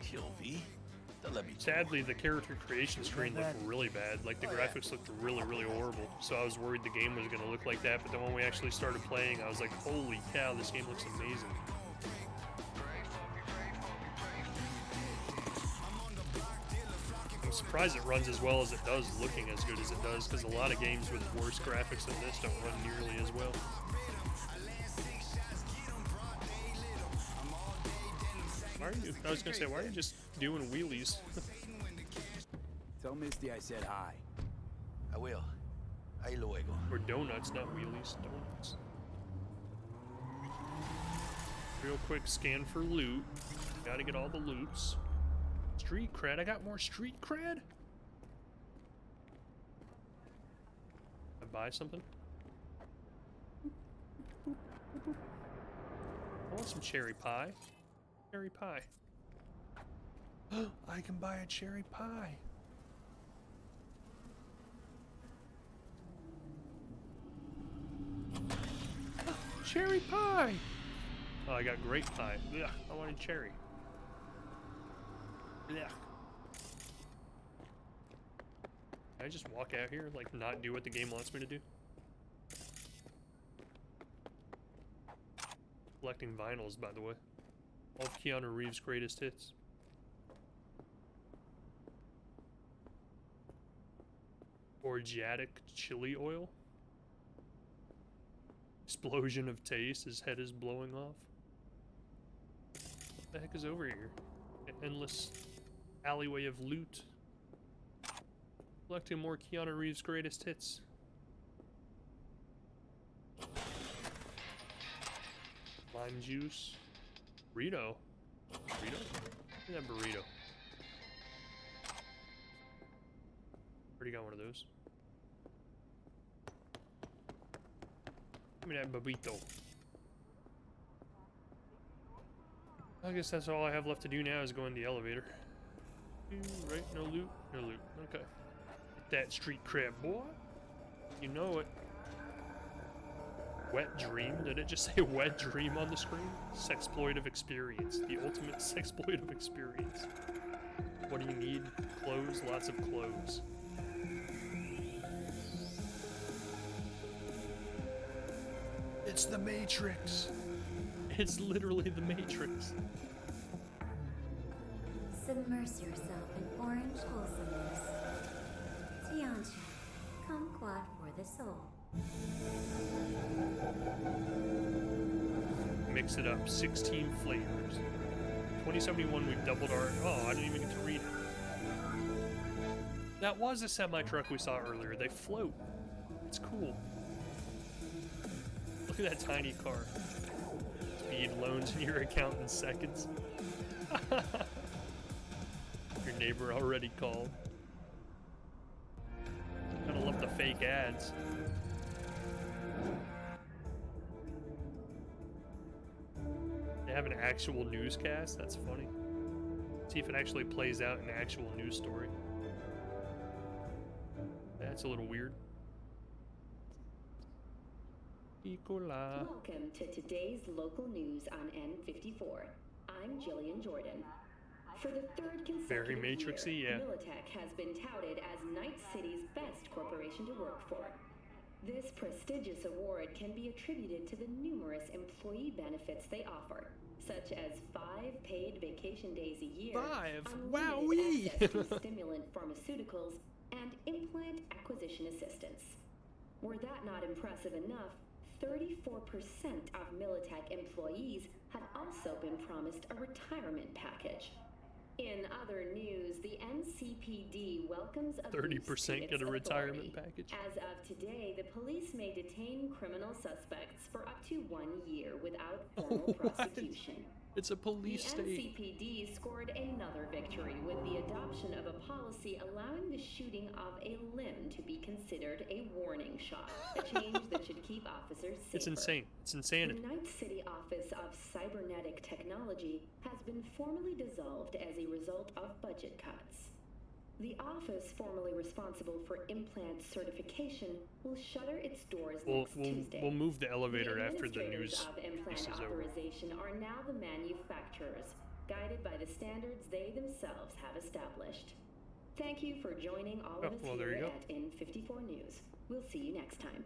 Kill V? They'll let me Sadly, the character creation screen looked really bad. Like, the graphics looked really, really horrible. So I was worried the game was going to look like that. But then when we actually started playing, I was like, holy cow, this game looks amazing. I'm surprised it runs as well as it does, looking as good as it does, because a lot of games with worse graphics than this don't run nearly as well. Why are you? I was gonna say, why are you just doing wheelies? Tell Misty I said hi. I will. Ahí luego. Or donuts, not wheelies. Donuts. Real quick scan for loot. Gotta get all the loots. Street cred. I got more street cred? I buy something? I want some cherry pie. Cherry pie. I can buy a cherry pie. Cherry pie! Oh, I got grape pie. Ugh, I wanted cherry. Ugh. Can I just walk out here, like, not do what the game wants me to do? Collecting vinyls, by the way. All of Keanu Reeves' greatest hits. Orgiatic chili oil. Explosion of taste. His head is blowing off. What the heck is over here? An endless alleyway of loot. Collecting more Keanu Reeves' greatest hits. Lime juice. Burrito. Burrito? Give me that burrito. Already got one of those. Give me that burrito. I guess that's all I have left to do now is go in the elevator. Right? No loot? No loot. Okay. Get that street cred, boy. You know it. Wet dream? Did it just say wet dream on the screen? Sexploitive experience. The ultimate sexploitive experience. What do you need? Clothes? Lots of clothes. It's the Matrix. It's literally the Matrix. Submerge yourself in orange wholesomeness. Tiancha, kumquat for the soul. Mix it up. 16 flavors. 2071, we've doubled our... Oh, I didn't even get to read it. That was a semi-truck we saw earlier. They float. It's cool. Look at that tiny car. Speed loans in your account in seconds. Your neighbor already called. Gotta love the fake ads. They have an actual newscast? That's funny. See if it actually plays out in an actual news story. That's a little weird. Nicola. Welcome to today's local news on N54. I'm Jillian Jordan. For the third Very consecutive Matrixy, year, yeah. Militech has been touted as Night City's best corporation to work for. This prestigious award can be attributed to the numerous employee benefits they offer, such as 5 paid vacation days a year, 5? unlimited Wowee! access to stimulant pharmaceuticals, and implant acquisition assistance. Were that not impressive enough, 34% of Militech employees have also been promised a retirement package. In other news, the NCPD welcomes a 30% get a retirement package. As of today, the police may detain criminal suspects for up to 1 year without formal prosecution. It's a police The state. NCPD scored another victory with the adoption of a policy allowing the shooting of a limb to be considered a warning shot, a change that should keep officers safer. It's insane. It's insanity. The Night City Office of Cybernetic Technology has been formally dissolved as a result of budget cuts. The office formerly responsible for implant certification will shutter its doors next Tuesday. We'll move the elevator after the news of implant piece is over. authorization are now the manufacturers, guided by the standards they themselves have established. Thank you for joining all of us there you here go. at N54 News. We'll see you next time.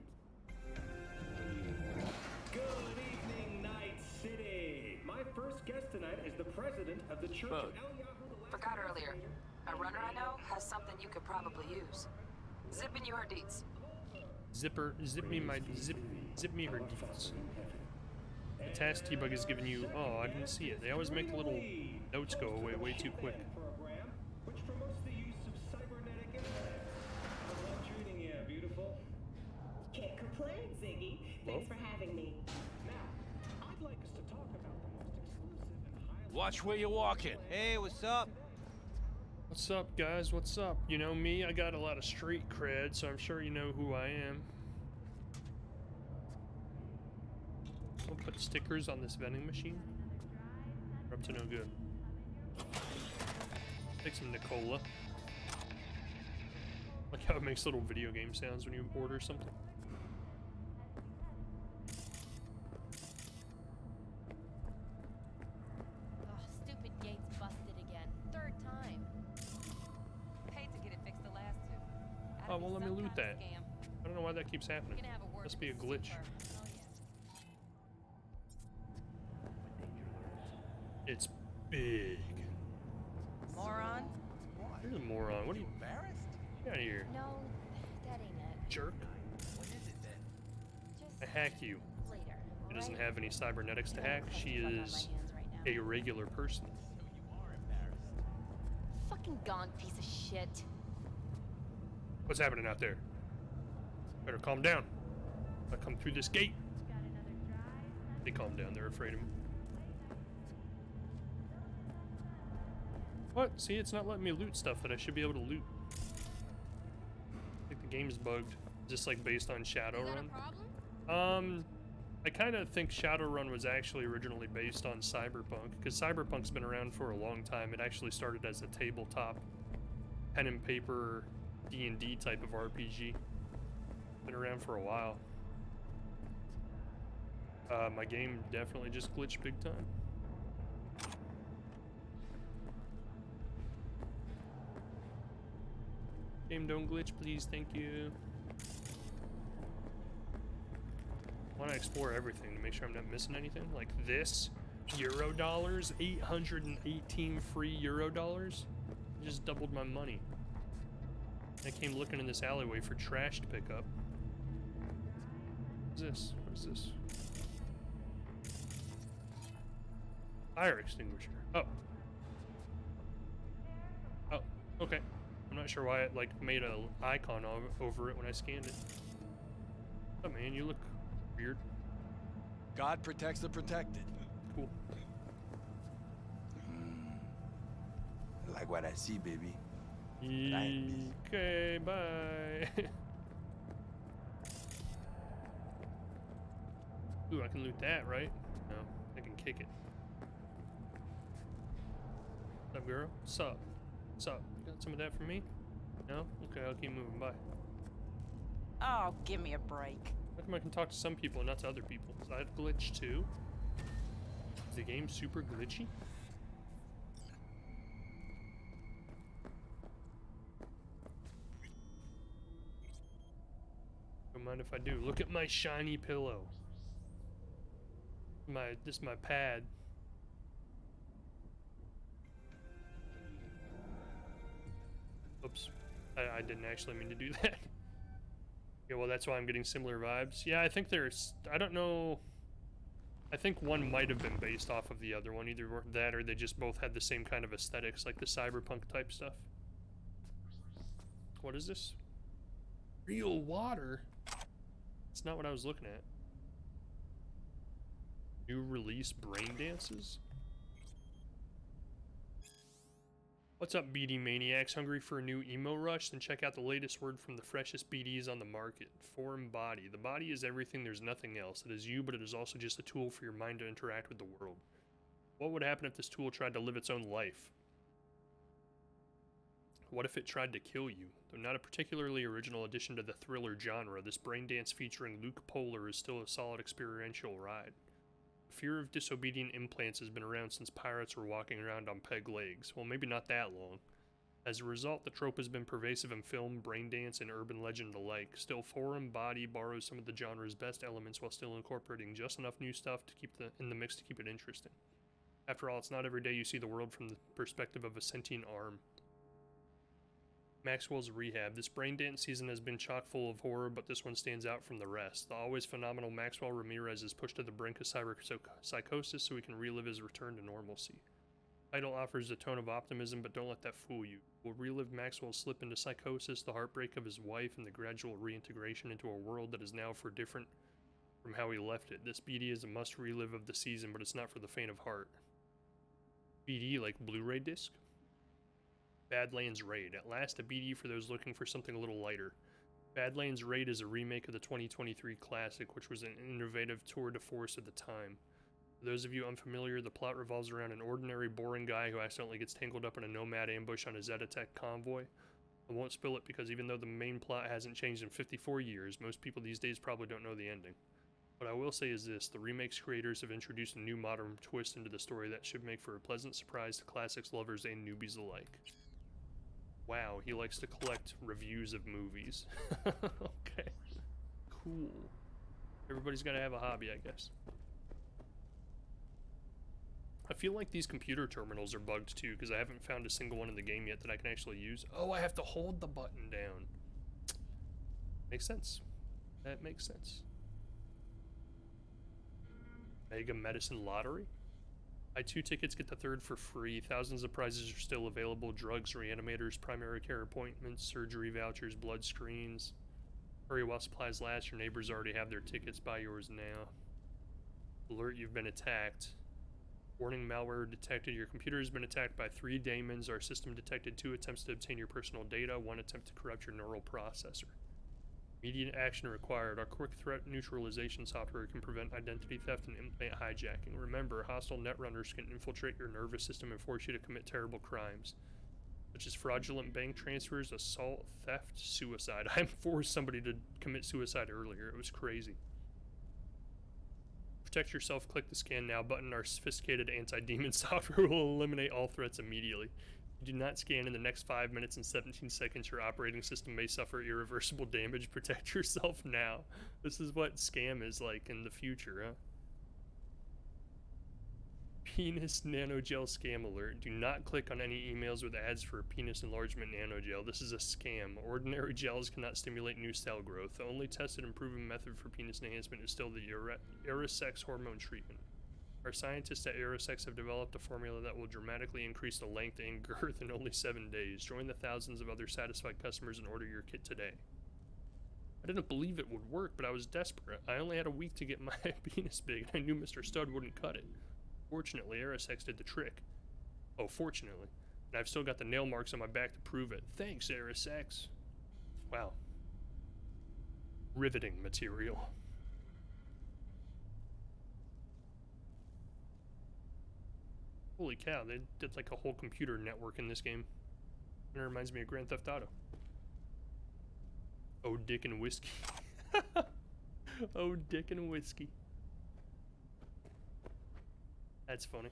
Good evening, Night City. My first guest tonight is the president of the Church of Eliyahu. Forgot earlier. A runner I know has something you could probably use. Zip in your deets. Zip me her deets. The task T-Bug is giving you. Oh, I didn't see it. They always make the little notes go away way too quick. Program, which promotes the use of cybernetic implants. I love treating you, beautiful. Can't complain, Ziggy. Thanks for having me. Now, I'd like us to talk about the most exclusive and highly... Watch where you're walking. Hey, what's up? What's up, guys? What's up? You know me, I got a lot of street cred, so I'm sure you know who I am. I'll put stickers on this vending machine. We're up to no good. Take some Nicola. Like how it makes little video game sounds when you order something. Stupid gate's busted again. 3rd time. Paid to get it fixed the last 2. Oh, well, let me loot that. I don't know why that keeps happening. Must be a glitch. It's big. Moron? You're the moron. What are you embarrassed? Get out of here. No, that ain't it. Jerk. What is it then? I hacked you. Later. She doesn't have any cybernetics to hack. She is a regular person. Fucking gong piece of shit. What's happening out there? Better calm down. I come through this gate. They calm down. They're afraid of me. What? See, it's not letting me loot stuff that I should be able to loot. I think the game's bugged. Just like based on Shadowrun. I kind of think Shadowrun was actually originally based on Cyberpunk, because Cyberpunk's been around for a long time. It actually started as a tabletop pen and paper D&D type of RPG. Been around for a while. My game definitely just glitched big time. Game don't glitch, please, thank you. I want to explore everything to make sure I'm not missing anything. Like this, $, 818 free $. I just doubled my money. I came looking in this alleyway for trash to pick up. What's this? What's this? Fire extinguisher. Oh. Oh, okay. I'm not sure why it like made an icon over it when I scanned it. Oh man, you look weird. God protects the protected. Cool. I like what I see, baby. Okay, bye. Ooh, I can loot that, right? No, I can kick it. What's up, girl? What's up? What's up? You got some of that for me? No? Okay, I'll keep moving by. Oh, give me a break. How come I can talk to some people and not to other people? Is that glitch too? Is the game super glitchy? Don't mind if I do. Look at my shiny pillow. This is my pad. Oops. I didn't actually mean to do that. Yeah, well, that's why I'm getting similar vibes. Yeah, I think there's... I don't know... I think one might have been based off of the other one. Either that or they just both had the same kind of aesthetics, like the cyberpunk type stuff. What is this? Real water? It's not what I was looking at. New release brain dances? What's up, BD Maniacs? Hungry for a new emo rush? Then check out the latest word from the freshest BDs on the market. Foreign body. The body is everything, there's nothing else. It is you, but it is also just a tool for your mind to interact with the world. What would happen if this tool tried to live its own life? What if it tried to kill you? Though not a particularly original addition to the thriller genre, this brain dance featuring Luke Polar is still a solid experiential ride. The fear of disobedient implants has been around since pirates were walking around on peg legs. Well, maybe not that long. As a result, the trope has been pervasive in film, brain dance, and urban legend alike. Still, Foreign Body borrows some of the genre's best elements while still incorporating just enough new stuff to keep in the mix to keep it interesting. After all, it's not every day you see the world from the perspective of a sentient arm. Maxwell's Rehab. This brain dance season has been chock full of horror, but this one stands out from the rest. The always phenomenal Maxwell Ramirez is pushed to the brink of psychosis so he can relive his return to normalcy. The title offers a tone of optimism, but don't let that fool you. We'll relive Maxwell's slip into psychosis, the heartbreak of his wife, and the gradual reintegration into a world that is now for different from how he left it. This BD is a must relive of the season, but it's not for the faint of heart. BD like Blu-ray disc? Badlands Raid. At last, a BD for those looking for something a little lighter. Badlands Raid is a remake of the 2023 classic, which was an innovative tour de force at the time. For those of you unfamiliar, the plot revolves around an ordinary, boring guy who accidentally gets tangled up in a nomad ambush on a Zetatech convoy. I won't spill it because even though the main plot hasn't changed in 54 years, most people these days probably don't know the ending. What I will say is this, the remake's creators have introduced a new modern twist into the story that should make for a pleasant surprise to classics lovers and newbies alike. Wow, he likes to collect reviews of movies. Okay. Cool. Everybody's gotta have a hobby, I guess. I feel like these computer terminals are bugged too, because I haven't found a single one in the game yet that I can actually use. Oh, I have to hold the button down. Makes sense. That makes sense. Mega Medicine Lottery? Buy 2 tickets, get the third for free. Thousands of prizes are still available. Drugs, reanimators, primary care appointments, surgery vouchers, blood screens. Hurry while supplies last. Your neighbors already have their tickets. Buy yours now. Alert, you've been attacked. Warning, malware detected. Your computer has been attacked by 3 daemons. Our system detected 2 attempts to obtain your personal data, 1 attempt to corrupt your neural processor. Immediate action required. Our quick threat neutralization software can prevent identity theft and implant hijacking. Remember, hostile netrunners can infiltrate your nervous system and force you to commit terrible crimes, such as fraudulent bank transfers, assault, theft, suicide. I forced somebody to commit suicide earlier. It was crazy. Protect yourself. Click the Scan Now button. Our sophisticated anti-demon software will eliminate all threats immediately. If you do not scan in the next 5 minutes and 17 seconds, your operating system may suffer irreversible damage. Protect yourself now. This is what scam is like in the future, huh? Penis nanogel scam alert. Do not click on any emails with ads for penis enlargement nanogel. This is a scam. Ordinary gels cannot stimulate new cell growth. The only tested and proven method for penis enhancement is still the Aerosex hormone treatment. Our scientists at Aerosex have developed a formula that will dramatically increase the length and girth in only 7 days. Join the thousands of other satisfied customers and order your kit today. I didn't believe it would work, but I was desperate. I only had a week to get my penis big, and I knew Mr. Stud wouldn't cut it. Fortunately, Aerosex did the trick. Oh, fortunately. And I've still got the nail marks on my back to prove it. Thanks, Aerosex. Wow. Riveting material. Holy cow, they did like a whole computer network in this game. It reminds me of Grand Theft Auto. Oh, dick and whiskey. Oh, dick and whiskey. That's funny.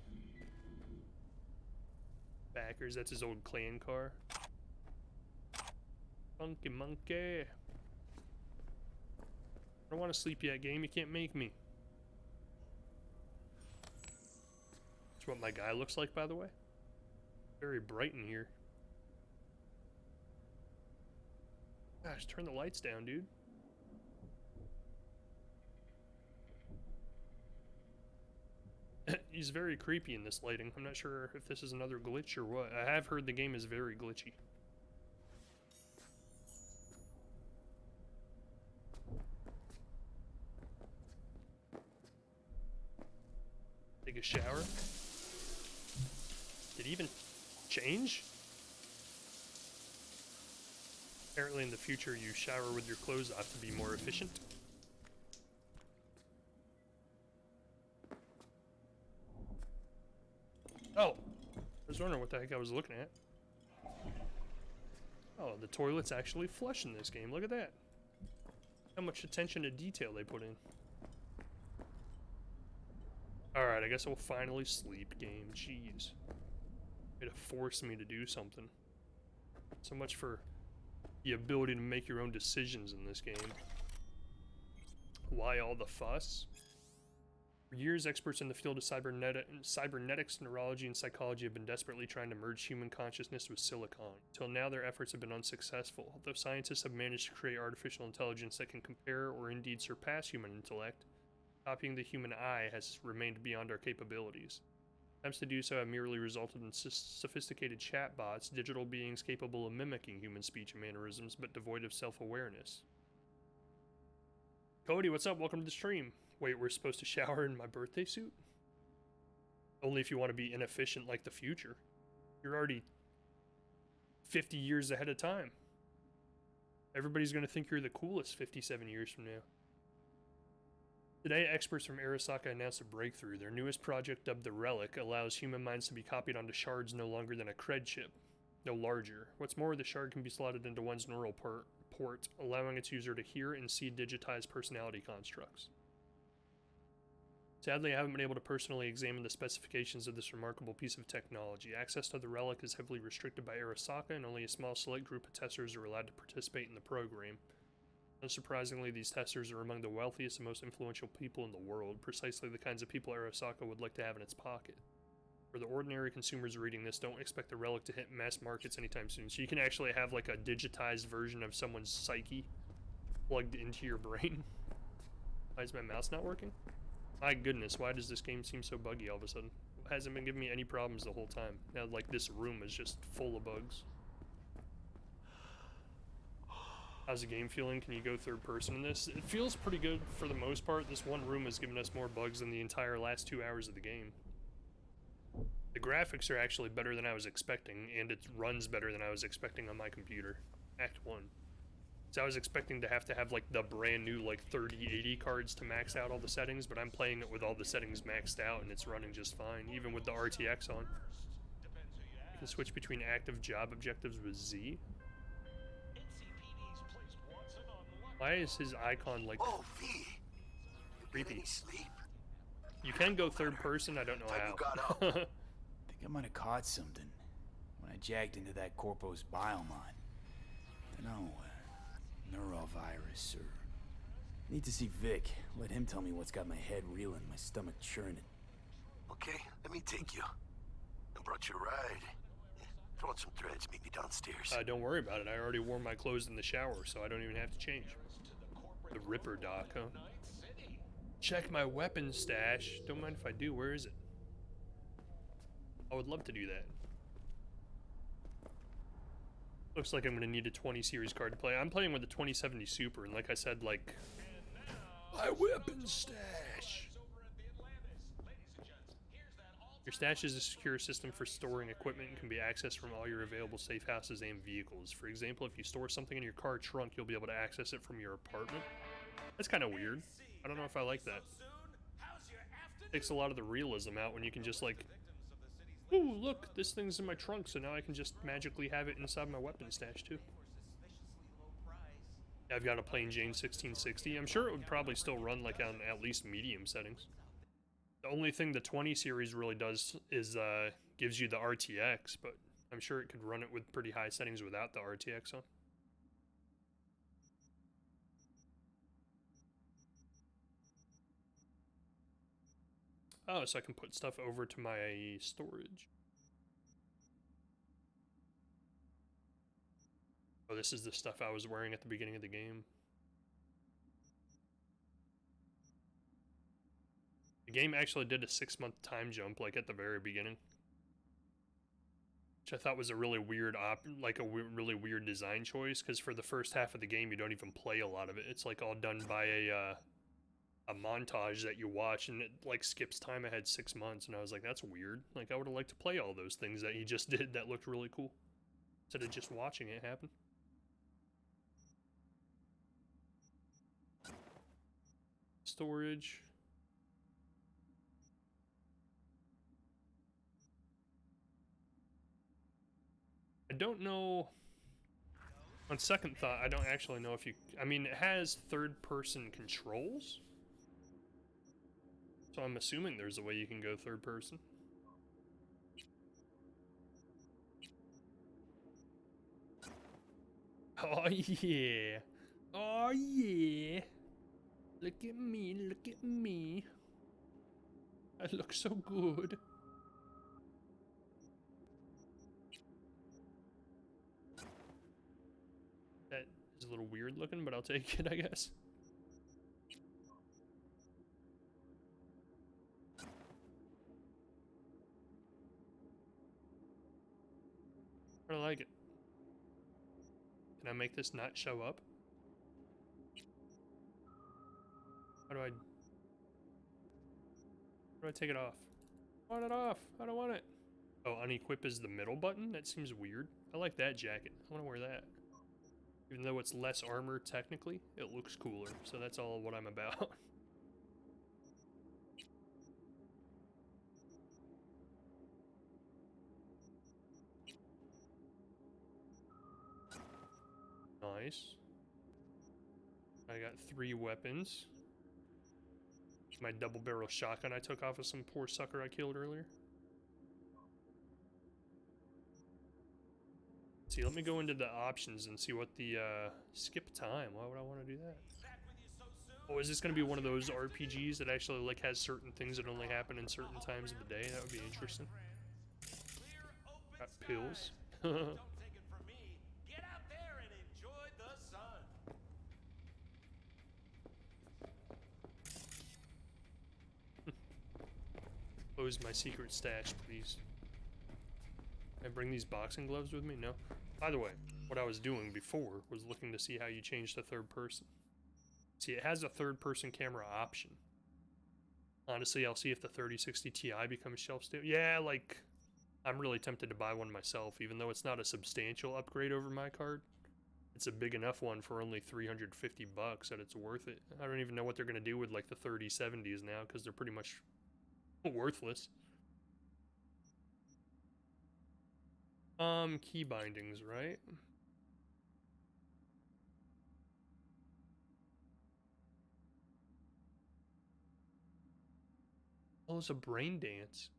Backers, that's his old clan car. Funky monkey. I don't want to sleep yet, game. You can't make me. That's what my guy looks like, by the way. Very bright in here. Gosh, turn the lights down, dude. He's very creepy in this lighting. I'm not sure if this is another glitch or what. I have heard the game is very glitchy. Take a shower. Did it even change? Apparently in the future you shower with your clothes off to be more efficient. Oh, I was wondering what the heck I was looking at. Oh, the toilet's actually flush in this game. Look at that. How much attention to detail they put in. Alright, I guess I'll finally sleep, game. Jeez. Way to force me to do something. So much for the ability to make your own decisions in this game. Why all the fuss? For years, experts in the field of cybernetics, neurology, and psychology have been desperately trying to merge human consciousness with silicon. Until now, their efforts have been unsuccessful. Though scientists have managed to create artificial intelligence that can compare or indeed surpass human intellect, copying the human eye has remained beyond our capabilities. Attempts to do so have merely resulted in sophisticated chatbots, digital beings capable of mimicking human speech and mannerisms, but devoid of self-awareness. Cody, what's up? Welcome to the stream. Wait, we're supposed to shower in my birthday suit? Only if you want to be inefficient like the future. You're already 50 years ahead of time. Everybody's going to think you're the coolest 57 years from now. Today, experts from Arasaka announced a breakthrough. Their newest project, dubbed the Relic, allows human minds to be copied onto shards no longer than a cred chip, no larger. What's more, the shard can be slotted into one's neural port, allowing its user to hear and see digitized personality constructs. Sadly, I haven't been able to personally examine the specifications of this remarkable piece of technology. Access to the Relic is heavily restricted by Arasaka, and only a small select group of testers are allowed to participate in the program. Unsurprisingly, these testers are among the wealthiest and most influential people in the world, precisely the kinds of people Arasaka would like to have in its pocket. For the ordinary consumers reading this, don't expect the Relic to hit mass markets anytime soon, so you can actually have like a digitized version of someone's psyche plugged into your brain. Why is my mouse not working? My goodness, why does this game seem so buggy all of a sudden? It hasn't been giving me any problems the whole time. Now, like, this room is just full of bugs. How's the game feeling? Can you go third person in this? It feels pretty good for the most part. This one room has given us more bugs than the entire last 2 hours of the game. The graphics are actually better than I was expecting, and it runs better than I was expecting on my computer. Act 1. So I was expecting to have like the brand new like 3080 cards to max out all the settings, but I'm playing it with all the settings maxed out and it's running just fine, even with the RTX on. You can switch between active job objectives with Z. Why is his icon like creepy? You can go third person, I don't know how. I think I might have caught something when I jacked into that Corpo's biomon. No, neurovirus or... Need to see Vic. Let him tell me what's got my head reeling, my stomach churning. Okay, let me take you. I brought you a ride. Throw on some threads, meet me downstairs. Don't worry about it. I already wore my clothes in the shower, so I don't even have to change. The Ripper doc, huh? Check my weapon stash. Don't mind if I do. Where is it? I would love to do that. Looks like I'm going to need a 20 series card to play. I'm playing with the 2070 Super, and like I said, like... My weapon stash! Your stash is a secure system for storing equipment and can be accessed from all your available safe houses and vehicles. For example, if you store something in your car trunk, you'll be able to access it from your apartment. That's kind of weird. I don't know if I like that. Takes a lot of the realism out when you can just like... Ooh, look, this thing's in my trunk, so now I can just magically have it inside my weapon stash, too. I've got a plain Jane 1660. I'm sure it would probably still run like on at least medium settings. The only thing the 20 series really does is gives you the RTX, but I'm sure it could run it with pretty high settings without the RTX on. Oh, so I can put stuff over to my storage. Oh, this is the stuff I was wearing at the beginning of the game. The game actually did a 6-month time jump, like at the very beginning, which I thought was a really weird really weird design choice. Because for the first half of the game, you don't even play a lot of it. It's like all done by a montage that you watch, and it like skips time ahead 6 months. And I was like, that's weird. Like I would have liked to play all those things that he just did that looked really cool, instead of just watching it happen. Storage. I don't know. On second thought, I don't actually know if you... I mean, it has third-person controls. So I'm assuming there's a way you can go third-person. Oh, yeah. Oh, yeah. Look at me, look at me. I look so good. That is a little weird looking, but I'll take it, I guess. I like it. Can I make this not show up? How do I take it off? I want it off. I don't want it. Oh, unequip is the middle button? That seems weird. I like that jacket. I want to wear that. Even though it's less armor technically, it looks cooler. So that's all what I'm about. Nice. I got 3 weapons. My double barrel shotgun I took off of some poor sucker I killed earlier. See, let me go into the options and see what the skip time. Why would I want to do that? Oh, is this going to be one of those RPGs that actually like has certain things that only happen in certain times of the day? That would be interesting. Got pills. Close my secret stash, please. Can I bring these boxing gloves with me? No. By the way, what I was doing before was looking to see how you change to third person. See, it has a third person camera option. Honestly, I'll see if the 3060 Ti becomes shelf stable. Yeah, like, I'm really tempted to buy one myself, even though it's not a substantial upgrade over my card. It's a big enough one for only 350 bucks that it's worth it. I don't even know what they're going to do with like the 3070s now, because they're pretty much worthless. Key bindings, right? Oh, it's a brain dance.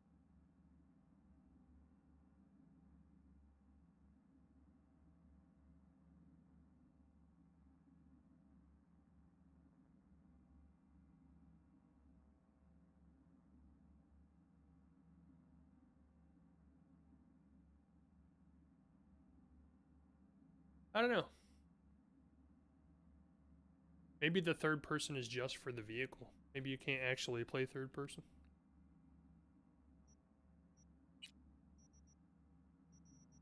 I don't know. Maybe the third person is just for the vehicle. Maybe you can't actually play third person.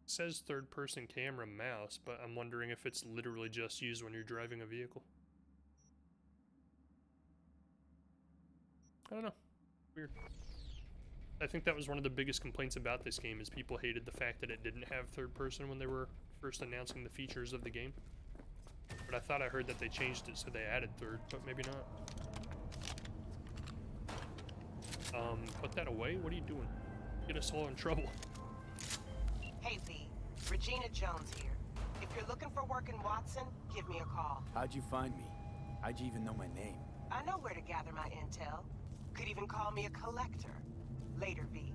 It says third person camera mouse, but I'm wondering if it's literally just used when you're driving a vehicle. I don't know. Weird. I think that was one of the biggest complaints about this game, is people hated the fact that it didn't have third person when they were first announcing the features of the game. But I thought I heard that they changed it so they added third, but maybe not. Put that away? What are you doing? Get us all in trouble. Hey Z, Regina Jones here. If you're looking for work in Watson, give me a call. How'd you find me? How'd you even know my name? I know where to gather my intel. Could even call me a collector. Later, V.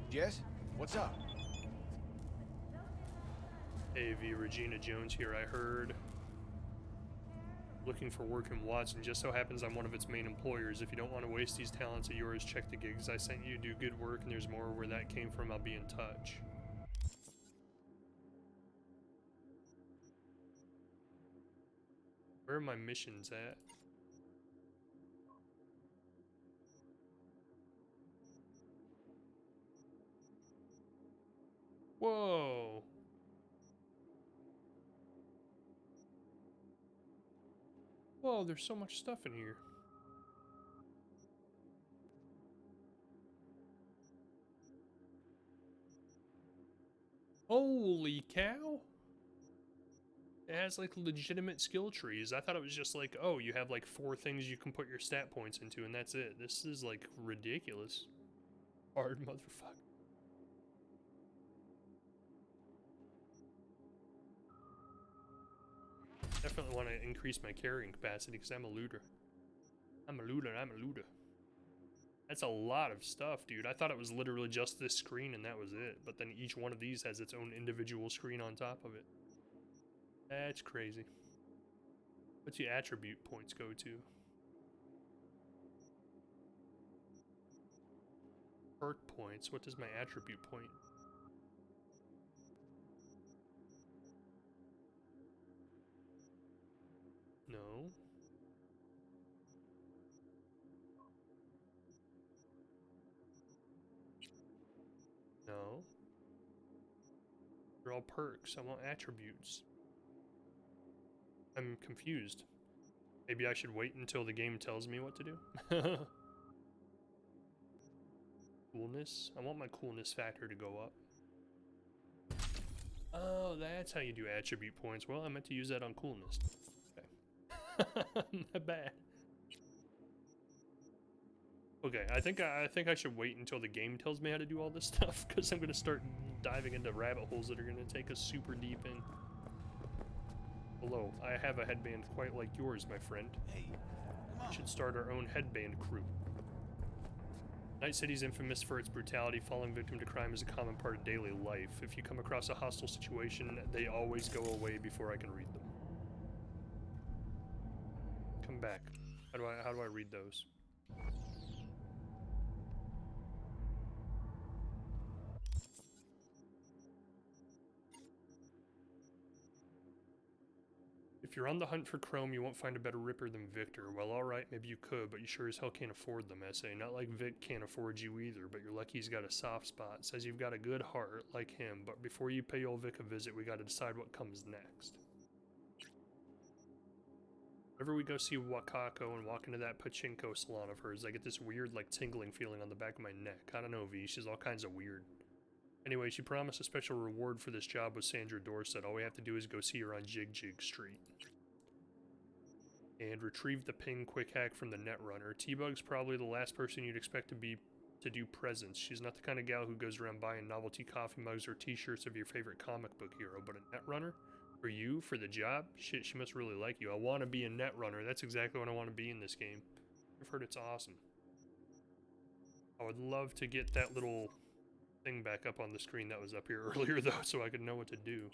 Jess, what's up? Hey V, Regina Jones here, I heard. Looking for work in Watson. Just so happens I'm one of its main employers. If you don't want to waste these talents of yours, check the gigs I sent you. Do good work, and there's more where that came from. I'll be in touch. Where are my missions at? Whoa! Whoa, there's so much stuff in here. Holy cow! It has like legitimate skill trees. I thought it was just like, oh, you have like 4 things you can put your stat points into and that's it. This is like ridiculous. Hard motherfucker. Definitely want to increase my carrying capacity because I'm a looter. I'm a looter. That's a lot of stuff, dude. I thought it was literally just this screen and that was it. But then each one of these has its own individual screen on top of it. That's crazy. What's your attribute points go to? Perk points. What does my attribute point? No. No. They're all perks. I want attributes. I'm confused. Maybe I should wait until the game tells me what to do? Coolness? I want my coolness factor to go up. Oh, that's how you do attribute points. Well, I meant to use that on coolness. Okay. My bad. Okay, I think I should wait until the game tells me how to do all this stuff, because I'm gonna start diving into rabbit holes that are gonna take us super deep in. Hello, I have a headband quite like yours, my friend. Hey, we should start our own headband crew. Night City's infamous for its brutality. Falling victim to crime is a common part of daily life. If you come across a hostile situation, they always go away before I can read them. Come back. How do I read those? If you're on the hunt for Chrome, you won't find a better ripper than Victor. Well, alright, maybe you could, but you sure as hell can't afford them, SA. Not like Vic can't afford you either, but you're lucky he's got a soft spot. Says you've got a good heart, like him, but before you pay old Vic a visit, we gotta decide what comes next. Whenever we go see Wakako and walk into that pachinko salon of hers, I get this weird, like, tingling feeling on the back of my neck. I don't know, V, she's all kinds of weird. Anyway, she promised a special reward for this job with Sandra Dorset. All we have to do is go see her on Jig Jig Street. And retrieve the ping quick hack from the Netrunner. T-Bug's probably the last person you'd expect to do presents. She's not the kind of gal who goes around buying novelty coffee mugs or t-shirts of your favorite comic book hero, but a Netrunner? For you? For the job? Shit, she must really like you. I want to be a Netrunner. That's exactly what I want to be in this game. I've heard it's awesome. I would love to get that little thing back up on the screen that was up here earlier, though, so I could know what to do.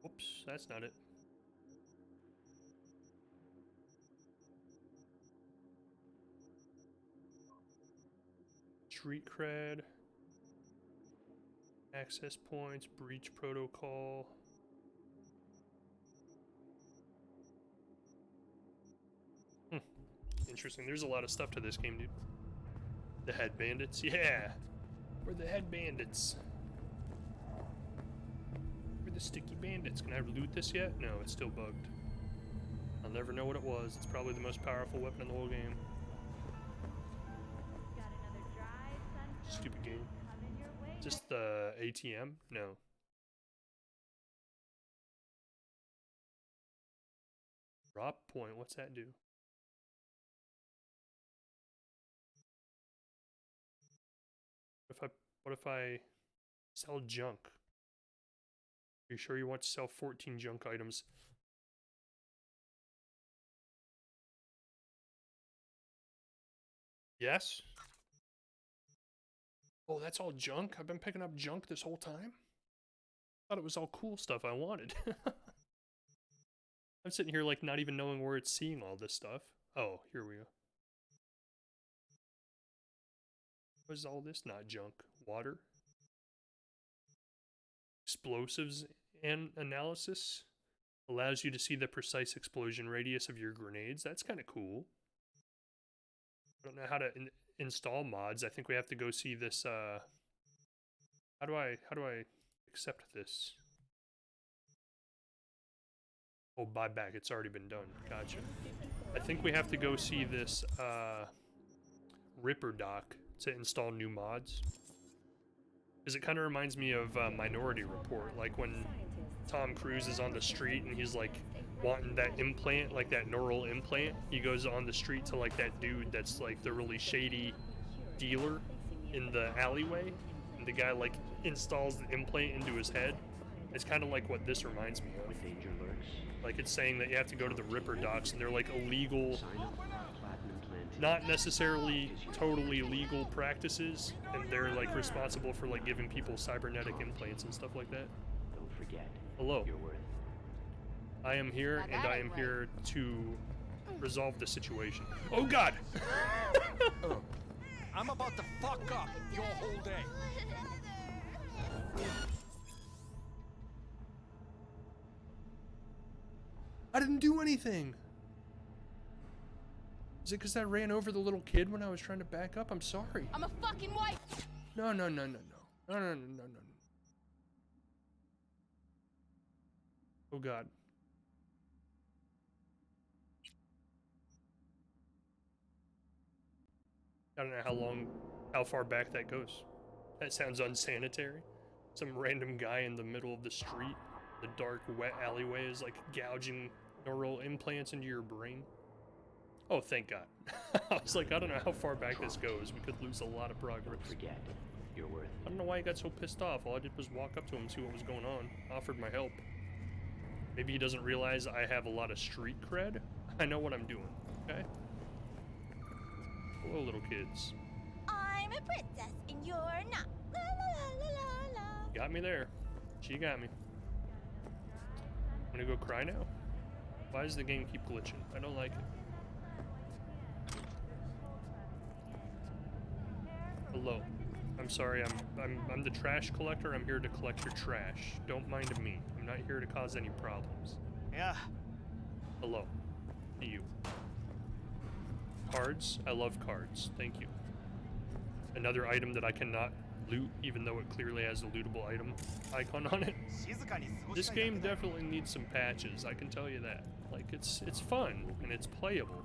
Whoops, that's not it. Street cred. Access points, breach protocol. Interesting. There's a lot of stuff to this game, dude. The head bandits? Yeah! We're the head bandits. We're the sticky bandits. Can I loot this yet? No, it's still bugged. I'll never know what it was. It's probably the most powerful weapon in the whole game. Stupid game. Just the ATM? No. Drop point, what's that do? What if I sell junk? Are you sure you want to sell 14 junk items? Yes? Oh, that's all junk? I've been picking up junk this whole time? Thought it was all cool stuff I wanted. I'm sitting here like not even knowing where it's seeing all this stuff. Oh, here we go. What is all this? Not junk. Water? Explosives and analysis? Allows you to see the precise explosion radius of your grenades. That's kind of cool. I don't know how to install mods. I think we have to go see this, how do I accept this? Oh, buy back. It's already been done. Gotcha. I think we have to go see this, Ripper doc to install new mods. Because it kind of reminds me of Minority Report, like when Tom Cruise is on the street and he's like wanting that implant, like that neural implant. He goes on the street to like that dude that's like the really shady dealer in the alleyway, and the guy like installs the implant into his head. It's kind of like what this reminds me of. Like it's saying that you have to go to the Ripper docs, and they're like illegal, not necessarily totally legal practices, and they're like responsible for like giving people cybernetic implants and stuff like that. Don't forget. Hello. I am here, and I am here to resolve the situation. Oh God! I'm about to fuck up your whole day. I didn't do anything. Is it because I ran over the little kid when I was trying to back up? I'm sorry. I'm a fucking wife. No. Oh God. I don't know how far back that goes. That sounds unsanitary. Some random guy in the middle of the street, the dark, wet alleyway is like gouging neural implants into your brain. Oh, thank God. I was like, I don't know how far back this goes. We could lose a lot of progress. Don't forget, you're worth it. I don't know why he got so pissed off. All I did was walk up to him and see what was going on. Offered my help. Maybe he doesn't realize I have a lot of street cred. I know what I'm doing, okay? Hello, little kids. I'm a princess and you're not. La la la la la. Got me there. She got me. I'm gonna go cry now? Why does the game keep glitching? I don't like it. Hello. I'm sorry, I'm the trash collector. I'm here to collect your trash. Don't mind me. I'm not here to cause any problems. Yeah. Hello. To you. Cards? I love cards. Thank you. Another item that I cannot loot, even though it clearly has a lootable item icon on it. This game definitely needs some patches, I can tell you that. Like, it's fun, and it's playable.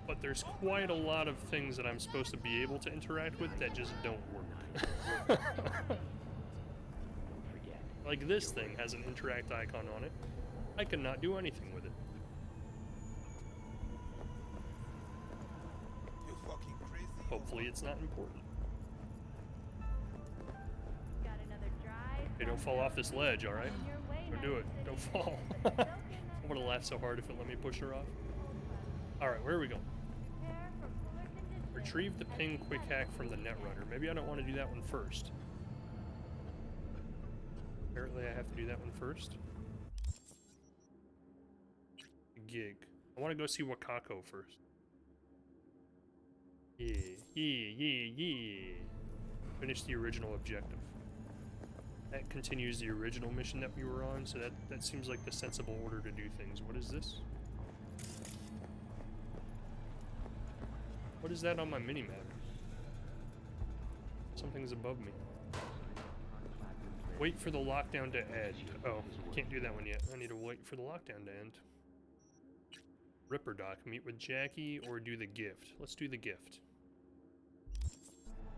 But there's quite a lot of things that I'm supposed to be able to interact with that just don't work. Like this thing has an interact icon on it. I cannot do anything with it. Hopefully it's not important. Hey, don't fall off this ledge, alright? Don't do it. Don't fall. I would have laughed so hard if it let me push her off. Alright, where are we going? Retrieve the ping quick hack from the Netrunner. Maybe I don't want to do that one first. Apparently I have to do that one first. Gig. I want to go see Wakako first. Yeah. Finish the original objective. That continues the original mission that we were on, so that seems like the sensible order to do things. What is this? What is that on my minimap? Something's above me. Wait for the lockdown to end. Oh, can't do that one yet. I need to wait for the lockdown to end. Ripper Doc, meet with Jackie or do the gift. Let's do the gift.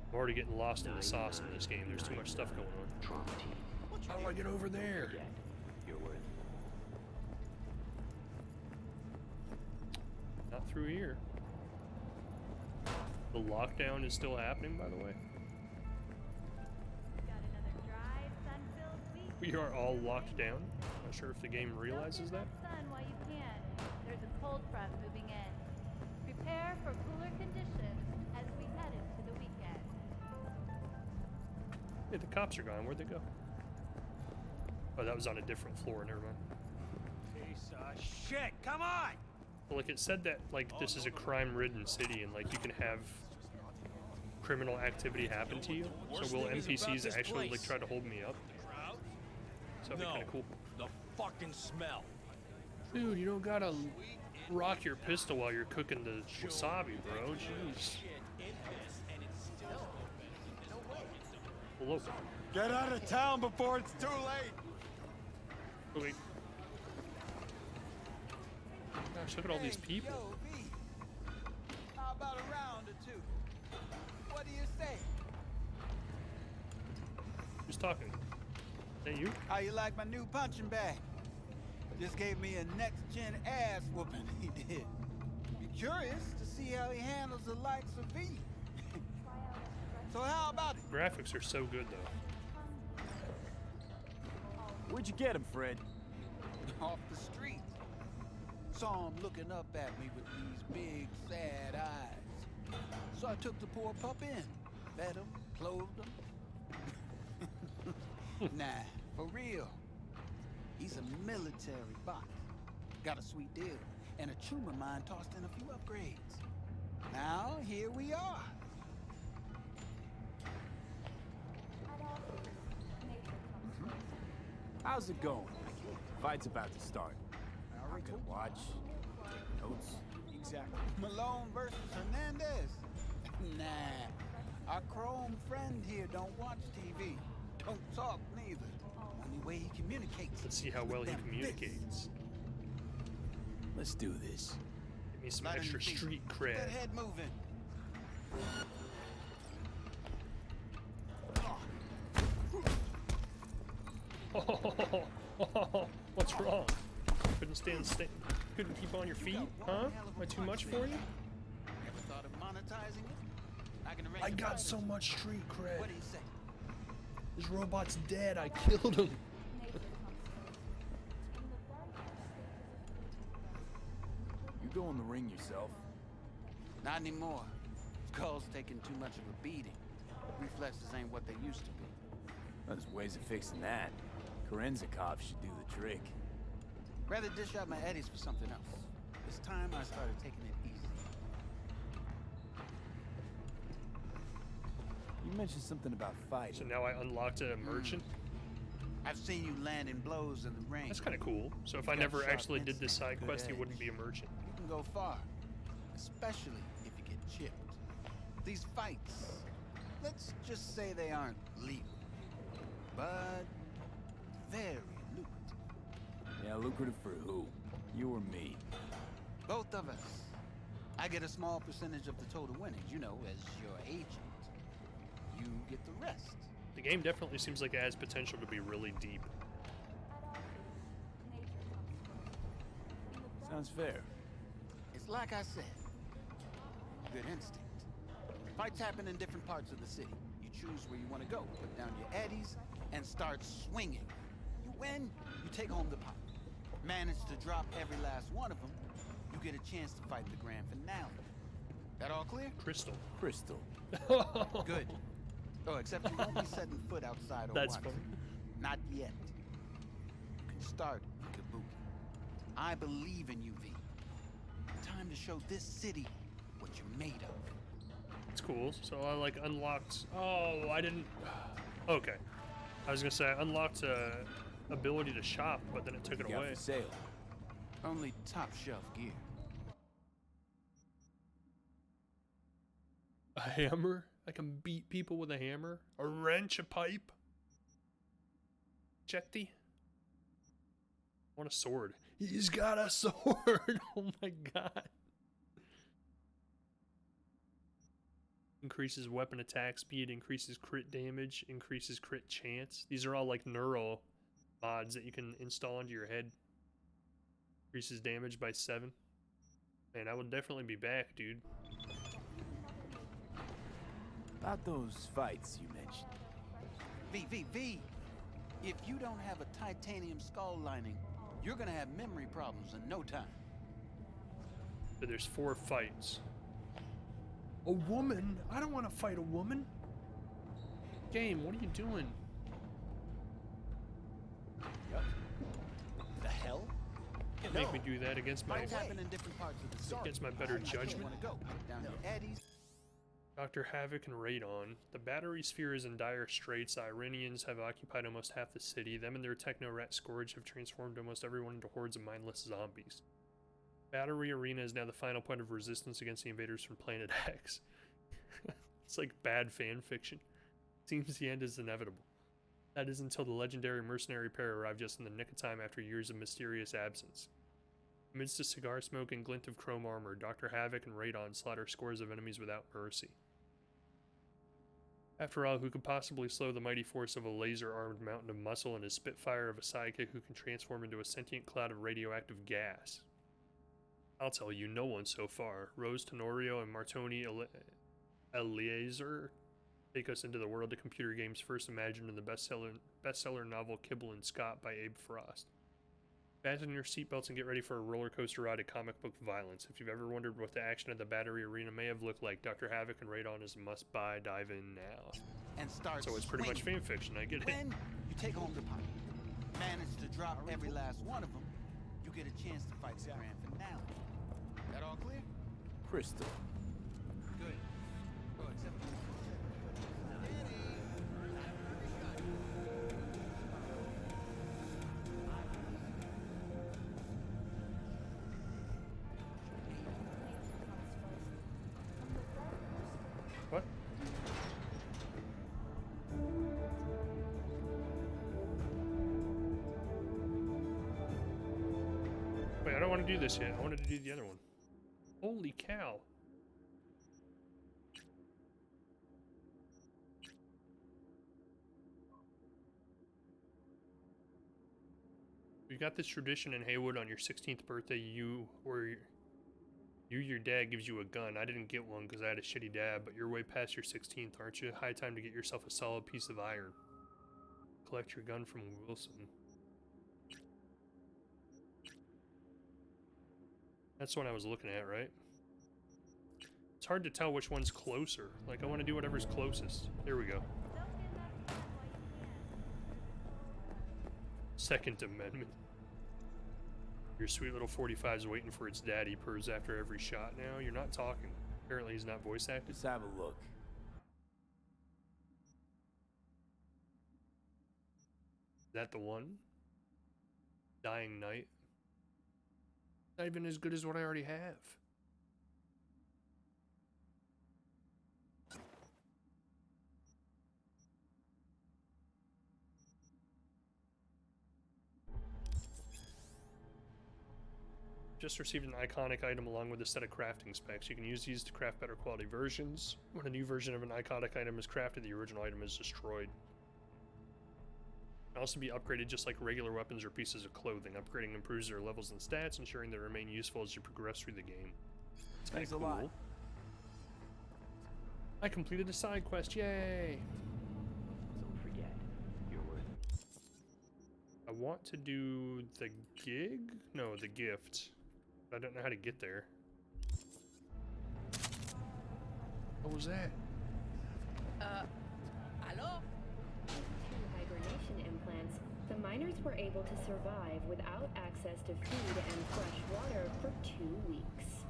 I'm already getting lost in the sauce in this game. There's too much stuff going on. How do I get over there? through here. The lockdown is still happening, by the way. We are all locked down. Not sure if the game realizes that. Sun while you can. There's a cold front moving in. Prepare for cooler conditions as we head into the weekend. Hey, the cops are gone. Where'd they go? Oh, that was on a different floor. Never mind. Piece of shit! Come on! Well, like it said that like this is a crime-ridden city and like you can have criminal activity happen to you. So will NPCs actually like try to hold me up? So that'd be kind of cool. The fucking smell. Dude, you don't gotta rock your pistol while you're cooking the wasabi, bro. Jeez. Hello. Get out of town before it's too late! Okay. Gosh, look at all these people. Yo, V. How about a round or two? What do you say? Who's talking? Is that you? How you like my new punching bag? Just gave me a next-gen ass whooping, he did. Be curious to see how he handles the likes of V. So how about it? Graphics are so good, though. Where'd you get him, Fred? Off the street. Saw him looking up at me with these big, sad eyes. So I took the poor pup in. Fed him, clothed him. Nah, for real. He's a military bot. Got a sweet deal. And a tumor mine tossed in a few upgrades. Now, here we are. How's it going? Fight's about to start. I'm gonna watch, take notes. Exactly. Malone versus Hernandez. Nah. Our chrome friend here don't watch TV. Don't talk neither. Only way he communicates. Let's see how well he communicates. Let's do this. Give me some extra street cred. That head moving. What's wrong? Couldn't keep on your feet? Huh? Am I too much for you? Ever thought of monetizing it? I got so much street cred. What do you say? This robot's dead. I killed him. You go in the ring yourself? Not anymore. Skull's taking too much of a beating. Reflexes ain't what they used to be. There's ways of fixing that. Korenzikov should do the trick. Rather dish out my eddies for something else. This time I started taking it easy. You mentioned something about fighting. So now I unlocked a merchant? I've seen you landing blows in the ring. That's kind of cool. So if I never actually did this side quest, he wouldn't be a merchant. You can go far. Especially if you get chipped. These fights, let's just say they aren't legal. But very lucrative. Yeah, lucrative for who? You or me? Both of us. I get a small percentage of the total winnings, you know, as your agent. You get the rest. The game definitely seems like it has potential to be really deep. Sounds fair. It's like I said. Good instinct. Fights happen in different parts of the city. You choose where you want to go, put down your eddies, and start swinging. You win, you take home the pot. Manage to drop every last one of them, you get a chance to fight the grand finale. That all clear? Crystal. Crystal. Good. Oh, except you won't be setting foot outside or That's watching. funny. Not yet. You can start Kabuki. I believe in you, V. Time to show this city what you're made of. It's cool. So I like unlocked. Oh, I didn't. Okay. I was gonna say I unlocked ability to shop, but then it took it away. For sale. Only top shelf gear. A hammer? I can beat people with a hammer? A wrench? A pipe? Jetty? I want a sword. He's got a sword! Oh my god. Increases weapon attack speed, increases crit damage, increases crit chance. These are all like neural mods that you can install into your head. Increases damage by 7. Man, I will definitely be back, dude. About those fights you mentioned. V. If you don't have a titanium skull lining, you're gonna have memory problems in no time. But there's 4 fights. A woman? I don't want to fight a woman. Game, what are you doing? Yep. The hell? Make me do that against my happen in different parts of the city. against my better judgment. Want to go down to Eddie's. Dr. Havoc and Radon. The battery sphere is in dire straits. The Iranians have occupied almost half the city. Them and their techno-rat scourge have transformed almost everyone into hordes of mindless zombies. Battery Arena is now the final point of resistance against the invaders from Planet X. It's like bad fan fiction. Seems the end is inevitable. That is until the legendary mercenary pair arrive just in the nick of time after years of mysterious absence. Amidst the cigar smoke and glint of chrome armor, Dr. Havoc and Radon slaughter scores of enemies without mercy. After all, who could possibly slow the mighty force of a laser-armed mountain of muscle and a spitfire of a sidekick who can transform into a sentient cloud of radioactive gas? I'll tell you, no one so far. Rose Tenorio and Martoni Eliezer take us into the world of computer games first imagined in the bestseller novel Kibble and Scott by Abe Frost. Fasten your seatbelts and get ready for a roller coaster ride of comic book violence. If you've ever wondered what the action of the Battery Arena may have looked like, Dr. Havoc and Radon is a must-buy. Dive in now. And start so it's pretty much fan fiction, I get it. When you take home the pot, manage to drop every last one of them, you get a chance to fight the grand finale. That all clear? Crystal. Good. Oh, except What? Wait, I don't want to do this yet. I wanted to do the other one. Holy cow. We got this tradition in Haywood on your 16th birthday, your dad gives you a gun. I didn't get one because I had a shitty dad, but you're way past your 16th, aren't you? High time to get yourself a solid piece of iron. Collect your gun from Wilson. That's the one I was looking at, right? It's hard to tell which one's closer. Like, I want to do whatever's closest. There we go. Second Amendment. Your sweet little 45's waiting for its daddy purrs after every shot now. You're not talking. Apparently he's not voice acted. Let's have a look. Is that the one? Dying Night? Not even as good as what I already have. Just received an iconic item along with a set of crafting specs. You can use these to craft better quality versions. When a new version of an iconic item is crafted, the original item is destroyed. It can also be upgraded just like regular weapons or pieces of clothing. Upgrading improves their levels and stats, ensuring they remain useful as you progress through the game. Thanks a lot. I completed a side quest, yay! Don't forget, you're worth it. I want to do the gig? No, the gift. I don't know how to get there. What was that? Hello? Two hibernation implants, the miners were able to survive without access to food and fresh water for 2 weeks.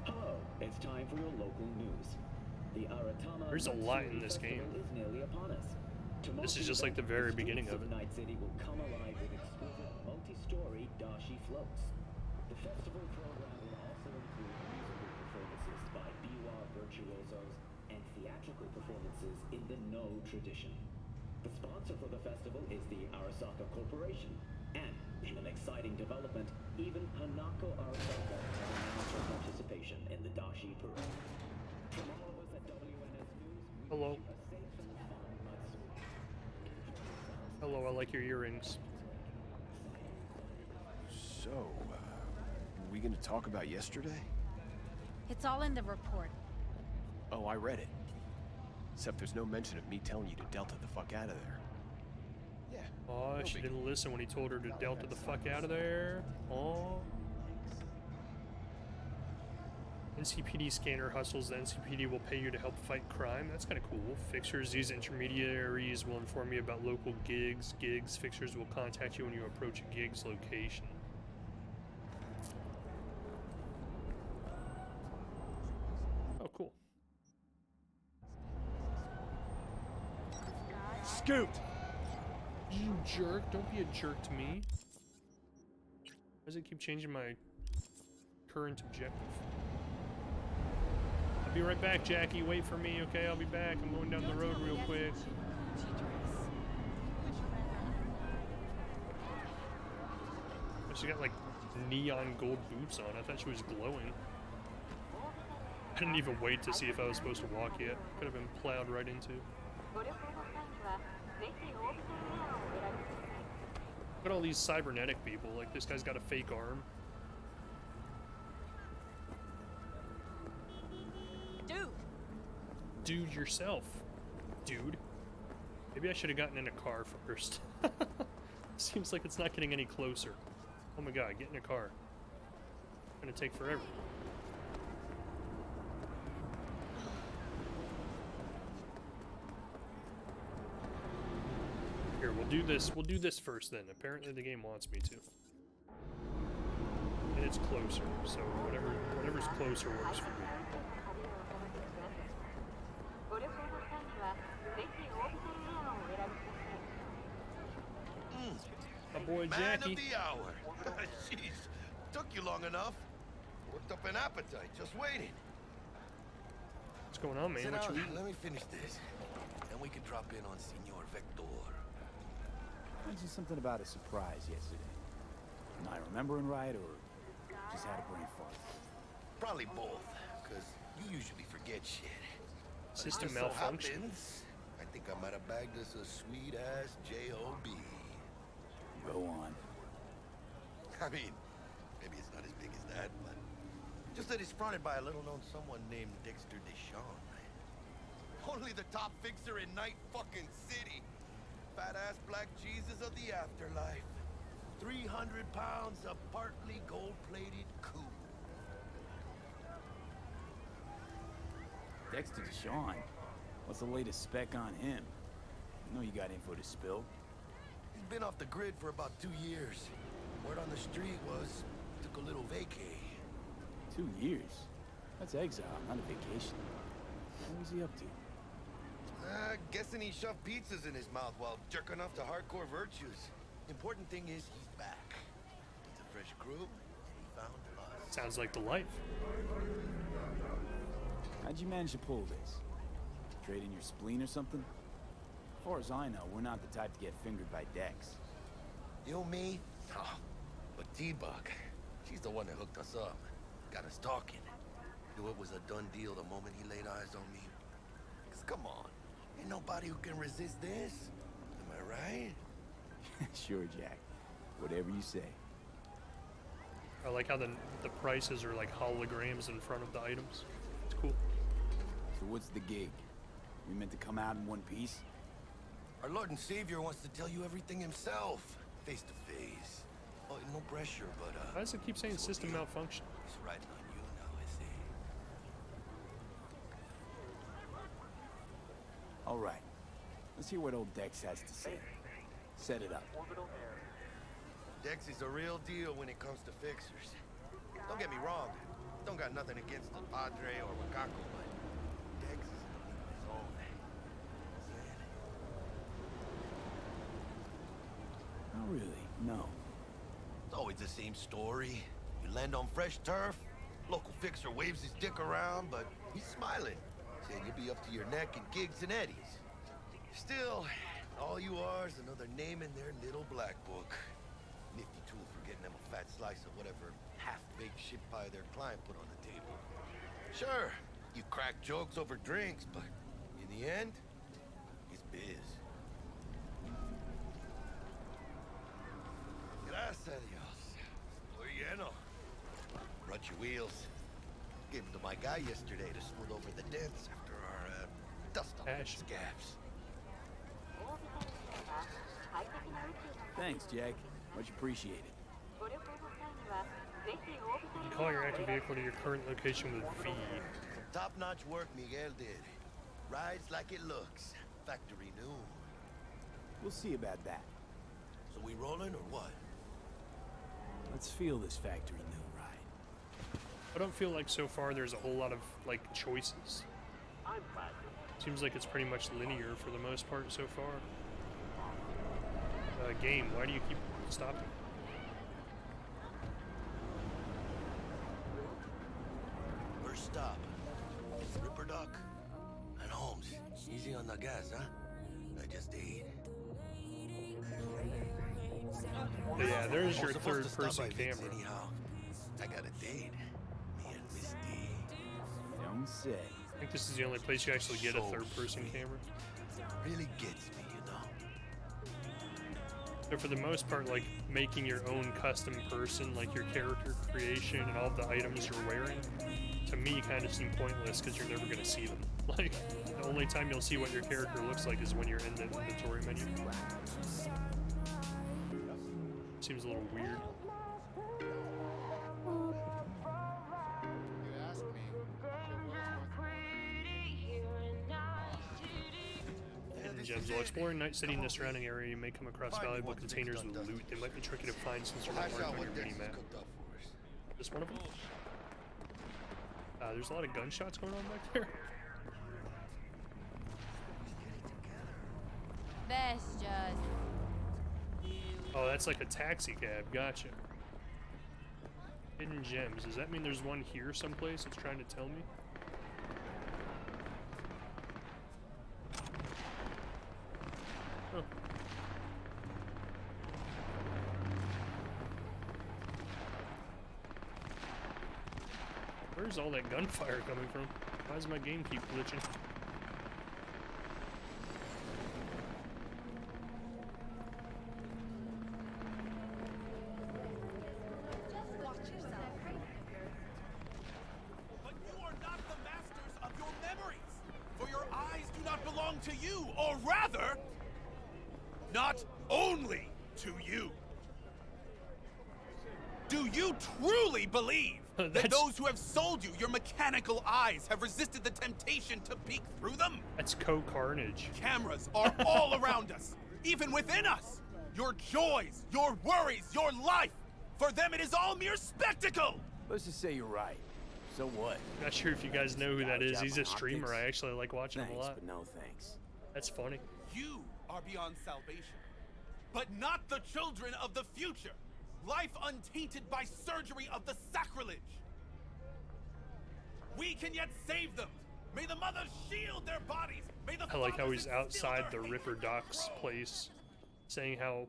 Hello, it's time for your local news. The Aratama There's a lot in this game. is nearly upon us. This is just like the very beginning of it. Night City will come alive with exquisite multi-story dashi floats. The festival program will also include musical performances by biwa virtuosos and theatrical performances in the No tradition. The sponsor for the festival is the Arasaka Corporation, and in an exciting development, even Hanako Arasaka has announced her participation in the dashi parade. From all of us at WNS News, we Hello. wish you a safe and fun Matsuri. Hello, I like your earrings. So, we gonna talk about yesterday? It's all in the report. Oh, I read it. Except there's no mention of me telling you to Delta the fuck out of there. Yeah. Oh, no she big didn't listen when he told her to Delta the fuck out of there. Oh. NCPD scanner hustles. The NCPD will pay you to help fight crime. That's kind of cool. Fixers, these intermediaries will inform you about local gigs. Fixers will contact you when you approach a gig's location. Oh, cool. Scoot! You jerk. Don't be a jerk to me. Why does it keep changing my current objective? I'll be right back, Jackie. Wait for me, okay? I'll be back. I'm going down the road real quick. Oh, she got like neon gold boots on. I thought she was glowing. I didn't even wait to see if I was supposed to walk yet. Could have been plowed right into. Look at all these cybernetic people. Like, this guy's got a fake arm. Dude yourself, dude. Maybe I should have gotten in a car first. Seems like it's not getting any closer. Oh my god, get in a car. It's gonna take forever. Here, we'll do this. We'll do this first then. Apparently the game wants me to. And it's closer, so whatever's closer works for me. My boy Jackie. Man of the hour. Jeez, took you long enough. Worked up an appetite, just waiting. What's going on, man? Sit What down, you eating? let me finish this. Then we can drop in on Senor Vector. Mentioned something about a surprise yesterday. Am I remembering right, or just had a brain fart? Probably both, because you usually forget shit. System Just so malfunction. happens, I think I might have bagged us a sweet-ass J.O.B. Go on. I mean, maybe it's not as big as that, but just that it's fronted by a little-known someone named Dexter Deshawn. Only the top fixer in Night fucking City. Fat-ass black Jesus of the afterlife. 300 pounds of partly gold-plated coup. Dexter Deshawn? What's the latest spec on him? I know you got info to spill. He's been off the grid for about 2 years. Word on the street was, took a little vacay. 2 years? That's exile, not a vacation. What was he up to? Guessing he shoved pizzas in his mouth while jerking off to hardcore virtues. Important thing is he's back. It's a fresh crew, and he found us. Sounds like the life. How'd you manage to pull this? Trade in your spleen or something? As far as I know, we're not the type to get fingered by Dex. You, me? Oh, but T-Bug, she's the one that hooked us up. Got us talking. Knew it was a done deal the moment he laid eyes on me. 'Cause come on, ain't nobody who can resist this. Am I right? Sure, Jack. Whatever you say. I like how the prices are like holograms in front of the items. It's cool. So what's the gig? We meant to come out in one piece? Our Lord and Savior wants to tell you everything himself, face to face. Oh, no pressure, but Why does it keep saying system malfunction? It's riding on you now, I see. All right. Let's hear what old Dex has to say. Set it up. Dex is a real deal when it comes to fixers. Don't get me wrong. Don't got nothing against the Padre or Wakako, but Dex is in a league of his own. Not really, no. It's always the same story. You land on fresh turf, local fixer waves his dick around, but he's smiling, saying you'll be up to your neck in gigs and eddies. Still, all you are is another name in their little black book. Nifty tool for getting them a fat slice of whatever half-baked shit pie their client put on the table. Sure, you crack jokes over drinks, but in the end, it's biz. Gracias a Dios. Estoy lleno. Watch your wheels. Gave them to my guy yesterday to smooth over the dents after our dust up the scabs. Thanks, Jack. Much appreciated. You call your active vehicle to your current location with V. Top-notch work Miguel did. Rides like it looks. Factory new. We'll see about that. So we rolling or what? Let's feel this factory new ride. I don't feel like so far there's a whole lot of like choices. Seems like it's pretty much linear for the most part so far. Game, why do you keep stopping? First stop. Ripper Dock and Holmes. Easy on the gas, huh? I just ate. Yeah, there's your third-person camera. Anyhow, I got a date. Me and Misty. Don't say. I think this is the only place you actually get a third-person camera. Really gets me, you know. So for the most part, like making your own custom person, like your character creation and all the items you're wearing, to me kind of seem pointless because you're never going to see them. Like, the only time you'll see what your character looks like is when you're in the inventory menu. Seems a little weird. Hidden gems. While exploring Night City and the surrounding area, you may come across valuable containers with loot. They might be tricky to find since they're not marked on your mini-map. This one of them? There's a lot of gunshots going on back there. That's just... Oh, that's like a taxi cab. Gotcha. Hidden gems. Does that mean there's one here someplace it's trying to tell me? Huh. Where's all that gunfire coming from? Why does my game keep glitching? But you are not the masters of your memories, for your eyes do not belong to you, or rather, not only to you. Do you truly believe that those who have sold you your mechanical eyes have resisted the temptation to peek through them? That's co-carnage. Cameras are all around us, even within us. Your joys, your worries, your life. For them, it is all mere spectacle. Let's just say you're right. So what? Not sure if you guys know who that is. He's a streamer. I actually like watching him a lot. But no thanks. That's funny. You are beyond salvation, but not the children of the future. Life untainted by surgery of the sacrilege. We can yet save them. May the mothers shield their bodies. May the I like how he's fathers outside the instill their Ripper Doc's place, saying how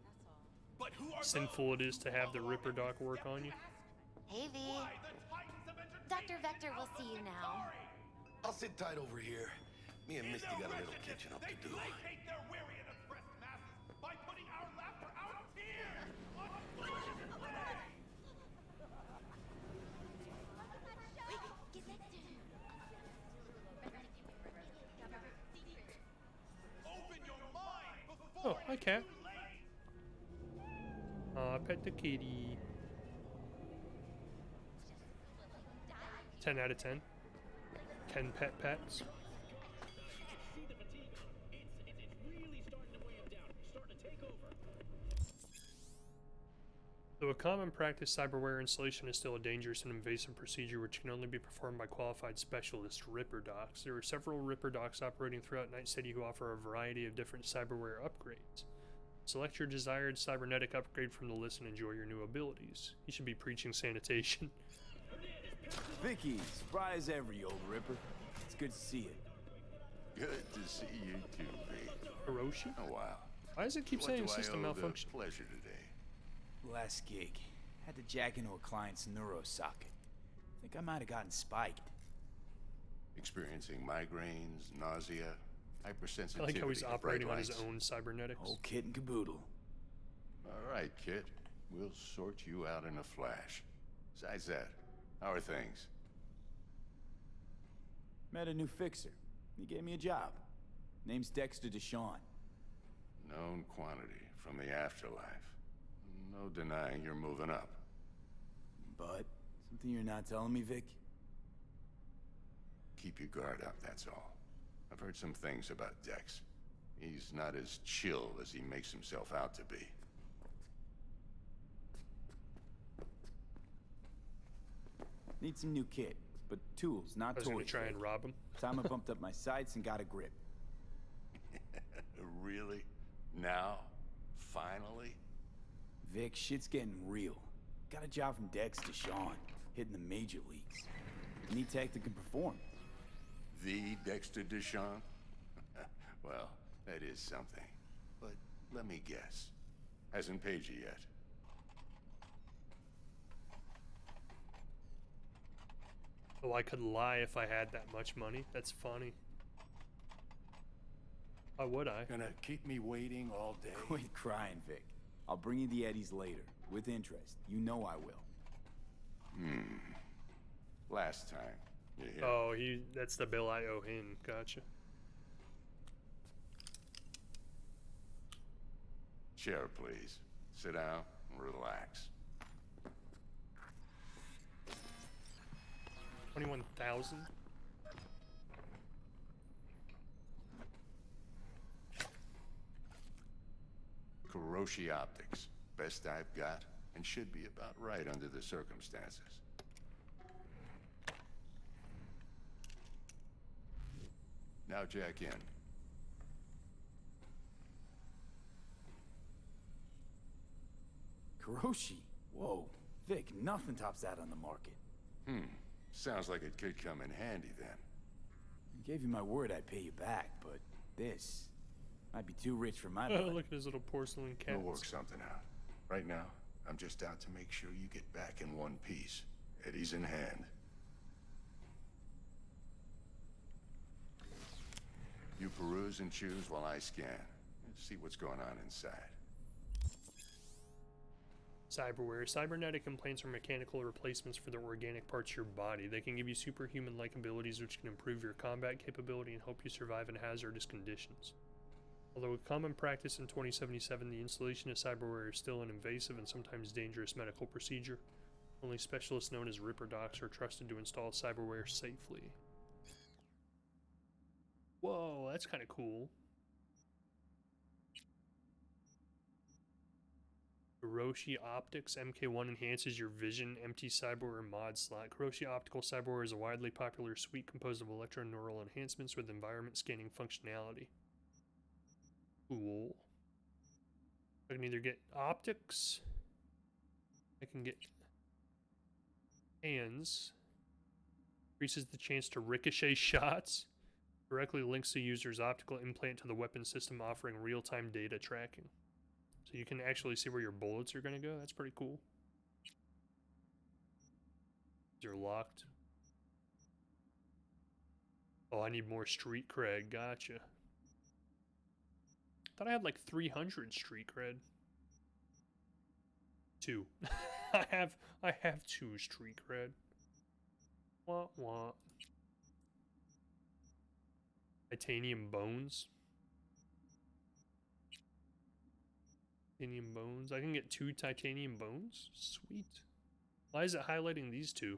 sinful it is to have the Ripper Doc work on you. Hey, V. Dr. Vector will see you now. I'll sit tight over here. Me and Misty got a little catching up to do. Oh, hi, cat. Pet the kitty. 10 out of 10. 10 pets. Though a common practice, cyberware installation is still a dangerous and invasive procedure which can only be performed by qualified specialist Ripper Docs. There are several Ripper Docs operating throughout Night City who offer a variety of different cyberware upgrades. Select your desired cybernetic upgrade from the list and enjoy your new abilities. You should be preaching sanitation. Vicky, surprise every old Ripper. It's good to see you. Good to see you too, Vic. Hiroshi? Oh, wow. Why does it keep saying system malfunction? Pleasure today. Last gig. Had to jack into a client's neuro socket. Think I might have gotten spiked. Experiencing migraines, nausea, hypersensitivity. I like how he's to operating bright on his lights. own cybernetics. Whole kit and caboodle. All right, kid. We'll sort you out in a flash. Besides that, How are things? Met a new fixer. He gave me a job. Name's Dexter Deshawn. Known quantity from the afterlife. No denying you're moving up. But something you're not telling me, Vic? Keep your guard up, that's all. I've heard some things about Dex. He's not as chill as he makes himself out to be. Need some new kit, but tools, not toys. I was gonna try and rob him. Time I bumped up my sights and got a grip. Really? Now? Finally? Vic, shit's getting real. Got a job from Dex Deshawn, hitting the major leagues. Need tech that can perform. The Dexter Deshawn? Well, that is something. But let me guess. Hasn't paid you yet. Oh, I could lie if I had that much money. That's funny. Why would I? Gonna keep me waiting all day? Quit crying, Vic. I'll bring you the eddies later, with interest. You know I will. Last time. You hear? Oh, that's the bill I owe him. Gotcha. Chair, please. Sit down and relax. 21,000? Kuroshi Optics. Best I've got, and should be about right under the circumstances. Now jack in. Kuroshi? Whoa. Vic, nothing tops that on the market. Sounds like it could come in handy then. I gave you my word I'd pay you back, but this might be too rich for my Oh, blood. look at his little porcelain cat. We'll work something out. Right now, I'm just out to make sure you get back in one piece. Eddie's in hand. You peruse and choose while I scan. See what's going on inside. Cyberware. Cybernetic implants are mechanical replacements for the organic parts of your body. They can give you superhuman-like abilities which can improve your combat capability and help you survive in hazardous conditions. Although a common practice in 2077, the installation of cyberware is still an invasive and sometimes dangerous medical procedure. Only specialists known as Ripper Docs are trusted to install cyberware safely. Whoa, that's kind of cool. Kuroshi Optics MK1 enhances your vision. Empty cyberware mod slot. Kuroshi Optical Cyberware is a widely popular suite composed of electroneural enhancements with environment scanning functionality. Cool. I can either get optics, I can get hands, increases the chance to ricochet shots, directly links the user's optical implant to the weapon system, offering real-time data tracking. So you can actually see where your bullets are going to go. That's pretty cool. They're locked. Oh, I need more street cred. Gotcha. Thought I had like 300 street cred. 2. I have 2 street cred. Wah wah. Titanium bones. Titanium bones. I can get 2 titanium bones? Sweet. Why is it highlighting these 2?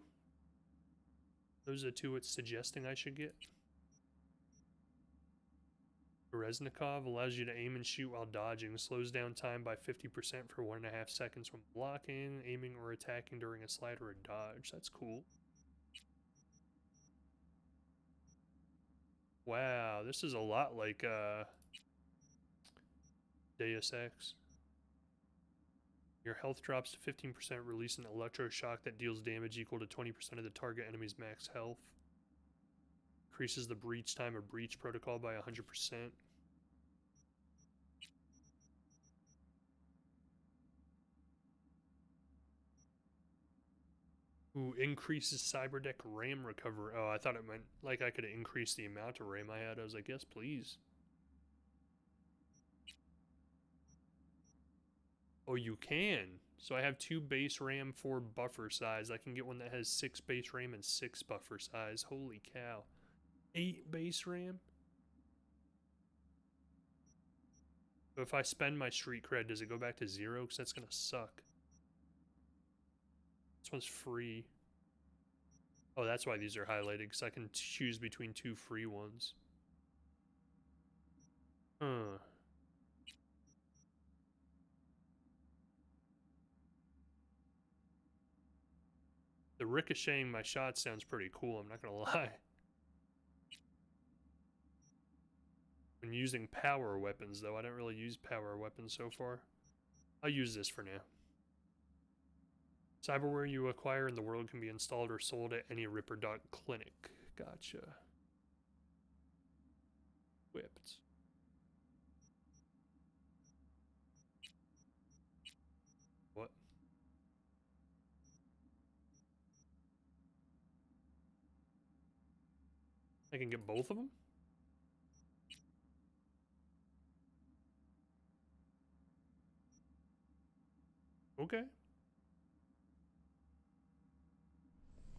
Those are the 2 it's suggesting I should get. Reznikov allows you to aim and shoot while dodging. Slows down time by 50% for 1.5 seconds when blocking, aiming, or attacking during a slide or a dodge. That's cool. Wow, this is a lot like Deus Ex. Your health drops to 15%, release an electroshock that deals damage equal to 20% of the target enemy's max health. Increases the breach time of breach protocol by 100%. Ooh, increases cyberdeck RAM recovery. Oh, I thought it meant like I could increase the amount of RAM I had. I was like, yes, please. Oh, you can. So I have 2 base RAM, 4 buffer size. I can get one that has 6 base RAM and 6 buffer size. Holy cow. 8 base RAM? So if I spend my street cred, does it go back to 0? Because that's going to suck. This one's free. Oh, that's why these are highlighted, because I can choose between 2 free ones. Huh. The ricocheting my shot sounds pretty cool, I'm not gonna lie. When using power weapons, though, I don't really use power weapons so far. I'll use this for now. Cyberware you acquire in the world can be installed or sold at any Ripper Dot clinic. Gotcha. Whipped. What? I can get both of them? Okay.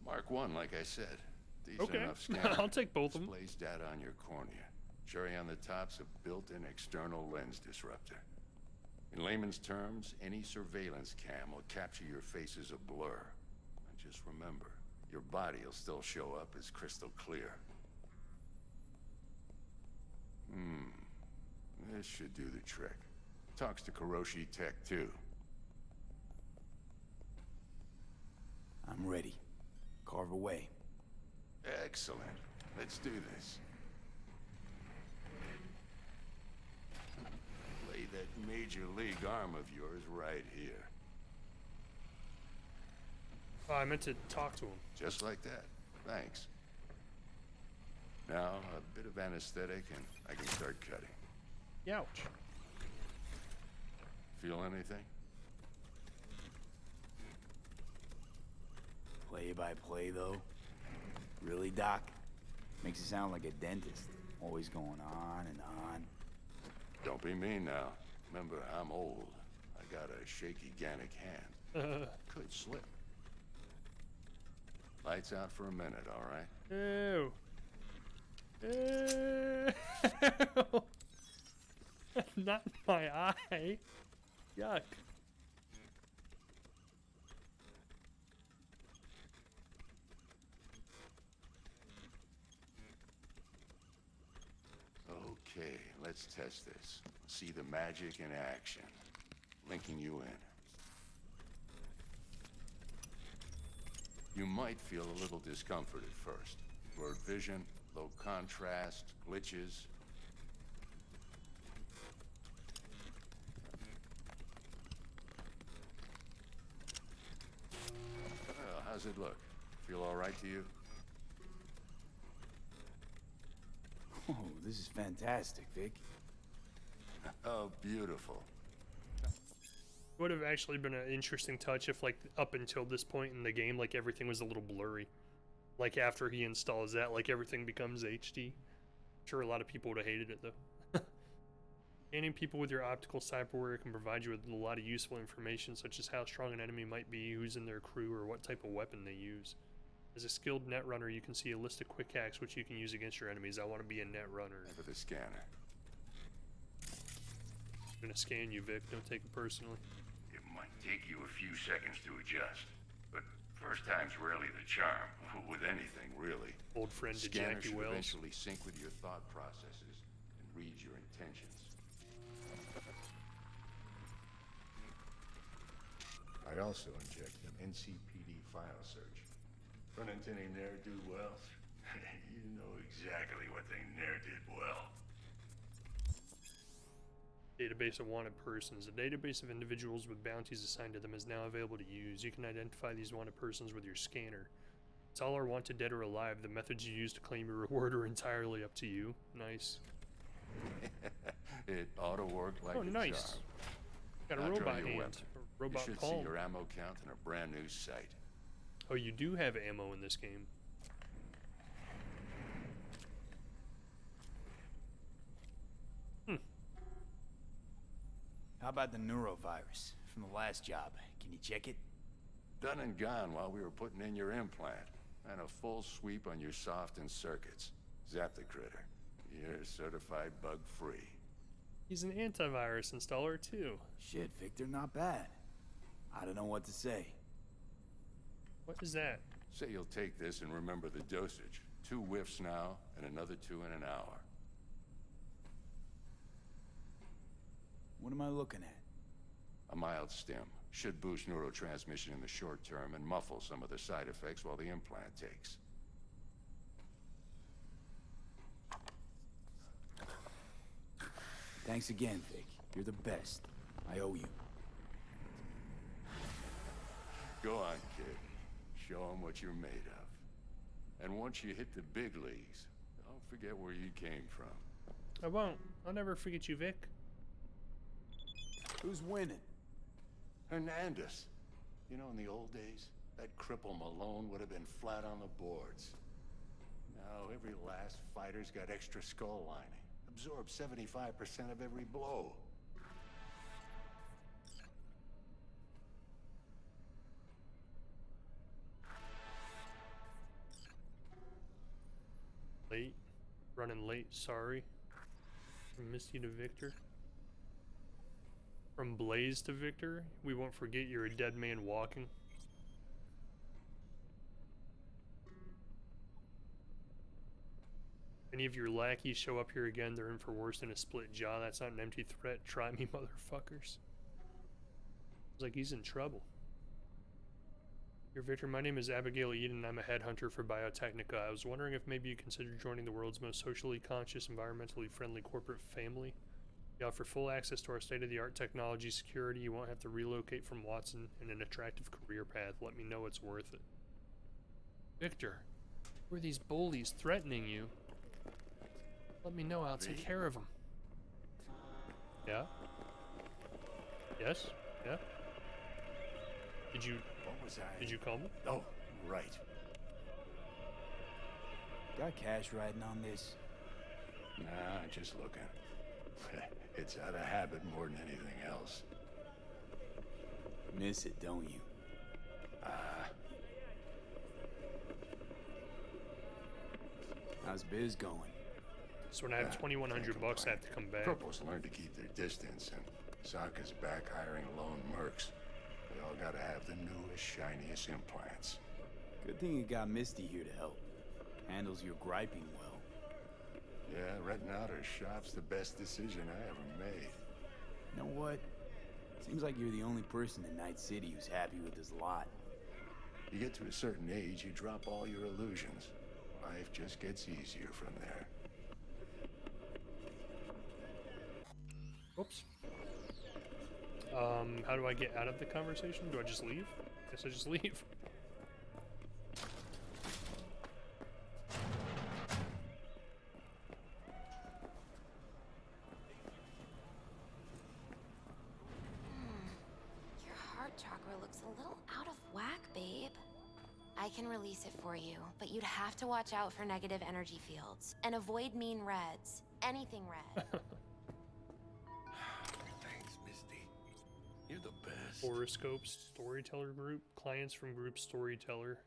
Mark 1, like I said. Decent enough scanner. I'll take both of them. Displays data on your cornea. Cherry on the top's a built-in external lens disruptor. In layman's terms, any surveillance cam will capture your face as a blur. And just remember, your body will still show up as crystal clear. This should do the trick. Talks to Kuroshi Tech, too. I'm ready. Carve away. Excellent. Let's do this. Lay that major league arm of yours right here. Oh, I meant to talk to him. Just like that. Thanks. Now, a bit of anesthetic and I can start cutting. Ouch. Feel anything? Play by play, though. Really, Doc? Makes it sound like a dentist. Always going on and on. Don't be mean now. Remember, I'm old. I got a shaky Gannic hand. Could slip. Lights out for a minute, all right? Ew. Ew. Not my eye. Yuck. Okay, let's test this. See the magic in action. Linking you in. You might feel a little discomfort at first. Blurred vision, low contrast, glitches. Well, how's it look? Feel all right to you? Oh, this is fantastic, Vic. Oh, beautiful. Would have actually been an interesting touch if, like, up until this point in the game, like, everything was a little blurry. Like, after he installs that, like, everything becomes HD. I'm sure a lot of people would have hated it, though. Scanning people with your optical cyberware can provide you with a lot of useful information, such as how strong an enemy might be, who's in their crew, or what type of weapon they use. As a skilled net runner, you can see a list of quick hacks which you can use against your enemies. I want to be a net runner. For the scanner. I'm gonna scan you, Vic. Don't take it personally. It might take you a few seconds to adjust, but first time's rarely the charm. With anything, really. Old friend to Scanner Jackie should Wells. eventually sync with your thought processes and read your intentions. I also inject an NCPD file search. Run into any ne'er-do-wells? You know exactly what they ne'er did well. Database of wanted persons. A database of individuals with bounties assigned to them is now available to use. You can identify these wanted persons with your scanner. It's all are wanted, dead or alive. The methods you use to claim your reward are entirely up to you. Nice. It ought to work like Oh, a nice. charm. Got a Now draw robot your hand. weapon. A robot You should palm. see your ammo count in a brand new sight. Oh, you do have ammo in this game. How about the neurovirus from the last job? Can you check it? Done and gone while we were putting in your implant. And a full sweep on your soft and circuits. Zap the critter. You're certified bug-free. He's an antivirus installer, too. Shit, Victor, not bad. I don't know what to say. What is that? Say you'll take this and remember the dosage. 2 whiffs now, and another 2 in an hour. What am I looking at? A mild stim. Should boost neurotransmission in the short term and muffle some of the side effects while the implant takes. Thanks again, Vic. You're the best. I owe you. Go on, kid. Show them what you're made of. And once you hit the big leagues, don't forget where you came from. I won't. I'll never forget you, Vic. Who's winning? Hernandez. You know, in the old days, that cripple Malone would have been flat on the boards. Now, every last fighter's got extra skull lining. Absorbs 75% of every blow. Late. Running late, sorry. From Misty to Victor. From Blaze to Victor, we won't forget you're a dead man walking. Any of your lackeys show up here again, they're in for worse than a split jaw. That's not an empty threat. Try me, motherfuckers. It's like he's in trouble. Dear Victor, my name is Abigail Eden and I'm a headhunter for Biotechnica. I was wondering if maybe you consider joining the world's most socially conscious, environmentally friendly corporate family. You offer full access to our state-of-the-art technology security. You won't have to relocate from Watson and an attractive career path. Let me know it's worth it. Victor, who are these bullies threatening you? Let me know, I'll take care of them. Yeah? Yes? Yeah? Did you call me? Oh, right. Got cash riding on this? Nah, just looking. It's out of habit more than anything else. Miss it, don't you? How's biz going? So when I have 2,100 bucks, I have to come back. Purples learn to keep their distance, and Sokka's back hiring lone mercs. They all gotta have the newest, shiniest implants. Good thing you got Misty here to help. Handles your griping well. Yeah, renting out her shop's the best decision I ever made. You know what? Seems like you're the only person in Night City who's happy with this lot. You get to a certain age, you drop all your illusions. Life just gets easier from there. Oops. How do I get out of the conversation? Do I just leave? Guess I just leave. Your heart chakra looks a little out of whack, babe. I can release it for you, but you'd have to watch out for negative energy fields and avoid mean reds. Anything red. Thanks, Misty. You're the best. Horoscopes, Storyteller Group, clients from Group Storyteller.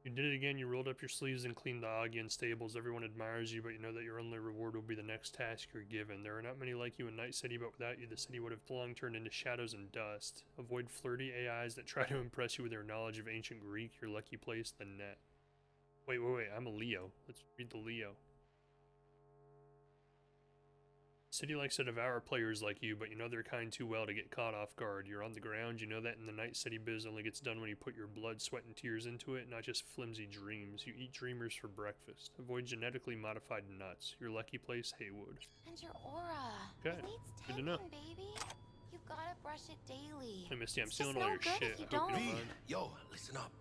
You did it again, you rolled up your sleeves and cleaned the Augian stables. Everyone admires you, but you know that your only reward will be the next task you're given. There are not many like you in Night City, but without you, the city would have long turned into shadows and dust. Avoid flirty AIs that try to impress you with their knowledge of ancient Greek. Your lucky place, the net. Wait, I'm a Leo. Let's read the Leo. City likes to devour players like you, but you know they're kind too well to get caught off guard. You're on the ground, you know that in the Night City biz only gets done when you put your blood, sweat, and tears into it, not just flimsy dreams. You eat dreamers for breakfast. Avoid genetically modified nuts. Your lucky place, Haywood. And your aura. Okay, It needs good to know. tending, baby. You've gotta brush it daily. Hey Misty, I'm It's stealing just all no your good shit. if you I hope you don't. don't mind. Yo, listen up.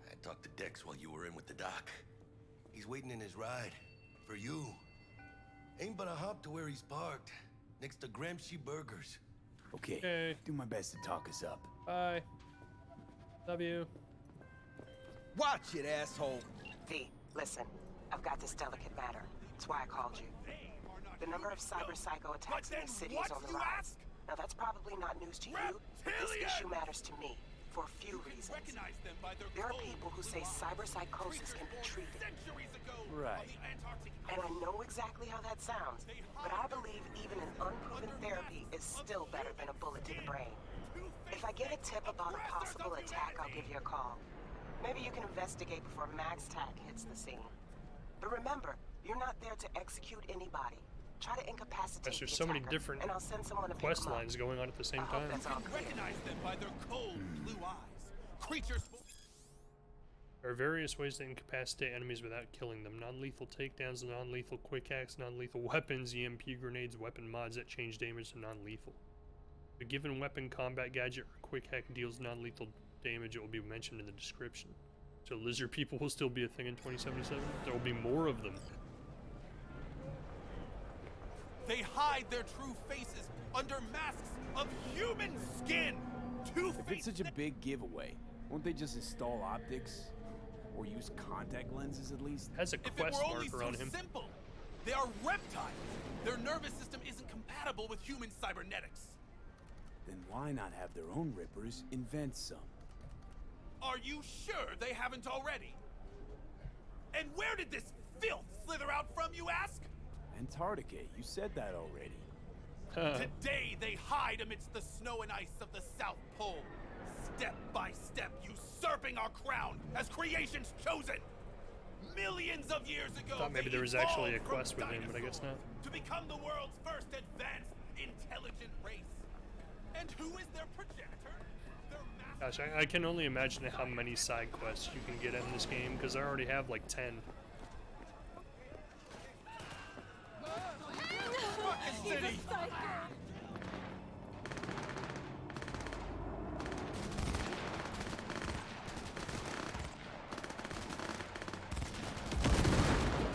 I talked to Dex while you were in with the doc. He's waiting in his ride. For you. Ain't but a hop to where he's parked. Next to Gramsci Burgers. Okay. Do my best to talk us up. Bye. Love you. Watch it, asshole. V, listen. I've got this delicate matter. That's why I called you. The number of cyber psycho attacks in the city is on the rise. Now that's probably not news to you, but this issue matters to me for a few reasons. There are people who say cyberpsychosis can be treated. Right. And I know exactly how that sounds, but I believe even an unproven therapy is still better than a bullet to the brain. If I get a tip about a possible attack, I'll give you a call. Maybe you can investigate before MaxTac hits the scene. But remember, you're not there to execute anybody. Try to incapacitate Gosh, there's the so many attacker, different and I'll send someone to pick quest him up. lines going on at the same I hope time. that's all clear. Recognize them by their cold blue eyes. Creatures. There are various ways to incapacitate enemies without killing them. Non-lethal takedowns, non-lethal quick hacks, non-lethal weapons, EMP grenades, weapon mods that change damage to non-lethal. If a given weapon, combat gadget, or quick hack deals non-lethal damage, it will be mentioned in the description. So lizard people will still be a thing in 2077? There will be more of them. They hide their true faces under masks of human skin. If it's such a big giveaway, won't they just install optics? Or use contact lenses at least? Has a If it quest were only marker so on him. simple. They are reptiles. Their nervous system isn't compatible with human cybernetics. Then why not have their own rippers invent some? Are you sure they haven't already? And where did this filth slither out from, you ask? Antarctica, you said that already. Today they hide amidst the snow and ice of the South Pole, step by step usurping our crown as creation's chosen. Millions of years ago, Thought maybe they there was actually a evolved from quest with him, but I guess not. to become the world's first advanced, intelligent race. And who is their progenitor? Gosh, I can only imagine how many side quests you can get in this game, because I already have like 10. Fucking city!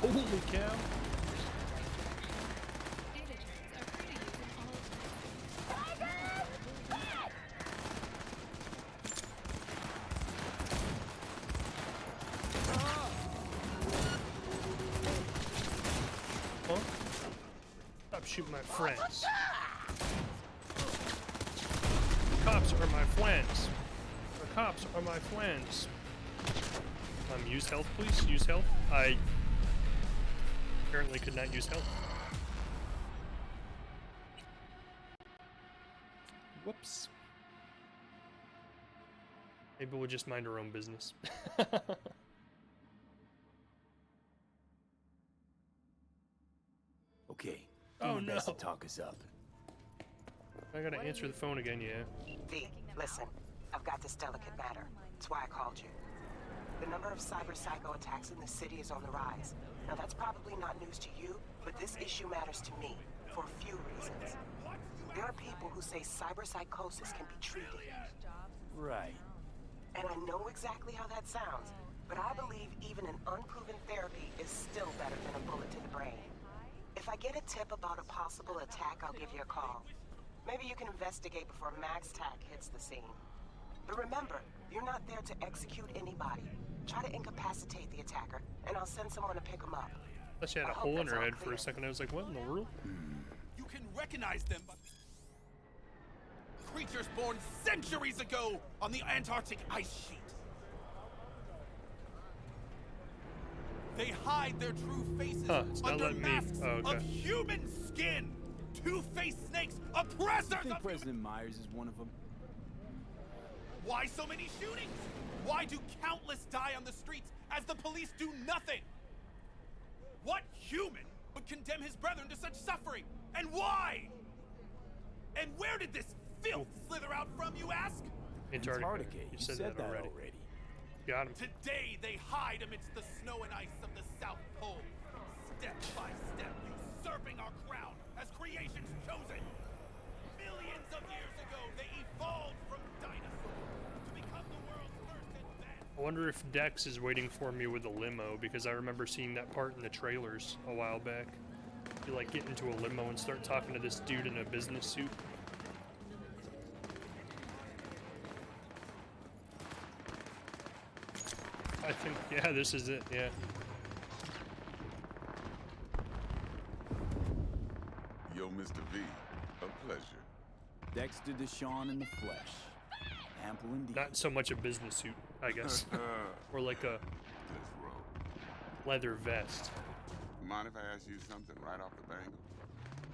Holy cow! Huh? Stop shooting my friends. Cops are my friends. The cops are my friends. Use health, please. Use health. I apparently could not use health. Whoops. Maybe we'll just mind our own business. Okay. Oh, do my best no. to talk us up. I gotta answer the phone again, yeah. V, listen. I've got this delicate matter. That's why I called you. The number of cyber-psycho attacks in the city is on the rise. Now that's probably not news to you, but this issue matters to me for a few reasons. There are people who say cyberpsychosis can be treated. Right. And I know exactly how that sounds, but I believe even an unproven therapy is still better than a bullet to the brain. If I get a tip about a possible attack, I'll give you a call. Maybe you can investigate before MaxTac hits the scene. But remember, you're not there to execute anybody. Try to incapacitate the attacker, and I'll send someone to pick him up. Thought she had a hole in her head for a second. I was like, what in the world? You can recognize them by creatures born centuries ago on the Antarctic ice sheet. They hide their true faces It's not under letting me. masks Oh, okay. of human skin. Two-faced snakes, oppressors I think of President Myers is one of them. Why so many shootings? Why do countless die on the streets as the police do nothing? What human would condemn his brethren to such suffering? And why? And where did this filth slither out from, you ask? Antarctica. You said that already. Got him. Today they hide amidst the snow and ice of the South Pole, step by step usurping our crown as creation's chosen. Millions of years ago, they evolved from dinosaurs to become the world's first advanced. I wonder if Dex is waiting for me with a limo, because I remember seeing that part in the trailers a while back. You like get into a limo and start talking to this dude in a business suit. I think, yeah, this is it, yeah. Yo, Mr. V, a pleasure. Dexter Deshawn in the flesh. Ample indeed. Not so much a business suit, I guess. Or like a leather vest. Mind if I ask you something right off the bangle?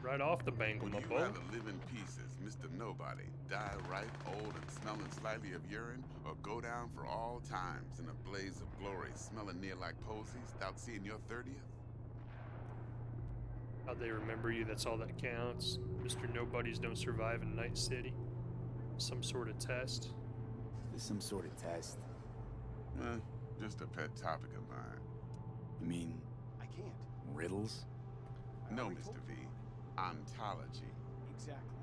Right off the bangle, my Would you boy. rather live in pieces, Mr. Nobody, die ripe, old, and smelling slightly of urine, or go down for all times in a blaze of glory, smelling near like posies, without seeing your 30th? How they remember you, that's all that counts. Mr. Nobodies don't survive in Night City. Some sort of test. Is this some sort of test? Just a pet topic of mine. You mean... I can't. Riddles? No, Mr. V. Ontology. Exactly.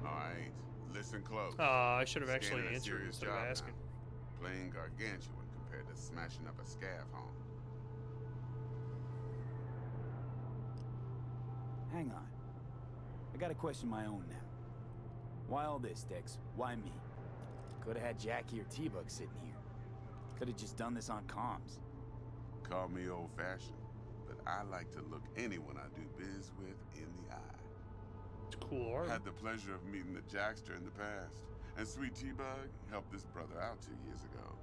All right, listen close. I should have actually Scanning a answered serious instead of job asking. now. Playing gargantuan compared to smashing up a scav home. Hang on. I gotta question my own now. Why all this, Dex? Why me? Could've had Jackie or T-Bug sitting here. Could've just done this on comms. Call me old-fashioned, but I like to look anyone I do biz with in the eye. It's cool art. Had the pleasure of meeting the Jackster in the past, and Sweet T-Bug helped this brother out 2 years ago.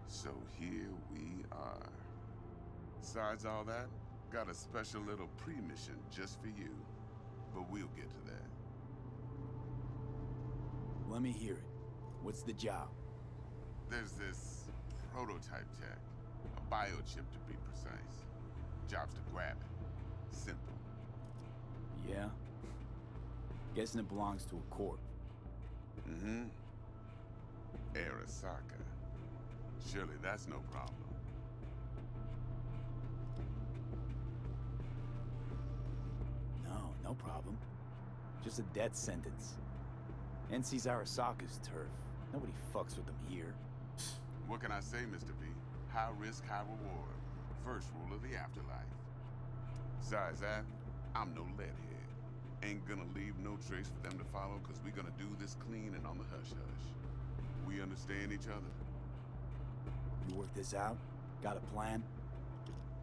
So here we are. Besides all that, got a special little pre-mission just for you, but we'll get to that. Let me hear it. What's the job? There's this prototype tech, a biochip to be precise. Job's to grab it. Simple. Yeah? Guessing it belongs to a corp. Mm-hmm. Arasaka. Surely that's no problem. No problem. Just a death sentence. NC's Arasaka's turf. Nobody fucks with them here. What can I say, Mr. V? High risk, high reward. First rule of the afterlife. Besides that, I'm no leadhead. Ain't gonna leave no trace for them to follow, cause we gonna do this clean and on the hush-hush. We understand each other? You work this out? Got a plan?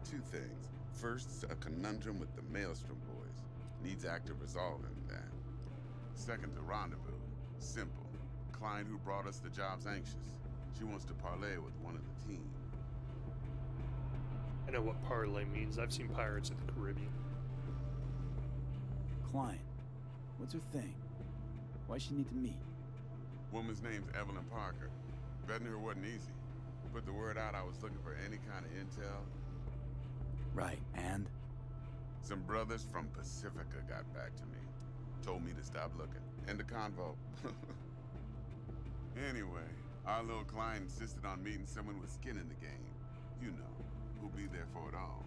Two things. First, a conundrum with the Maelstrom boys. Needs active resolving that. Second, a rendezvous. Simple. Client who brought us the job's anxious. She wants to parlay with one of the team. I know what parlay means. I've seen Pirates of the Caribbean. Client. What's her thing? Why she need to meet? Woman's name's Evelyn Parker. Betting her wasn't easy. Put the word out I was looking for any kind of intel. Right, and? Some brothers from Pacifica got back to me. Told me to stop looking. End of convo. Anyway, our little client insisted on meeting someone with skin in the game. You know, who'll be there for it all.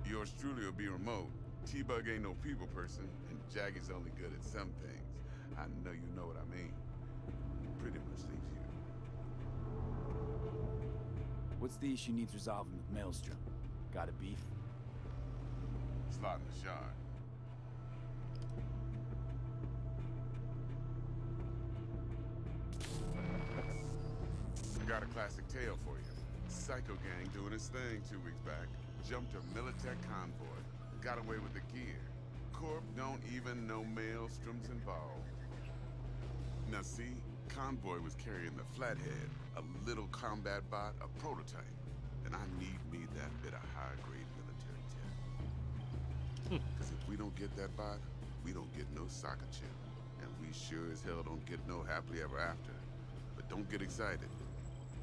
Yours truly will be remote. T-Bug ain't no people person, and Jaggie's only good at some things. I know you know what I mean. Pretty much leaves you. What's the issue needs resolving with Maelstrom? Got a beef? Slot in the shard. Got a classic tale for you. Psycho gang doing his thing 2 weeks back. Jumped a Militech convoy. Got away with the gear. Corp don't even know Maelstrom's involved. Now see, convoy was carrying the Flathead, a little combat bot, a prototype. And I need me that bit of high-grade military tech. Because if we don't get that bot, we don't get no soccer chip. And we sure as hell don't get no happily ever after. But don't get excited.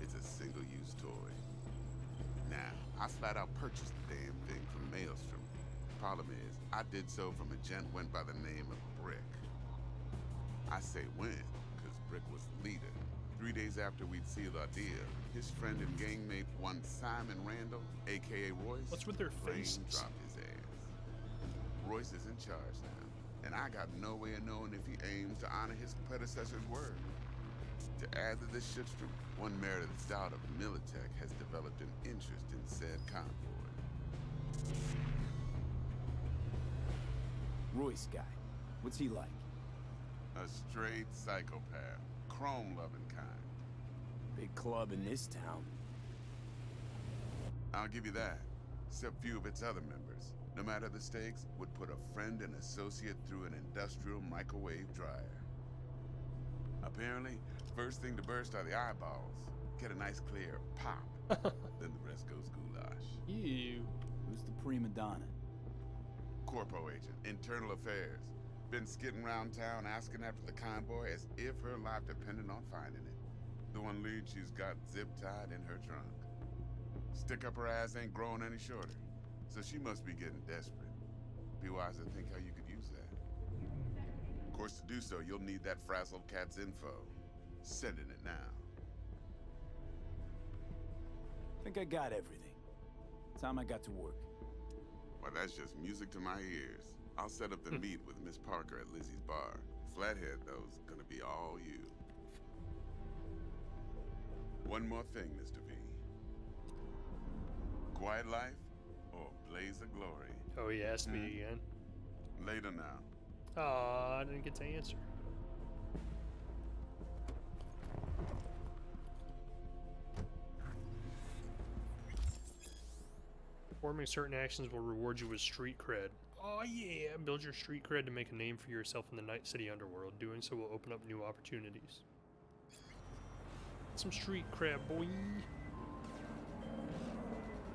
It's a single-use toy. Now, I flat out purchased the damn thing from Maelstrom. Problem is, I did so from a gent went by the name of Brick. I say when, because Brick was the leader. 3 days after we'd sealed our deal, his friend and gangmate, one Simon Randall, a.k.a. Royce, What's with their plain faces? dropped his ass. Royce is in charge now, and I got no way of knowing if he aims to honor his predecessor's word. To add to this shitstorm, one Meredith Stout of Militech has developed an interest in said convoy. Royce guy. What's he like? A straight psychopath. Chrome-loving kind. Big club in this town. I'll give you that. Except few of its other members. no matter the stakes, would put a friend and associate through an industrial microwave dryer. Apparently, first thing to burst are the eyeballs. Get a nice clear pop. Then the rest goes goulash. Ew. Who's the prima donna? Corpo agent, internal affairs. Been skidding around town asking after the convoy as if her life depended on finding it. The one lead she's got zip-tied in her trunk. Stick up her ass ain't growing any shorter, so she must be getting desperate. Be wise to think how you could use that. Of course, to do so, you'll need that frazzled cat's info. Sending it now. I think I got everything. Time I got to work. Well, that's just music to my ears. I'll set up the meet with Miss Parker at Lizzie's bar. Flathead, though's gonna be all you. One more thing, Mr. V. Quiet life or blaze of glory? Oh, he asked me again. Later now. Aw, I didn't get to answer. Performing certain actions will reward you with street cred. Oh yeah, build your street cred to make a name for yourself in the Night City underworld. Doing so will open up new opportunities. Some street cred, boy.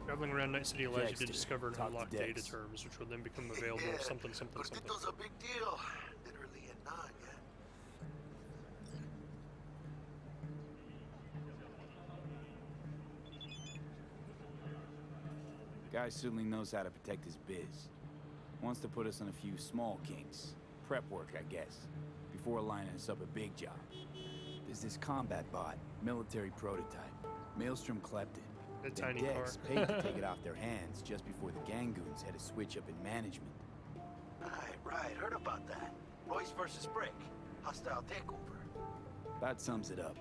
Traveling around Night City allows you to discover and unlock data terms, which will then become available if something. Gordito's a big deal. Literally and not, yeah. Guy certainly knows how to protect his biz. Wants to put us on a few small kinks. Prep work, I guess. Before lining us up a big job. There's this combat bot, military prototype. Maelstrom clept it. A tiny Dex car. paid to take it off their hands just before the gang goons had a switch up in management. Right, heard about that. Royce versus Brick. Hostile takeover. That sums it up.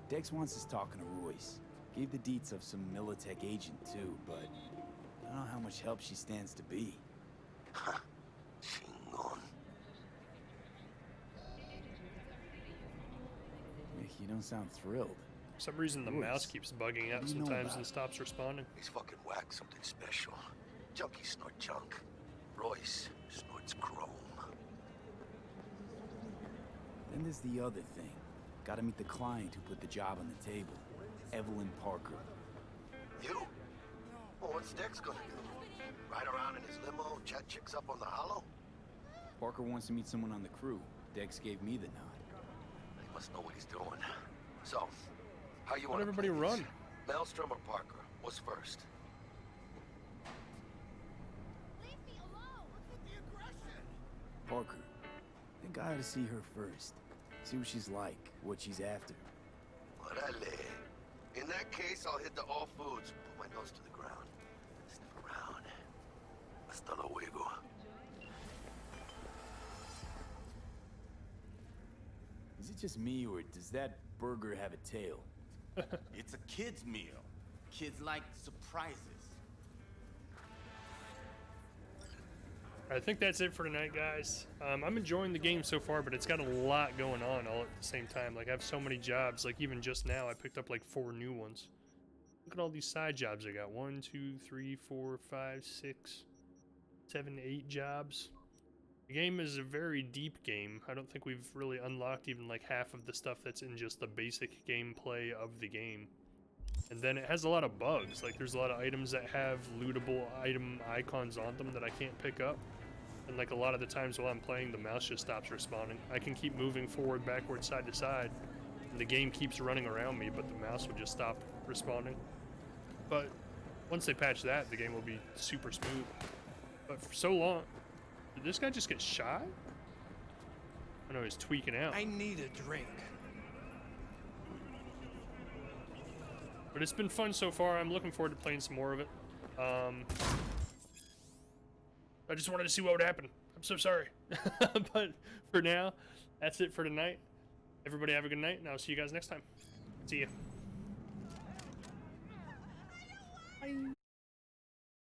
Dex wants us talking to Royce. Gave the deets of some Militech agent too, but I don't know how much help she stands to be. Chingon. You don't sound thrilled. For some reason, the mouse keeps bugging out sometimes and stops responding. He's fucking whacked something special. Junkies snort junk. Royce snorts chrome. Then there's the other thing. Gotta meet the client who put the job on the table. Evelyn Parker. You? Well, what's Dex gonna do? Ride around in his limo, chat chicks up on the hollow? Parker wants to meet someone on the crew. Dex gave me the nod. He must know what he's doing. So, how you Let want everybody run. Maelstrom or Parker? What's first? Leave me alone! Look at the aggression! Parker. I think I ought to see her first. See what she's like, what she's after. Orale. In that case, I'll hit the all foods. Put my nose to the ground. Sniff around. Hasta luego. Is it just me, or does that burger have a tail? It's a kid's meal. Kids like surprises. I think that's it for tonight, guys. I'm enjoying the game so far, but it's got a lot going on all at the same time. Like, I have so many jobs. Like, even just now, I picked up like 4 new ones. Look at all these side jobs I got. 1, 2, 3, 4, 5, 6, 7, 8 jobs. The game is a very deep game. I don't think we've really unlocked even like half of the stuff that's in just the basic gameplay of the game. And then it has a lot of bugs. Like, there's a lot of items that have lootable item icons on them that I can't pick up. And like a lot of the times while I'm playing, the mouse just stops responding. I can keep moving forward, backward, side to side, and the game keeps running around me, but the mouse will just stop responding. But once they patch that, the game will be super smooth. But for so long... Did this guy just get shot? I know he's tweaking out. I need a drink. But it's been fun so far. I'm looking forward to playing some more of it. I just wanted to see what would happen. I'm so sorry. But for now, that's it for tonight. Everybody have a good night, and I'll see you guys next time. See ya. Bye.